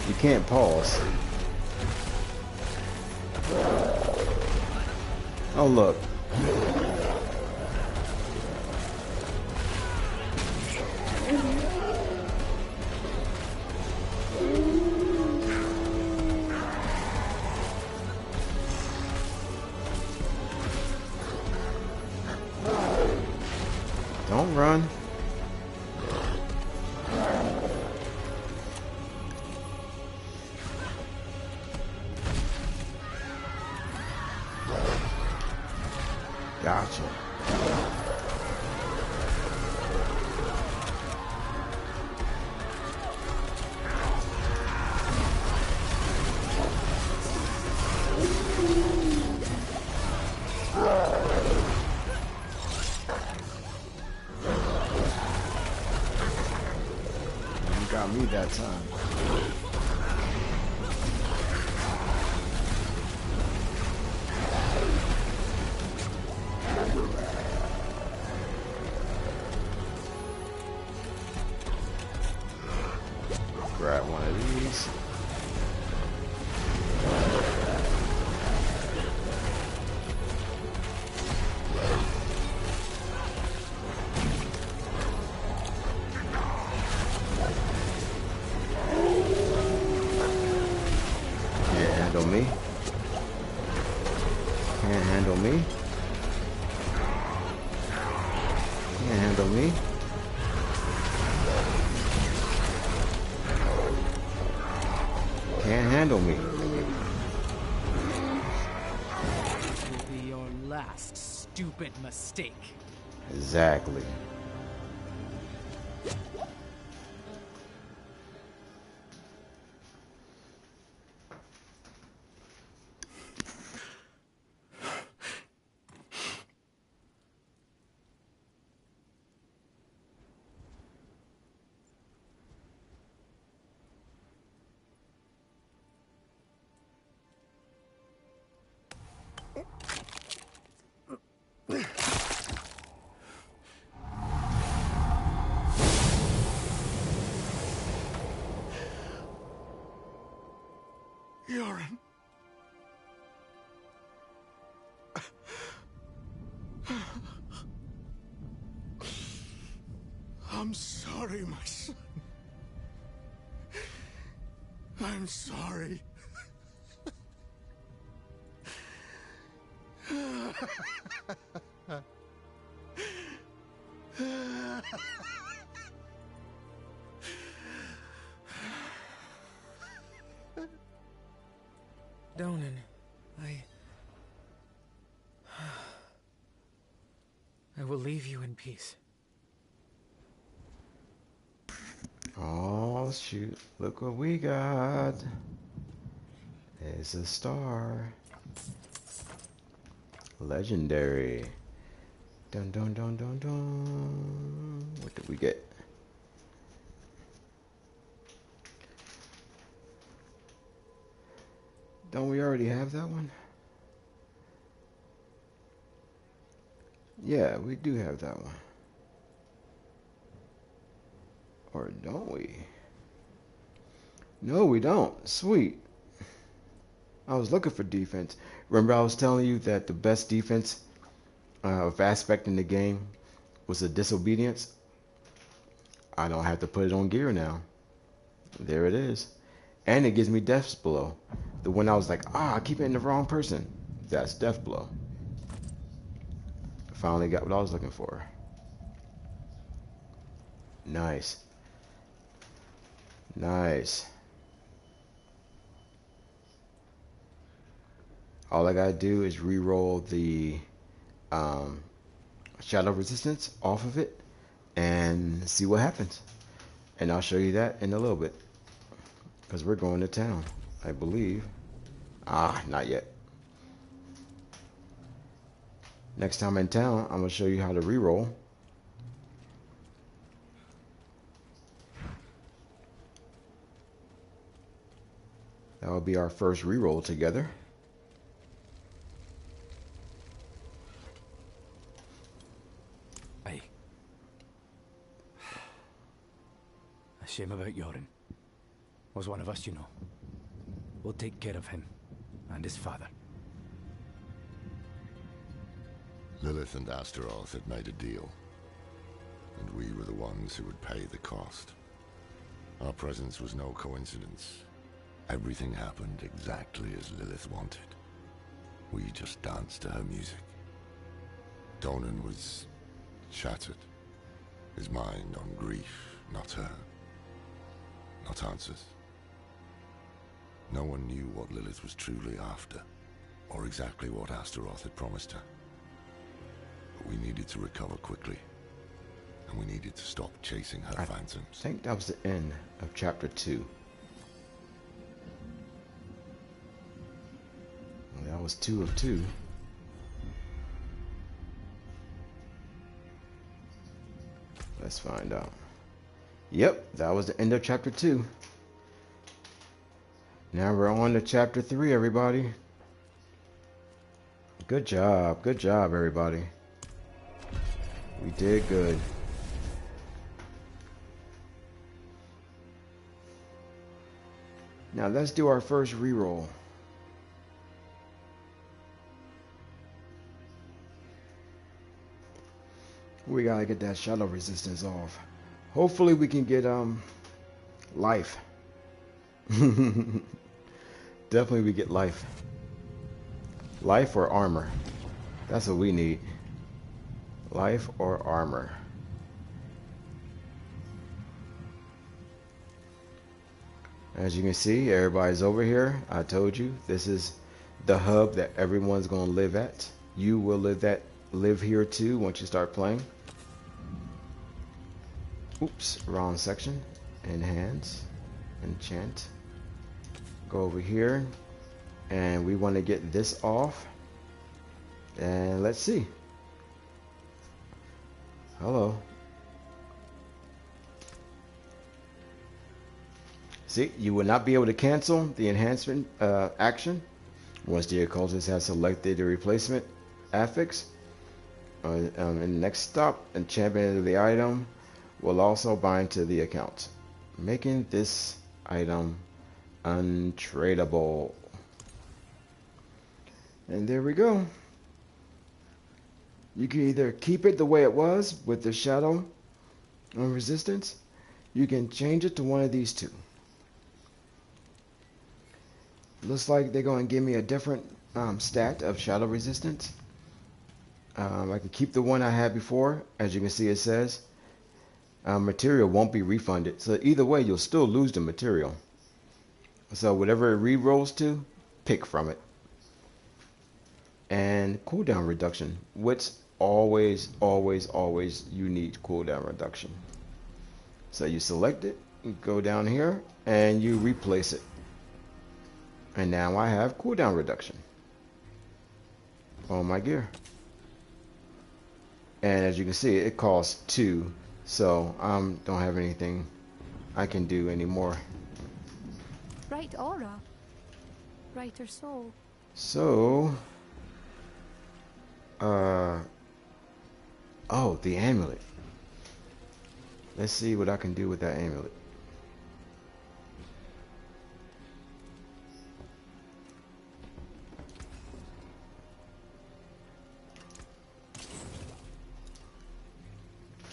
You can't pause. Oh look. Don't run. Gotcha. You got me that time. Can't handle me. Can't handle me. Can't handle me. This will be your last stupid mistake. Exactly. Yoren. I'm sorry, my son. I'm sorry. Donan, I will leave you in peace. Oh shoot, look what we got. There's a star. Legendary. Dun dun dun dun dun. What did we get? Don't we already have that one? Yeah, we do have that one. Or don't we? No, we don't. Sweet. I was looking for defense. Remember I was telling you that the best defense of aspect in the game was the disobedience? I don't have to put it on gear now. There it is. And it gives me death's blow. The one I was like, I keep hitting the wrong person. That's death blow. Finally got what I was looking for. Nice. Nice. All I gotta do is re-roll the shadow resistance off of it and see what happens. And I'll show you that in a little bit. Because we're going to town, I believe. Not yet. Next time in town, I'm going to show you how to re-roll. That will be our first re-roll together. Aye. A shame about Yoren. Was one of us, you know. We'll take care of him and his father. Lilith and Astaroth had made a deal, and we were the ones who would pay the cost. Our presence was no coincidence. Everything happened exactly as Lilith wanted. We just danced to her music. Donan was shattered, his mind on grief, not her, not answers. No one knew what Lilith was truly after, or exactly what Astaroth had promised her. But we needed to recover quickly, and we needed to stop chasing her phantoms. I think that was the end of chapter 2. Well, that was 2 of 2. Let's find out. Yep, that was the end of chapter 2. Now we're on to chapter 3, everybody. Good job, everybody. We did good. Now let's do our first reroll. We gotta get that shadow resistance off. Hopefully we can get life. Definitely we get life. Life or armor? That's what we need. Life or armor. As you can see, everybody's over here. I told you, this is the hub that everyone's going to live at. You will live here too once you start playing. Oops, wrong section. Enhance, enchant. Go over here, and we want to get this off. And let's see. Hello. See, you will not be able to cancel the enhancement action once the occultist has selected the replacement affix. In the next stop, enchantment of the item will also bind to the account, making this item untradeable. And there we go. You can either keep it the way it was with the shadow and resistance. You can change it to one of these two. Looks like they're going to give me a different stat of shadow resistance. I can keep the one I had before. As you can see, it says material won't be refunded. So either way, you'll still lose the material. So whatever it re-rolls to, pick from it. And cooldown reduction, which always you need cooldown reduction. So you select it, you go down here, and you replace it. And now I have cooldown reduction on my gear. And as you can see, it costs 2, so I don't have anything I can do anymore. Bright aura. Brighter soul. So, oh, the amulet. Let's see what I can do with that amulet.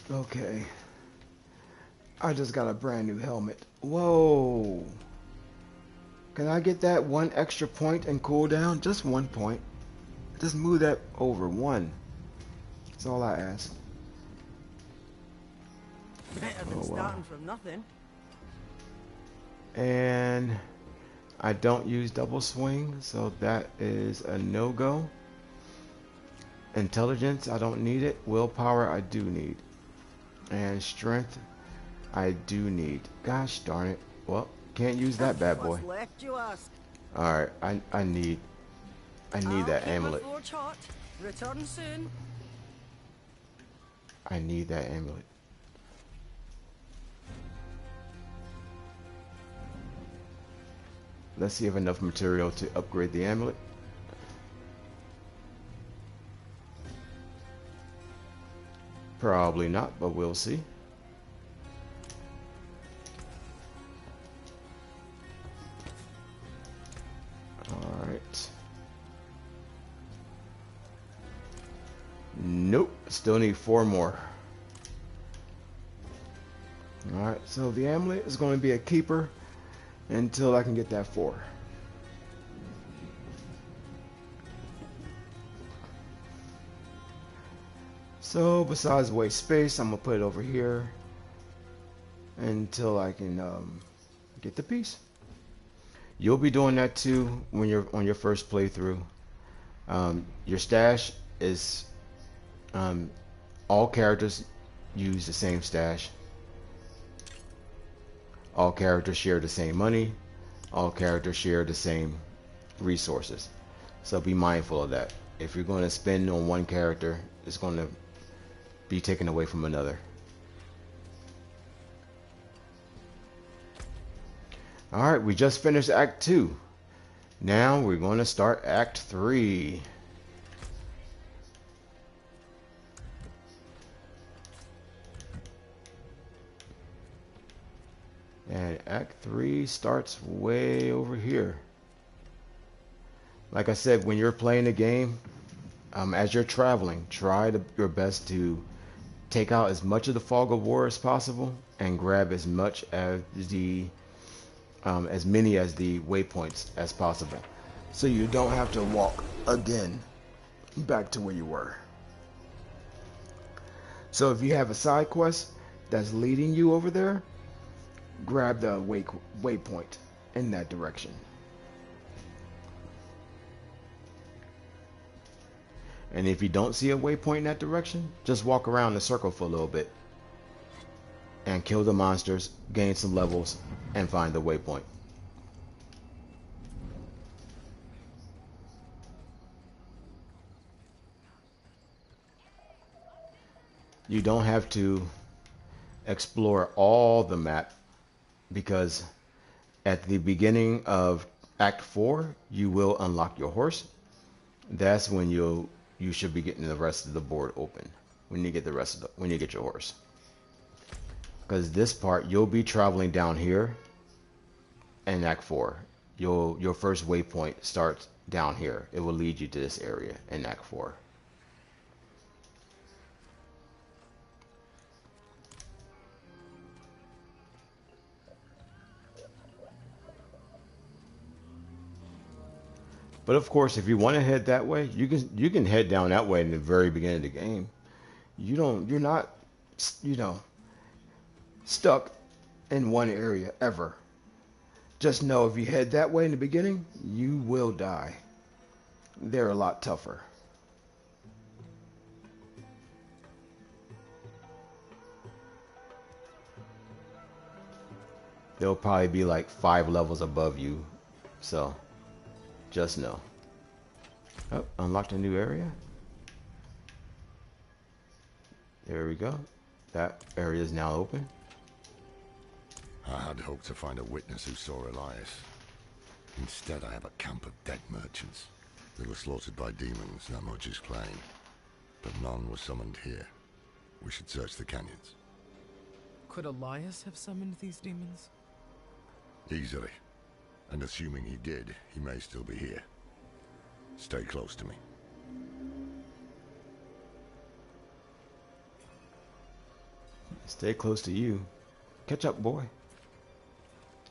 Okay. I just got a brand new helmet. Whoa. Can I get that 1 extra point in cooldown? Just 1 point. Just move that over 1. That's all I ask. Better than starting from nothing. And I don't use double swing, so that is a no-go. Intelligence, I don't need it. Willpower, I do need. And strength, I do need. Gosh darn it. Well, can't use that bad boy. Alright, I need that amulet. Return soon. I need that amulet. Let's see if enough material to upgrade the amulet. Probably not, but we'll see. Alright. Nope, still need 4 more. Alright, so the amulet is going to be a keeper until I can get that 4. So besides waste space, I'm gonna put it over here until I can get the piece. You'll be doing that too when you're on your first playthrough. Your stash is all characters use the same stash. All characters share the same money. All characters share the same resources. So be mindful of that. If you're going to spend on one character, it's going to be taken away from another. Alright, we just finished Act 2. Now we're going to start Act 3. And Act 3 starts way over here. Like I said, when you're playing the game, as you're traveling, try your best to take out as much of the fog of war as possible and grab as much as the as many as the waypoints as possible. so you don't have to walk again back to where you were. So if you have a side quest that's leading you over there, grab the waypoint in that direction. And if you don't see a waypoint in that direction, just walk around the circle for a little bit and kill the monsters, gain some levels, and find the waypoint. You don't have to explore all the map, because at the beginning of Act 4, you will unlock your horse. That's when you should be getting the rest of the board open, when you get when you get your horse. Because this part, you'll be traveling down here in Act 4. Your first waypoint starts down here. It will lead you to this area in Act 4. But of course, if you want to head that way, you can head down that way in the very beginning of the game. You're not, stuck in one area ever. Just know if you head that way in the beginning, you will die. They're a lot tougher. They'll probably be like 5 levels above you, so just know. Oh, unlocked a new area. There we go. That area is now open. I had hoped to find a witness who saw Elias. Instead, I have a camp of dead merchants. They were slaughtered by demons, that much is plain. But none were summoned here. We should search the canyons. Could Elias have summoned these demons? Easily. And assuming he did, he may still be here. Stay close to me. Stay close to you. Catch up, boy.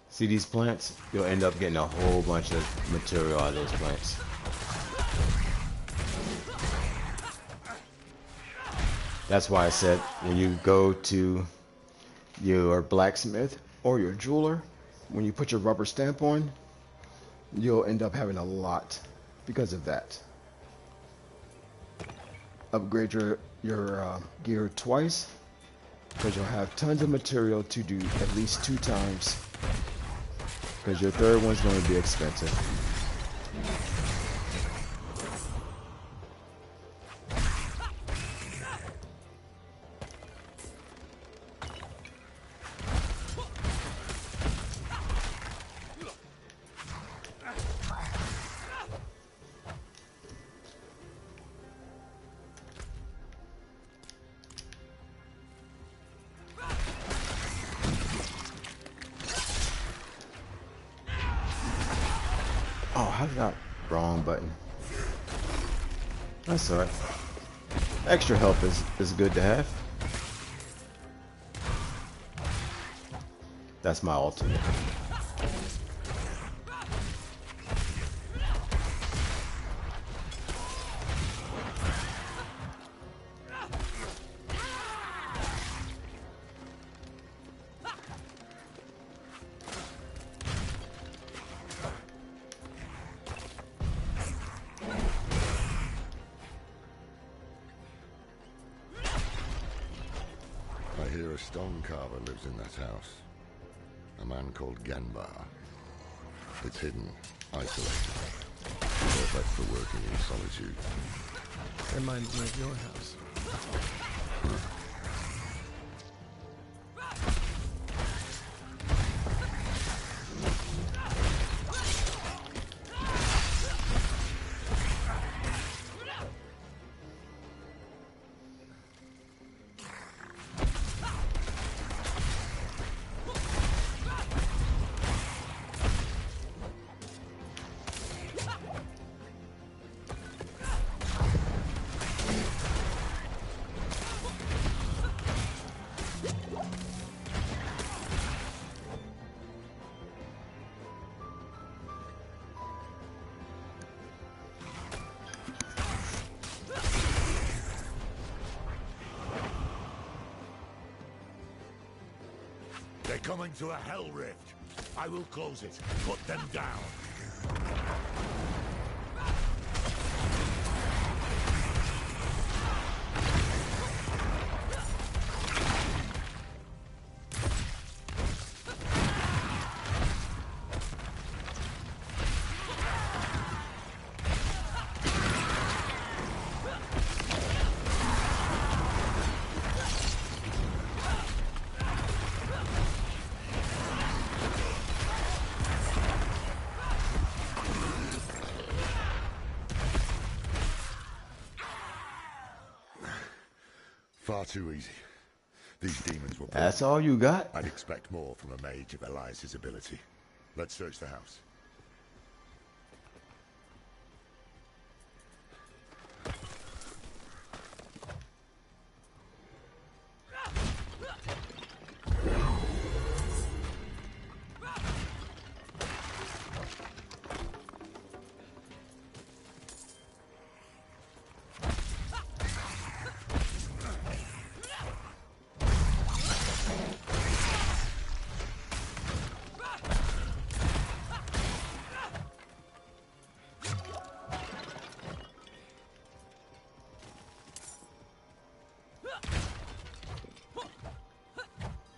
See these plants? You'll end up getting a whole bunch of material out of those plants. That's why I said when you go to your blacksmith or your jeweler, when you put your rubber stamp on, you'll end up having a lot because of that. Upgrade your gear twice, because you'll have tons of material to do at least 2 times, because your third one's going to be expensive. Oh, how did I... Wrong button. That's alright. Extra health is good to have. That's my ultimate. I hear a stone carver lives in that house. A man called Genbar. It's hidden, isolated. Perfect for working in solitude. Reminds me of your house. coming to a hell rift. I will close it. Put them down. Far too easy. These demons were... That's all you got? I'd expect more from a mage of Elias's ability. Let's search the house.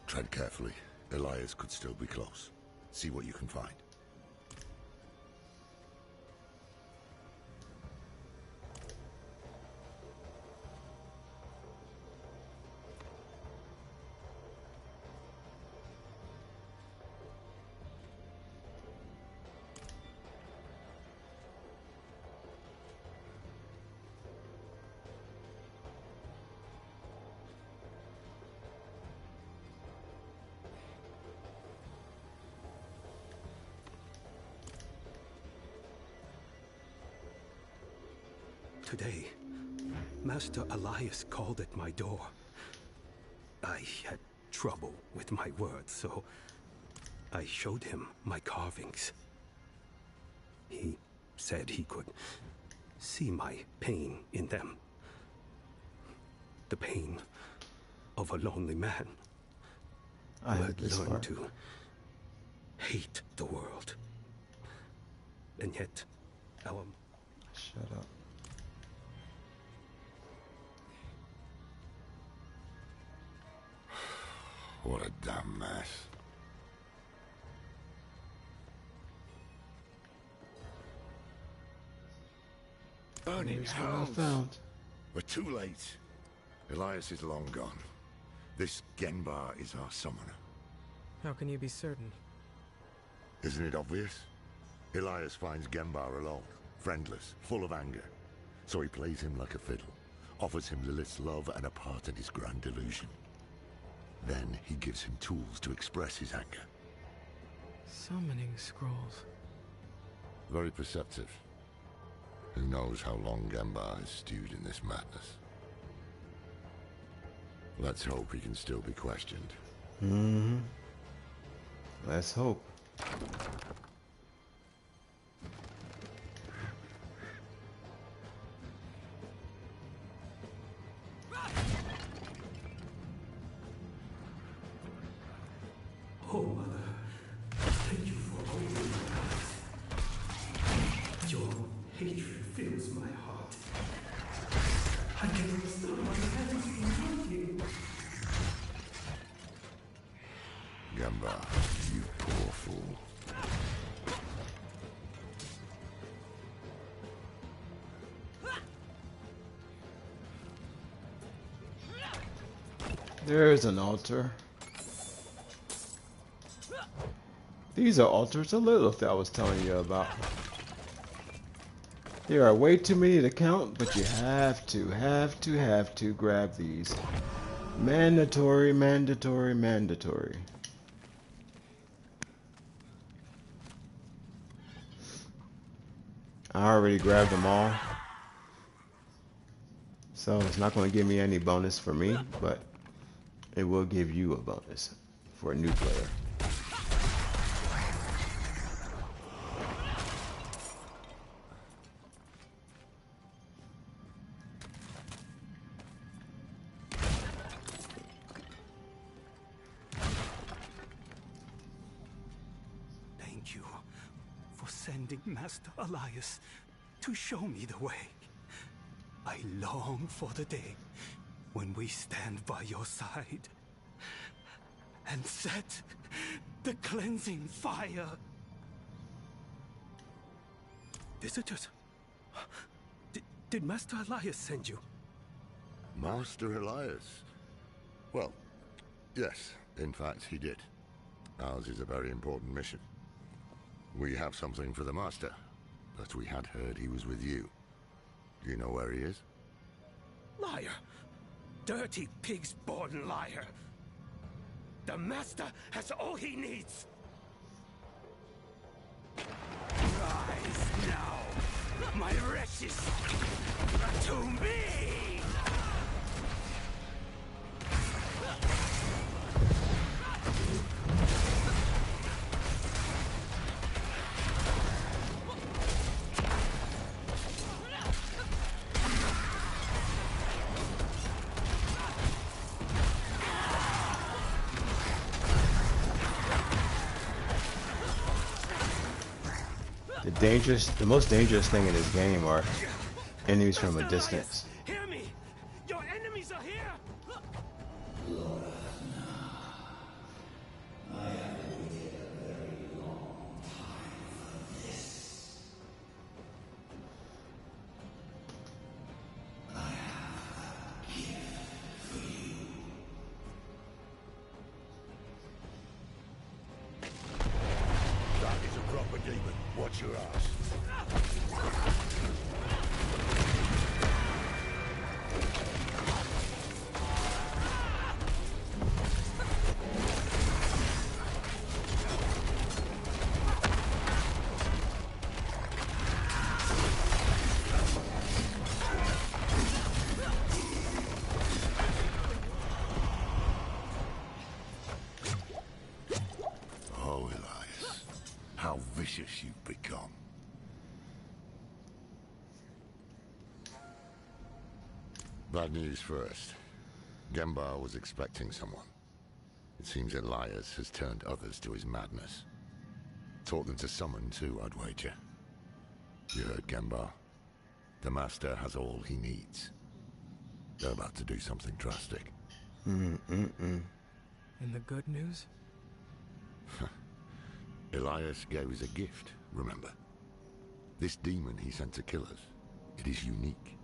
Tread carefully. Elias could still be close. See what you can find. Today, Master Elias called at my door. I had trouble with my words, so I showed him my carvings. He said he could see my pain in them. The pain of a lonely man who had learned to hate the world. And yet, our... Shut up. What a damn mess. Burning hell. We're too late. Elias is long gone. This Genbar is our summoner. How can you be certain? Isn't it obvious? Elias finds Genbar alone, friendless, full of anger. So he plays him like a fiddle, offers him Lilith's love and a part in his grand delusion. Then he gives him tools to express his anger. Summoning scrolls. Very perceptive. Who knows how long Genbar has stewed in this madness? Let's hope he can still be questioned. Mm-hmm. Let's hope. Oh, Mother, thank you for opening my eyes. Your hatred fills my heart. I cannot stop my hands from working. Genbar, you poor fool. There's an altar. These are altars of Lilith that I was telling you about. There are way too many to count, but you have to grab these. Mandatory, mandatory, mandatory. I already grabbed them all. So it's not going to give me any bonus for me, but it will give you a bonus for a new player. for sending Master Elias to show me the way. I long for the day when we stand by your side and set the cleansing fire. Visitors? Did Master Elias send you? Master Elias? Well, yes, in fact he did. Ours is a very important mission. We have something for the Master, but we had heard he was with you. Do you know where he is? Liar! Dirty pig's-born liar! The Master has all he needs! Rise now, my wretches, to me! The most dangerous thing in this game are enemies from a distance. Hear me! Your enemies are here! That is a proper demon. Watch your ass. Oh, Elias, how vicious you've become. Bad news first. Gembar was expecting someone. It seems Elias has turned others to his madness. Taught them to summon too, I'd wager. You heard Gembar. The Master has all he needs. They're about to do something drastic. And the good news? Elias gave us a gift, remember? This demon he sent to kill us. It is unique.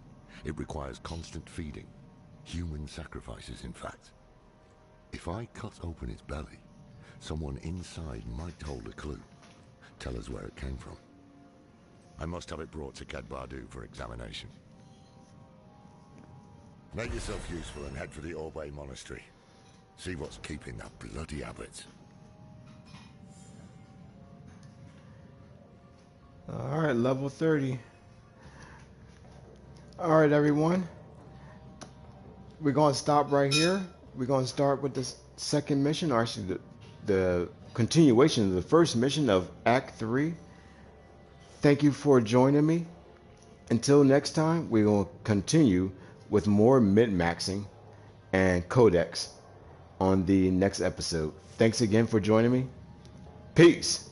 It requires constant feeding. Human sacrifices, in fact. If I cut open its belly, someone inside might hold a clue. Tell us where it came from. I must have it brought to Kedbardu for examination. Make yourself useful and head for the Orbe Monastery. See what's keeping that bloody abbot. Alright, level 30. Alright, everyone. We're going to stop right here. We're going to start with the second mission, or actually the continuation of the first mission of Act 3. Thank you for joining me. Until next time, we're going to continue with more min-maxing and Codex on the next episode. Thanks again for joining me. Peace.